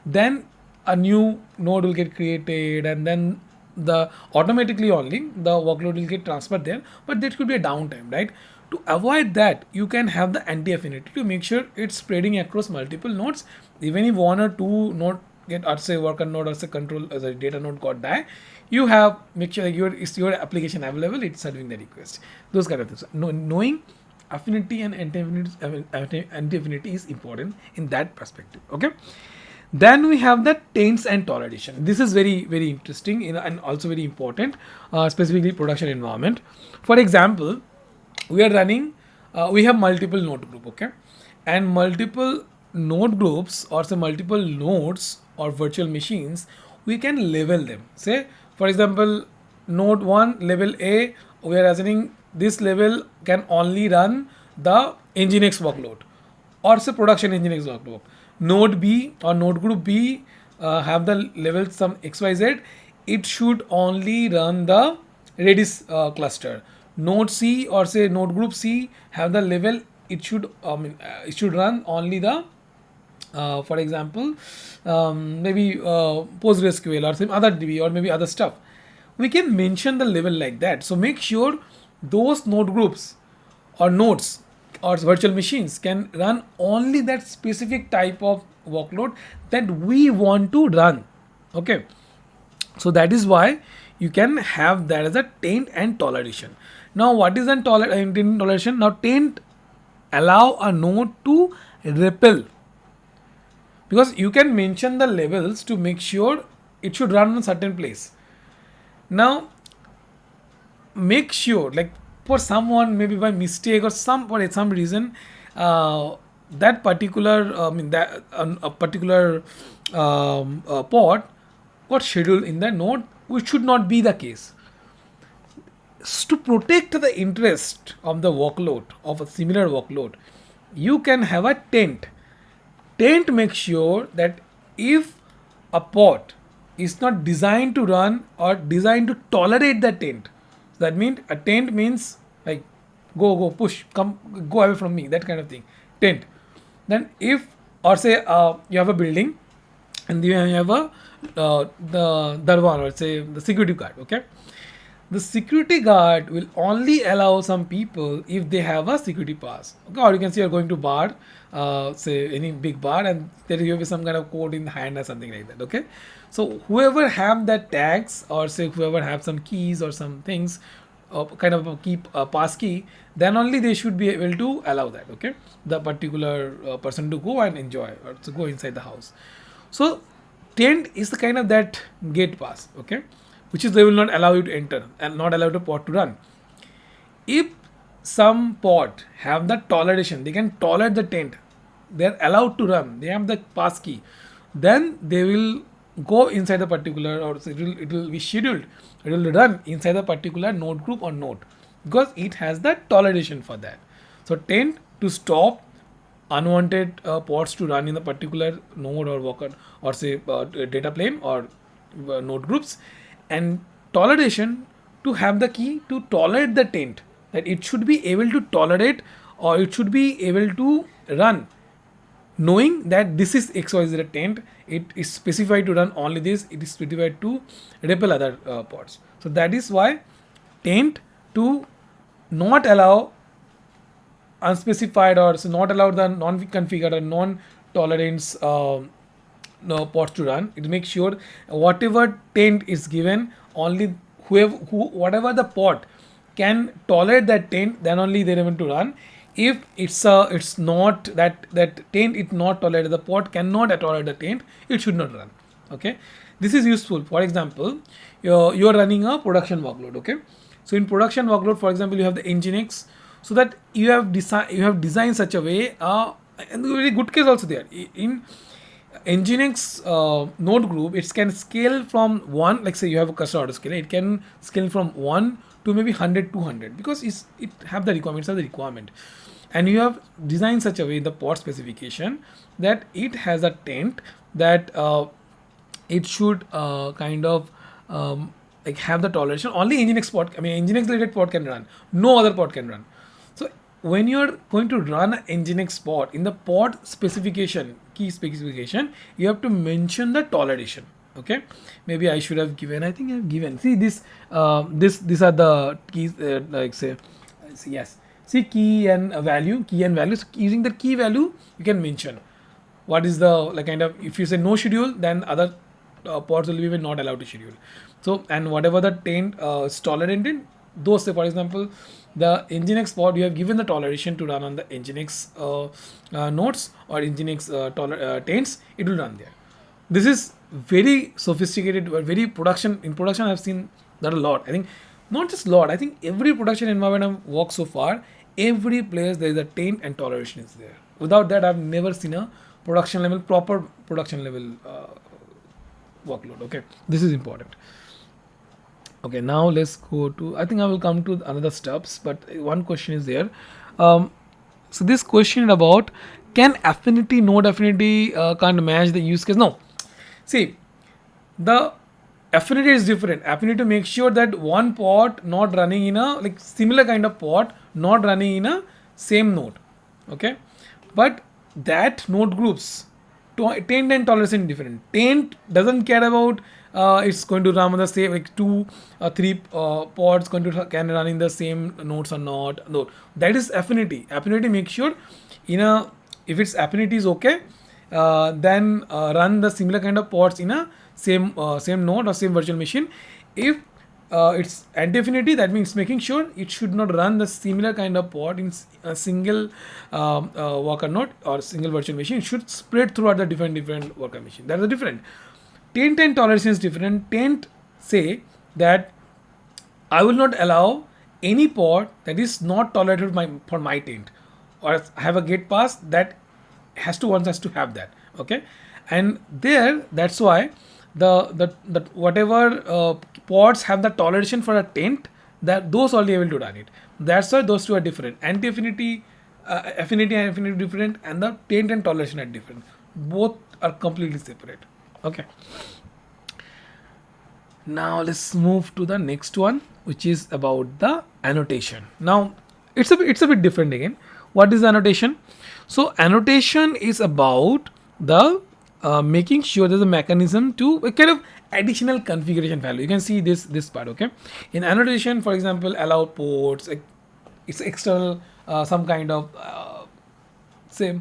Speaker 1: then a new node will get created, and then the automatically only the workload will get transferred there, but that could be a downtime, right? To avoid that, you can have the anti-affinity to make sure it's spreading across multiple nodes. Even if one or two node get, or say worker node or say control as a data node got die, you have make sure that your application available, it's serving the request. Those kind of things. Knowing affinity and anti-affinity is important in that perspective. Okay. Then we have the taints and toleration. This is very, very interesting and also very important, specifically production environment. For example, we are running, we have multiple node group, okay, and multiple node groups or say multiple nodes or virtual machines, we can label them. Say, for example, node 1 level A, we are assuming this level can only run the Nginx workload, or say production Nginx workload. Node B or node group B have the level some XYZ, it should only run the Redis cluster. Node C or say node group C have the level, it should it should run only the for example maybe PostgreSQL or some other DB or maybe other stuff. We can mention the level like that. So make sure those node groups or nodes or virtual machines can run only that specific type of workload that we want to run. Okay, so that is why you can have that as a taint and toleration. Now what is taint and toleration? Now taint allow a node to repel, because you can mention the levels to make sure it should run in a certain place. Now make sure, like for someone maybe by mistake or for some reason that particular that a particular pod got scheduled in the node, which should not be the case. To protect the interest of the workload of a similar workload, you can have a taint. Taint makes sure that if a pod is not designed to run or designed to tolerate the taint, that means a taint means like go push, come, go away from me, that kind of thing, taint. Then if, or say you have a building and you have a the darwan, or say the security guard, okay, the security guard will only allow some people if they have a security pass. Okay, or you can see you're going to bar, say any big bar, and there will be some kind of code in the hand or something like that. Okay, so whoever have that tags, or say whoever have some keys or some things, kind of a pass key, then only they should be able to allow that. Okay, the particular person to go and enjoy or to go inside the house. So taint is the kind of that gate pass. Okay, which is they will not allow you to enter and not allow the pod to run. If some pod have the toleration, they can tolerate the taint, they are allowed to run, they have the pass key, then they will go inside the particular, or it will be scheduled, it will run inside the particular node group or node, because it has the toleration for that. So taint to stop unwanted pods to run in the particular node or worker, or say data plane or node groups, and toleration to have the key to tolerate the taint, that it should be able to tolerate or it should be able to run, knowing that this is XYZ taint, it is specified to run only this, it is specified to repel other pods. So that is why taint to not allow unspecified, or so not allow the non-configured or non-tolerance pods to run. It makes sure whatever taint is given, only whatever the pod can tolerate that taint, then only they're able to run. if it's not that taint it not tolerate, the pod cannot tolerate the taint, it should not run. Okay, this is useful. For example, you're running a production workload. Okay, so in production workload, for example, you have the Nginx, so that you have designed such a way, and very good case also there in Nginx node group. It can scale from 1, like say you have a customer autoscaler, it can scale from 1 to maybe 100, 200, because it have the requirements of the requirement, and you have designed such a way in the pod specification that it has a taint that it should kind of like have the toleration. Only Nginx pod, I mean Nginx related pod can run, no other pod can run. So when you're going to run an Nginx pod, in the pod specification, key specification, you have to mention the toleration. Okay, maybe I should have given, I think I've given, see this these are the keys, like say yes, see key and value, so using the key value you can mention what is the, like, kind of, if you say no schedule, then other pods will be even not allowed to schedule. So, and whatever the taint is tolerated, those, say for example the Nginx pod, you have given the toleration to run on the Nginx nodes or Nginx taints, it will run there. This is very sophisticated, but very production. In production, I've seen that a lot. I think not just lot. I think every production environment I've worked so far, every place there is a taint and toleration is there. Without that, I've never seen a production level, proper production level workload. Okay, this is important. Okay, now let's go to, I think I will come to another steps, but one question is there. So this question about, can affinity, node affinity can't match the use case? No. See, the affinity is different. Affinity to make sure that one pod not running in a, like, similar kind of pod not running in a same node. Okay, but that node groups, taint and toleration different. Taint doesn't care about it's going to run on the same, like 2 or 3 pods can run in the same nodes or not. No, that is affinity. Affinity makes sure in a, if its affinity is okay, then run the similar kind of pods in a same node or same virtual machine. If it's anti-affinity, that means making sure it should not run the similar kind of pod in a single worker node or single virtual machine. It should spread throughout the different worker machine. That is different. Taint and toleration is different. Taint say that I will not allow any pod that is not tolerated for my taint, or have a gate pass that has to have that. Okay, and there, that's why the whatever pods have the toleration for a taint, that those only able to run it. That's why those two are different. Anti-affinity, affinity and affinity different, and the taint and toleration are different. Both are completely separate. Okay. Now let's move to the next one, which is about the annotation. Now it's a bit different again. What is annotation? So annotation is about the making sure there's a mechanism to a kind of additional configuration value. You can see this part. Okay, in annotation, for example, allow ports. It's external some kind of say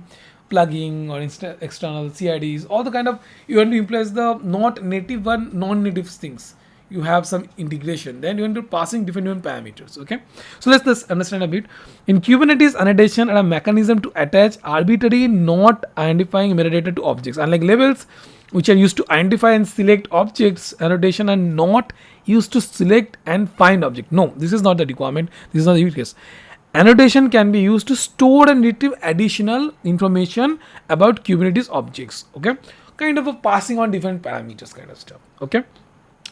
Speaker 1: plugging or external CIDs, all the kind of, you want to implement the not native one, non-native things. You have some integration, then you want to passing different parameters. Okay, so let's understand a bit. In Kubernetes, annotation are a mechanism to attach arbitrary, not identifying metadata to objects. Unlike labels, which are used to identify and select objects, annotation are not used to select and find object. No, this is not the requirement. This is not the use case. Annotation can be used to store and retrieve additional information about Kubernetes objects. Okay, kind of a passing on different parameters kind of stuff. Okay,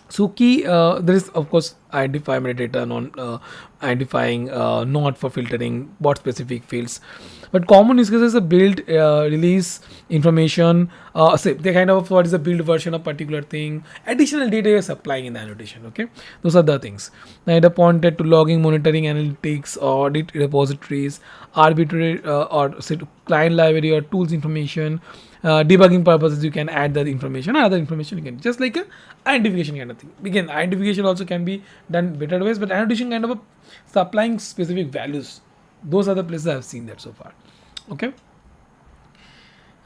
Speaker 1: so key there is of course identify metadata, non identifying, not for filtering bot specific fields. But common use cases is a build, release information, say the kind of what is the build version of particular thing, additional data you're supplying in the annotation. Okay, those are the things. Either pointed to logging, monitoring, analytics, audit repositories, arbitrary or say to client library or tools information, debugging purposes. You can add that information, or other information you can, just like a identification kind of thing. Again, identification also can be done better ways, but annotation kind of a supplying specific values. Those are the places I've seen that so far. Okay.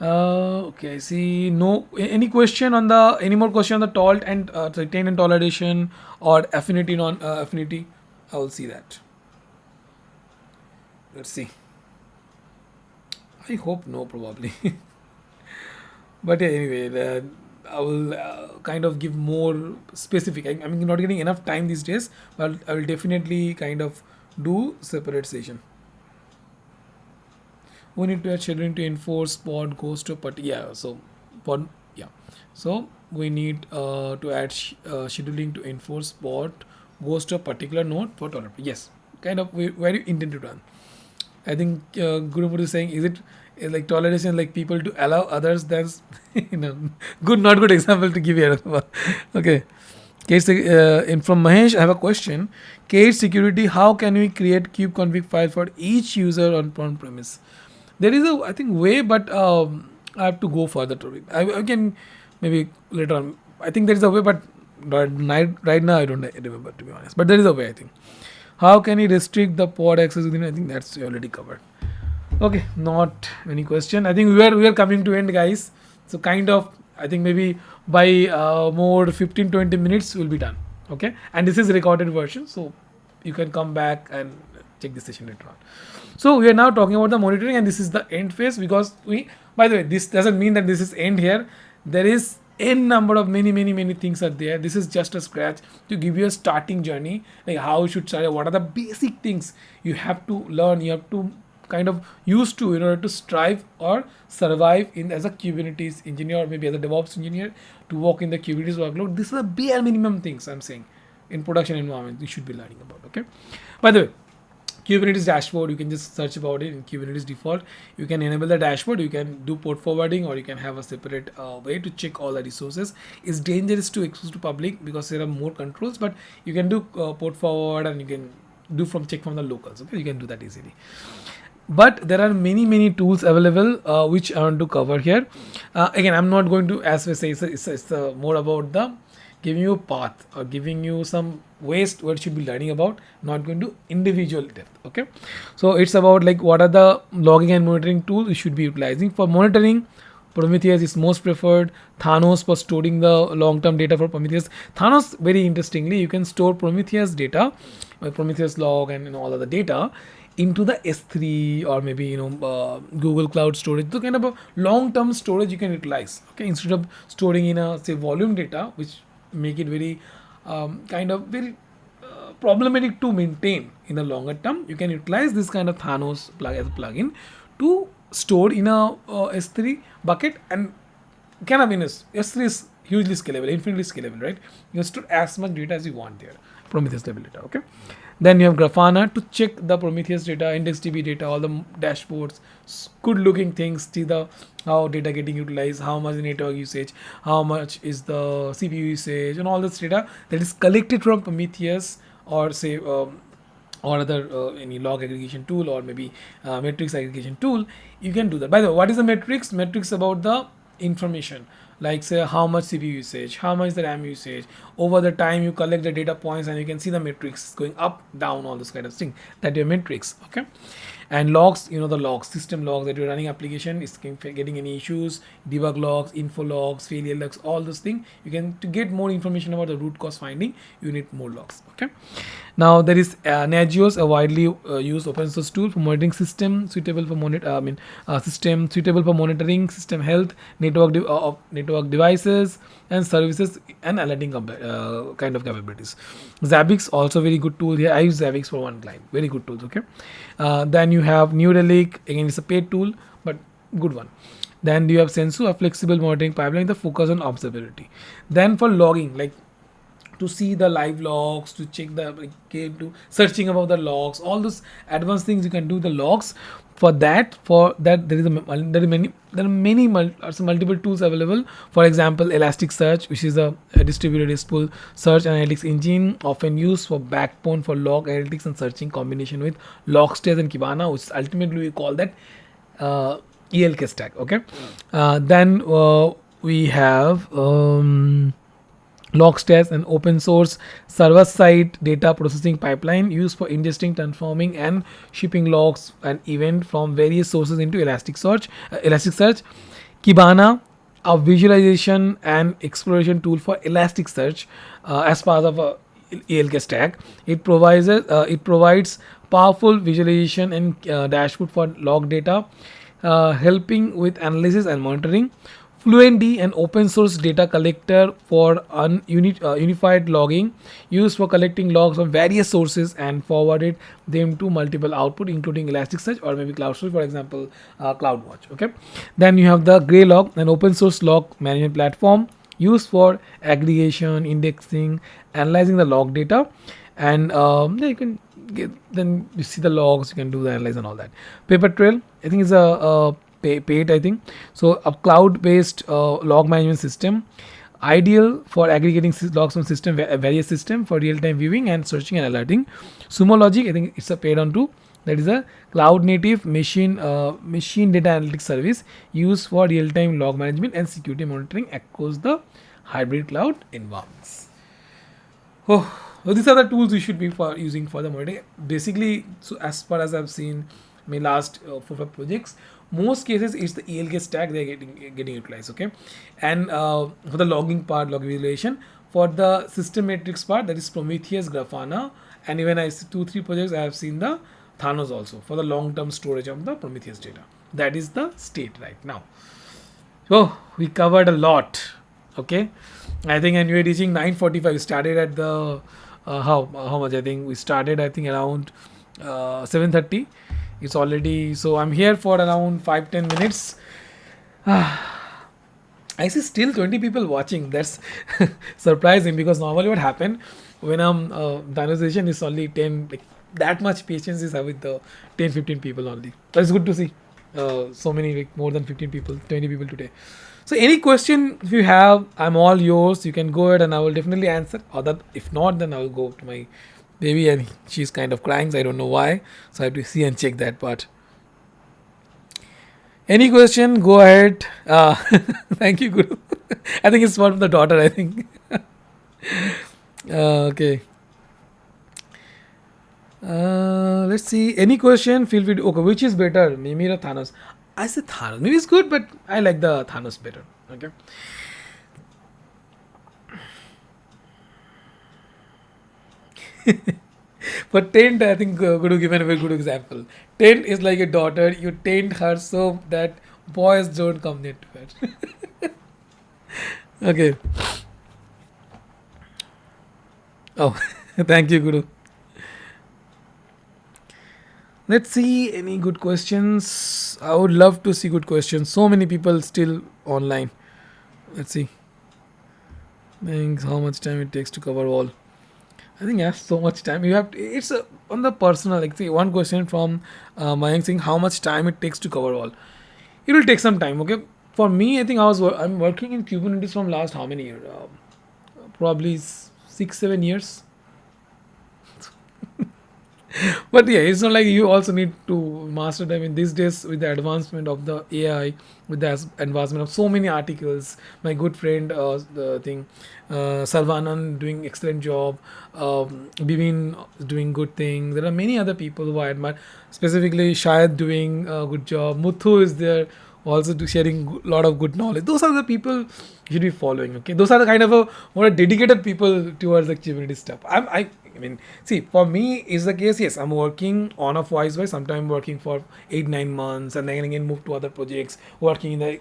Speaker 1: Okay. See, no. Any question on the? Any more question on the tolt and taint and toleration or affinity, non affinity? I will see that. Let's see. I hope no, probably. But yeah, anyway, I will kind of give more specific. I mean, not getting enough time these days, but I will definitely kind of do separate session. We need to add scheduling to enforce spot goes to yeah. So for yeah, so we need to add scheduling to enforce spot goes to a particular node for tolerable. Yes, kind of where you intend to run. I think Gurumur is saying, is it like toleration, like people to allow others? That's good, not good example to give you. Okay. Case in from Mahesh, I have a question. Case security, how can we create kubeconfig file for each user on premise? There is a, I think, way, but I have to go further to it. I can maybe later on. I think there is a way, but right now I don't remember, to be honest. But there is a way, I think. How can you restrict the pod access within? I think that's already covered. Okay, not any question. I think we are coming to end, guys. So kind of, I think maybe by more 15-20 minutes we'll be done. Okay, and this is recorded version, so you can come back and check the session later on. So we are now talking about the monitoring, and this is the end phase, because we, by the way, this doesn't mean that this is end here. There is n number of many things are there. This is just a scratch to give you a starting journey, like how you should start, what are the basic things you have to learn, you have to kind of used to in order to strive or survive in as a Kubernetes engineer, or maybe as a DevOps engineer, to work in the Kubernetes workload. This is the bare minimum things I'm saying in production environment you should be learning about. Okay, by the way, Kubernetes dashboard, you can just search about it in Kubernetes default. You can enable the dashboard, you can do port forwarding, or you can have a separate way to check all the resources. It's dangerous to expose to public because there are more controls, but you can do port forward, and you can do from check from the locals. Okay, you can do that easily. But there are many tools available which I want to cover here. Again, I'm not going to, as we say, it's more about the giving you a path or giving you some ways what you should be learning about, not going to individual depth. Okay, so it's about like what are the logging and monitoring tools you should be utilizing for monitoring. Prometheus is most preferred. Thanos for storing the long-term data for Prometheus. Thanos, very interestingly, you can store Prometheus data, Prometheus log, and all of the data into the S3 or maybe Google Cloud storage. So kind of a long-term storage you can utilize. Okay, instead of storing in a say volume data, which make it very kind of very problematic to maintain in the longer term, you can utilize this kind of Thanos as a plugin to store in a S3 bucket, and kind of in S3 is hugely scalable, infinitely scalable, right? You can store as much data as you want there, Prometheus level data. Okay, then you have Grafana to check the Prometheus data, IndexDB data, all the dashboards, good looking things, see the how data getting utilized, how much the network usage, how much is the CPU usage, and all this data that is collected from Prometheus, or say or other any log aggregation tool, or maybe metrics aggregation tool. You can do that. By the way, what is the metrics? Metrics about the information, like say how much CPU usage, how much the RAM usage. Over the time you collect the data points, and you can see the metrics going up, down, all this kind of thing. That your metrics. Okay, and logs, the logs, system logs that you're running application is getting any issues, debug logs, info logs, failure logs, all those things. You can, to get more information about the root cause finding, you need more logs. Okay, now there is Nagios, a widely used open source tool for monitoring system suitable for system suitable for monitoring system health, network devices and services, and alerting kind of capabilities. Zabbix, also very good tool here. I use Zabbix for one client, very good tools. Okay, then you have New Relic, again it's a paid tool but good one. Then you have Sensu, a flexible monitoring pipeline, the focus on observability. Then for logging, like to see the live logs, to check the to searching about the logs, all those advanced things you can do the logs. For that there are many multiple tools available. For example, Elasticsearch, which is a distributed RESTful search analytics engine, often used for backbone for log analytics and searching, combination with Logstash and Kibana, which ultimately we call that ELK stack. Okay, then we have Logstash, an open source server-side data processing pipeline used for ingesting, transforming, and shipping logs and event from various sources into Elasticsearch. Kibana, a visualization and exploration tool for Elasticsearch as part of a ELK stack. It provides powerful visualization and dashboard for log data. helping with analysis and monitoring. Fluentd, an open source data collector for unified logging, used for collecting logs from various sources and forwarded them to multiple output, including Elasticsearch or maybe CloudStorage, for example, CloudWatch. Okay. Then you have the Greylog, an open source log management platform used for aggregation, indexing, analyzing the log data, and yeah, you can get, then you see the logs, you can do the analyze and all that. Papertrail, I think is a paid, I think. So a cloud-based log management system, ideal for aggregating logs from various system for real-time viewing and searching and alerting. Sumo Logic, I think it's a paid on too. That is a cloud-native machine data analytics service used for real-time log management and security monitoring across the hybrid cloud environments. Oh, so these are the tools you should be using for the monitoring. Basically, so as far as I've seen my last 4-5 projects, most cases it's the ELK stack they're getting utilized. Okay, and for the logging part, log evaluation, for the system metrics part, that is Prometheus, Grafana, and even I see 2-3 projects I have seen the Thanos also for the long-term storage of the Prometheus data. That is the state right now. So we covered a lot. Okay, I think, and we're reaching 9:45. We started at the how much? I think we started around 7:30. It's already, so I'm here for around 5-10 minutes. I see still 20 people watching. That's surprising, because normally what happen when I'm conversation is only 10. Like, that much patience is have with the 10-15 people only. That's good to see. So many, like more than 15 people, 20 people today. So any question if you have, I'm all yours. You can go ahead and I will definitely answer. Or that if not, then I will go to my baby and she's kind of crying. So I don't know why. So I have to see and check that part. Any question? Go ahead. Thank you, Guru. I think it's from the daughter. I think. Okay. Let's see. Any question? Feel free to. Okay, which is better, Mimir or Thanos? I said Thanos. Maybe it's good, but I like the Thanos better. Okay. But Tent, I think Guru given a very good example. Tent is like a daughter. You taint her so that boys don't come near to her. Okay. Oh, thank you, Guru. Let's see any good questions. I would love to see good questions. So many people still online. Let's see. Thanks. How much time it takes to cover all? I think so much time. You have to, it's on the personal. Like, see, one question from Mayank saying how much time it takes to cover all. It will take some time. Okay. For me, I think I'm working in Kubernetes from last how many years? Probably 6-7 years. But yeah, it's not like you also need to master them in these days with the advancement of the AI, with the advancement of so many articles. My good friend, the thing, Sarvanan doing excellent job, Bivin doing good things. There are many other people who I admire, specifically Shayad doing a good job. Muthu is there also sharing a lot of good knowledge. Those are the people you should be following. Okay, those are the kind of more dedicated people towards the Kubernetes stuff. I mean, see, for me is the case. Yes, I'm working on a voice by. Sometimes working for 8-9 months, and then again move to other projects, working in the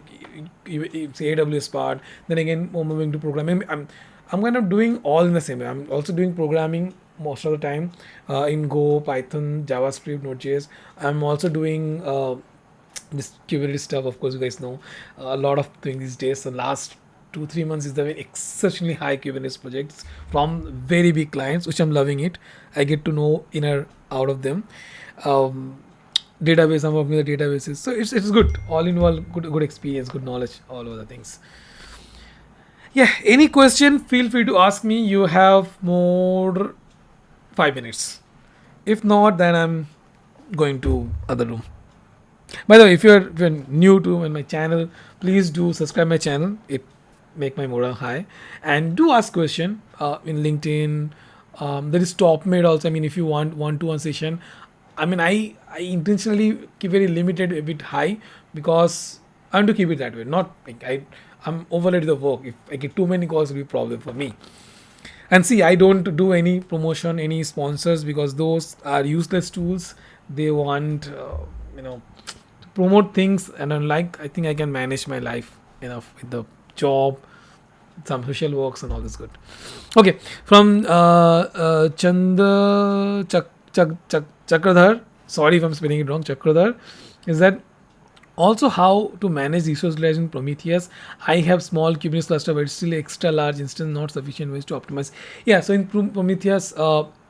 Speaker 1: say AWS part. Then again moving to programming. I'm kind of doing all in the same way. I'm also doing programming most of the time in Go, Python, JavaScript, Node.js. I'm also doing this Kubernetes stuff. Of course, you guys know a lot of doing these days. The last 2-3 months is the very exceptionally high Kubernetes projects from very big clients, which I'm loving it. I get to know inner out of them. Database, I'm working with the databases, so it's good. All in all, good experience, good knowledge, all of the things. Yeah, any question? Feel free to ask me. You have more 5 minutes. If not, then I'm going to other room. By the way, if you're new to my channel, please do subscribe my channel. It make my morale high, and do ask question in LinkedIn. There is top made also. I mean, if you want 1-to-1 session, I mean, I intentionally keep very limited, a bit high, because I want to keep it that way. Not like I'm overloaded the work. If I get too many calls, it will be a problem for me. And see, I don't do any promotion, any sponsors, because those are useless tools. They want promote things, and I'm like, I think I can manage my life enough with the job, some social works, and all this good. Okay, from Chandra Chakradhar. Sorry if I'm spelling it wrong. Chakradhar is that also how to manage resource utilization in Prometheus. I have small Kubernetes cluster, but it's still extra large instance, not sufficient ways to optimize. Yeah, so in Prometheus,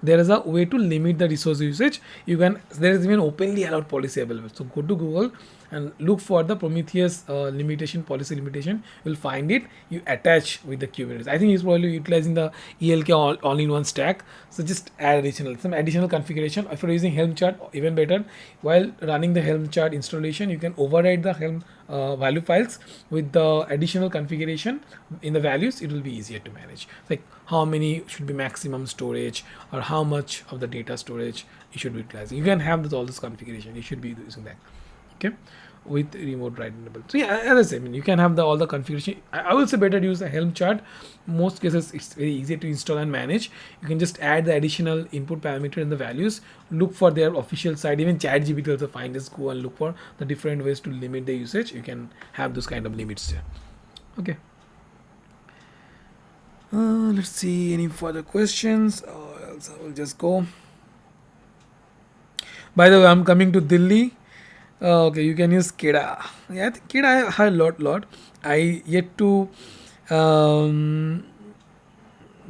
Speaker 1: there is a way to limit the resource usage. You can, there is even openly allowed policy available. So go to Google and look for the Prometheus limitation, policy limitation. You'll find it. You attach with the Kubernetes. I think he's probably utilizing the ELK all in one stack. So just add some additional configuration. If you're using Helm chart, even better. While running the Helm chart installation, you can override the Helm value files with the additional configuration in the values. It will be easier to manage. Like how many should be maximum storage, or how much of the data storage you should be utilizing. You can have all this configuration. You should be using that. Okay, with remote write enable. So yeah, as I said, I mean, you can have all the configuration. I will say better use a Helm chart. Most cases it's very easy to install and manage. You can just add the additional input parameter in the values. Look for their official site. Even ChatGPT also find this. Go and look for the different ways to limit the usage. You can have those kind of limits there. Okay. Let's see any further questions, or else I will just go. By the way, I'm coming to Delhi. Okay, you can use Keda. Yeah, I think Keda I have a lot. I yet to.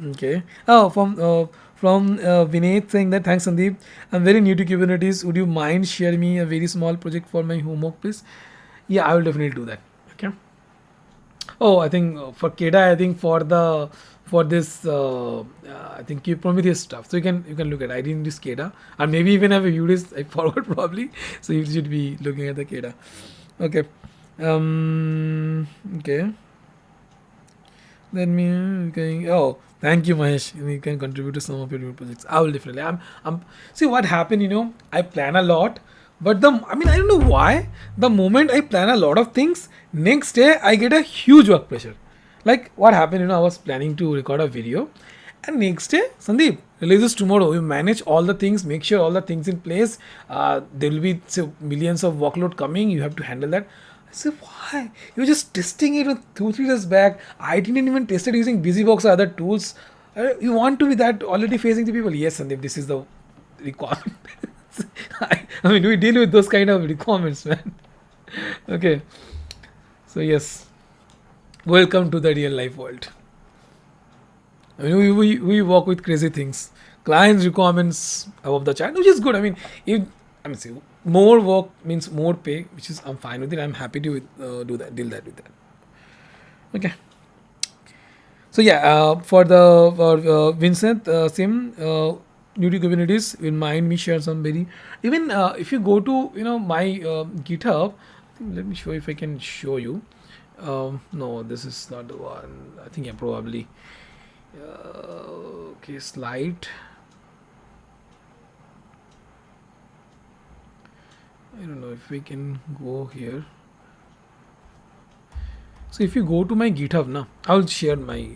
Speaker 1: Okay. Oh, from Vinay saying that thanks Sandeep. I'm very new to Kubernetes. Would you mind sharing me a very small project for my homework, please? Yeah, I will definitely do that. Okay. Oh, I think for Keda, I think for this I think Prometheus stuff. So you can look at. I didn't use Keda, or maybe even have a videos I forward probably. So you should be looking at the Keda. Okay. Okay. Then me going. Oh, thank you, Mahesh. You can contribute to some of your new projects. I will definitely. I'm. See what happened. I plan a lot, but I don't know why. The moment I plan a lot of things, next day I get a huge work pressure. Like what happened, I was planning to record a video, and next day, Sandeep, releases tomorrow. You manage all the things, make sure all the things in place. There will be millions of workload coming. You have to handle that. I said, why? You're just testing it 2-3 days back. I didn't even test it using BusyBox or other tools. You want to be that already facing the people? Yes, Sandeep, this is the requirement. We deal with those kind of requirements, man. Okay. So yes. Welcome to the real life world. We work with crazy things. Clients' requirements above the chart, which is good. See, more work means more pay, which is I'm fine with it. I'm happy to deal with that. Okay. So yeah, for Vincent Sim, new to Kubernetes, will mind me share some very even if you go to my GitHub. Let me show if I can show you. No, this is not the one. I think probably. Okay, slide. I don't know if we can go here. So if you go to my GitHub now, I'll share my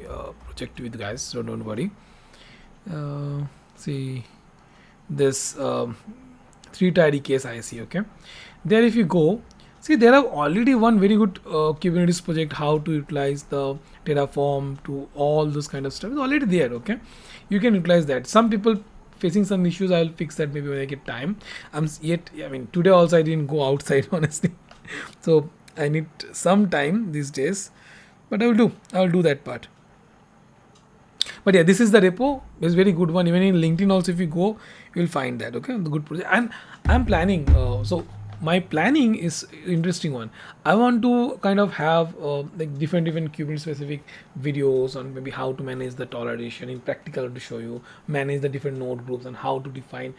Speaker 1: project with you guys, so don't worry. See this 3-tidy case I see. Okay, there if you go. See, there are already one very good Kubernetes project, how to utilize the Terraform to all those kind of stuff. It's already there, okay? You can utilize that. Some people facing some issues, I'll fix that maybe when I get time. Today also I didn't go outside, honestly. So I need some time these days, but I'll do that part. But yeah, this is the repo. It's very good one. Even in LinkedIn also, if you go, you'll find that, okay? The good project. And I'm planning, so my planning is interesting one. I want to kind of have like different Kubernetes specific videos on maybe how to manage the toleration in practical, to show you manage the different node groups and how to define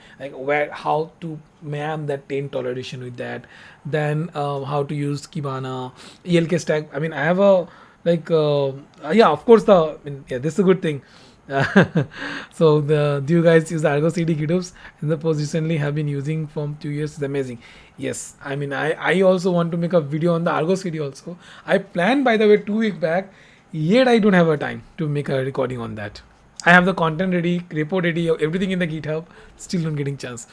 Speaker 1: how to map that 10 toleration with that. Then how to use Kibana, ELK stack. I have a of course this is a good thing. So do you guys use the Argo CD GitHubs in the post recently have been using from 2 years? It's amazing. Yes, I also want to make a video on the Argo CD also. I planned, by the way, 2 weeks back, yet I don't have a time to make a recording on that. I have the content ready, repo ready, everything in the GitHub, still not getting chance.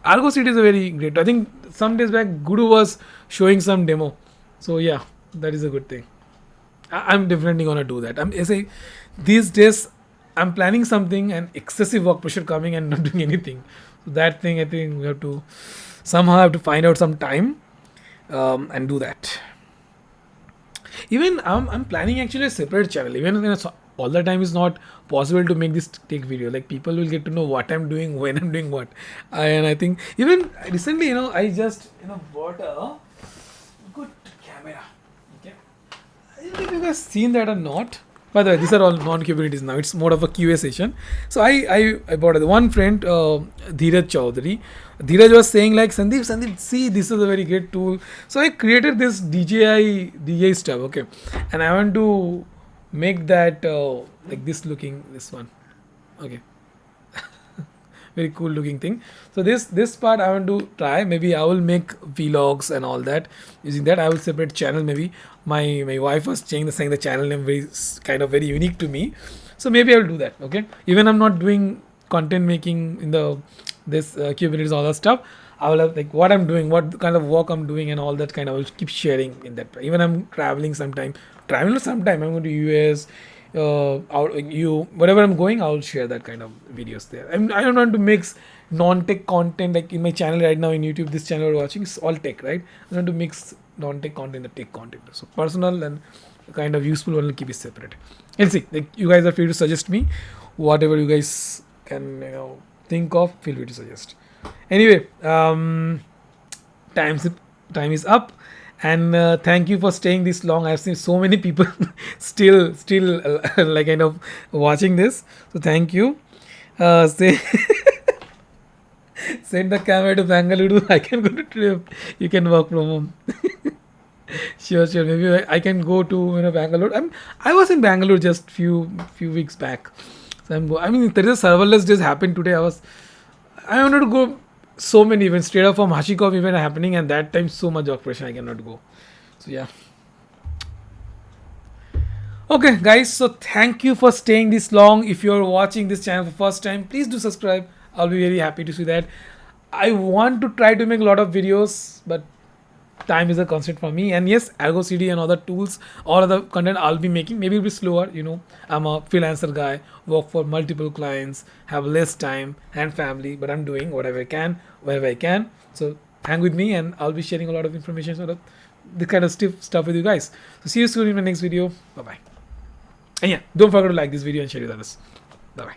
Speaker 1: Argo City is a very great. I think some days back Guru was showing some demo. So yeah, that is a good thing. I'm definitely gonna do that. I say these days I'm planning something and excessive work pressure coming and not doing anything. So that thing I think we have to somehow have to find out some time and do that. Even I'm planning actually a separate channel. Even all the time is not possible to make this tech video. Like people will get to know what I'm doing, when I'm doing what. And I think even recently, I just bought a good camera. Okay, I don't know if you guys seen that or not. By the way, these are all non-Kubernetes now. It's more of a QA session. So I bought it. One friend, Dheeraj Chaudhary. Dheeraj was saying like, Sandeep, see, this is a very great tool. So I created this DJI stuff. Okay, and I want to make that like this one. Okay, very cool looking thing. So this part I want to try. Maybe I will make vlogs and all that using that. I will separate channel. Maybe my wife was saying the channel name very unique to me. So maybe I will do that. Okay, even I'm not doing content making in the this Kubernetes all that stuff. I will have like what I'm doing, what kind of work I'm doing, and all that kind of. I will keep sharing in that. Even I'm traveling sometime. I'm going to US. Wherever I'm going, I'll share that kind of videos there. I don't want to mix non-tech content like in my channel right now in YouTube. This channel we're watching is all tech, right? I want to mix non-tech content and tech content. So personal and kind of useful one will keep it separate. And see, like you guys are free to suggest me whatever you guys can think of. Feel free to suggest. Anyway, time is up. And thank you for staying this long. I've seen so many people still like kind of watching this. So thank you. Say send the camera to Bangalore. I can go to trip. You can work from home. Sure. Maybe I can go to Bangalore. I was in Bangalore just few weeks back. So I mean, there is a serverless days happened today. I wanted to go. So many events straight up from Hashikov event happening, and that time so much work pressure I cannot go. So yeah. Okay guys, so thank you for staying this long. If you're watching this channel for first time, please do subscribe. I'll be very happy to see that. I want to try to make a lot of videos, but time is a constant for me. And yes, Argo CD and other tools, all other content I'll be making. Maybe it'll be slower. I'm a freelancer guy, work for multiple clients, have less time and family, but I'm doing whatever I can, wherever I can. So hang with me, and I'll be sharing a lot of information, sort of the kind of stuff with you guys. So see you soon in my next video. Bye bye. And yeah, don't forget to like this video and share it with others. Bye bye.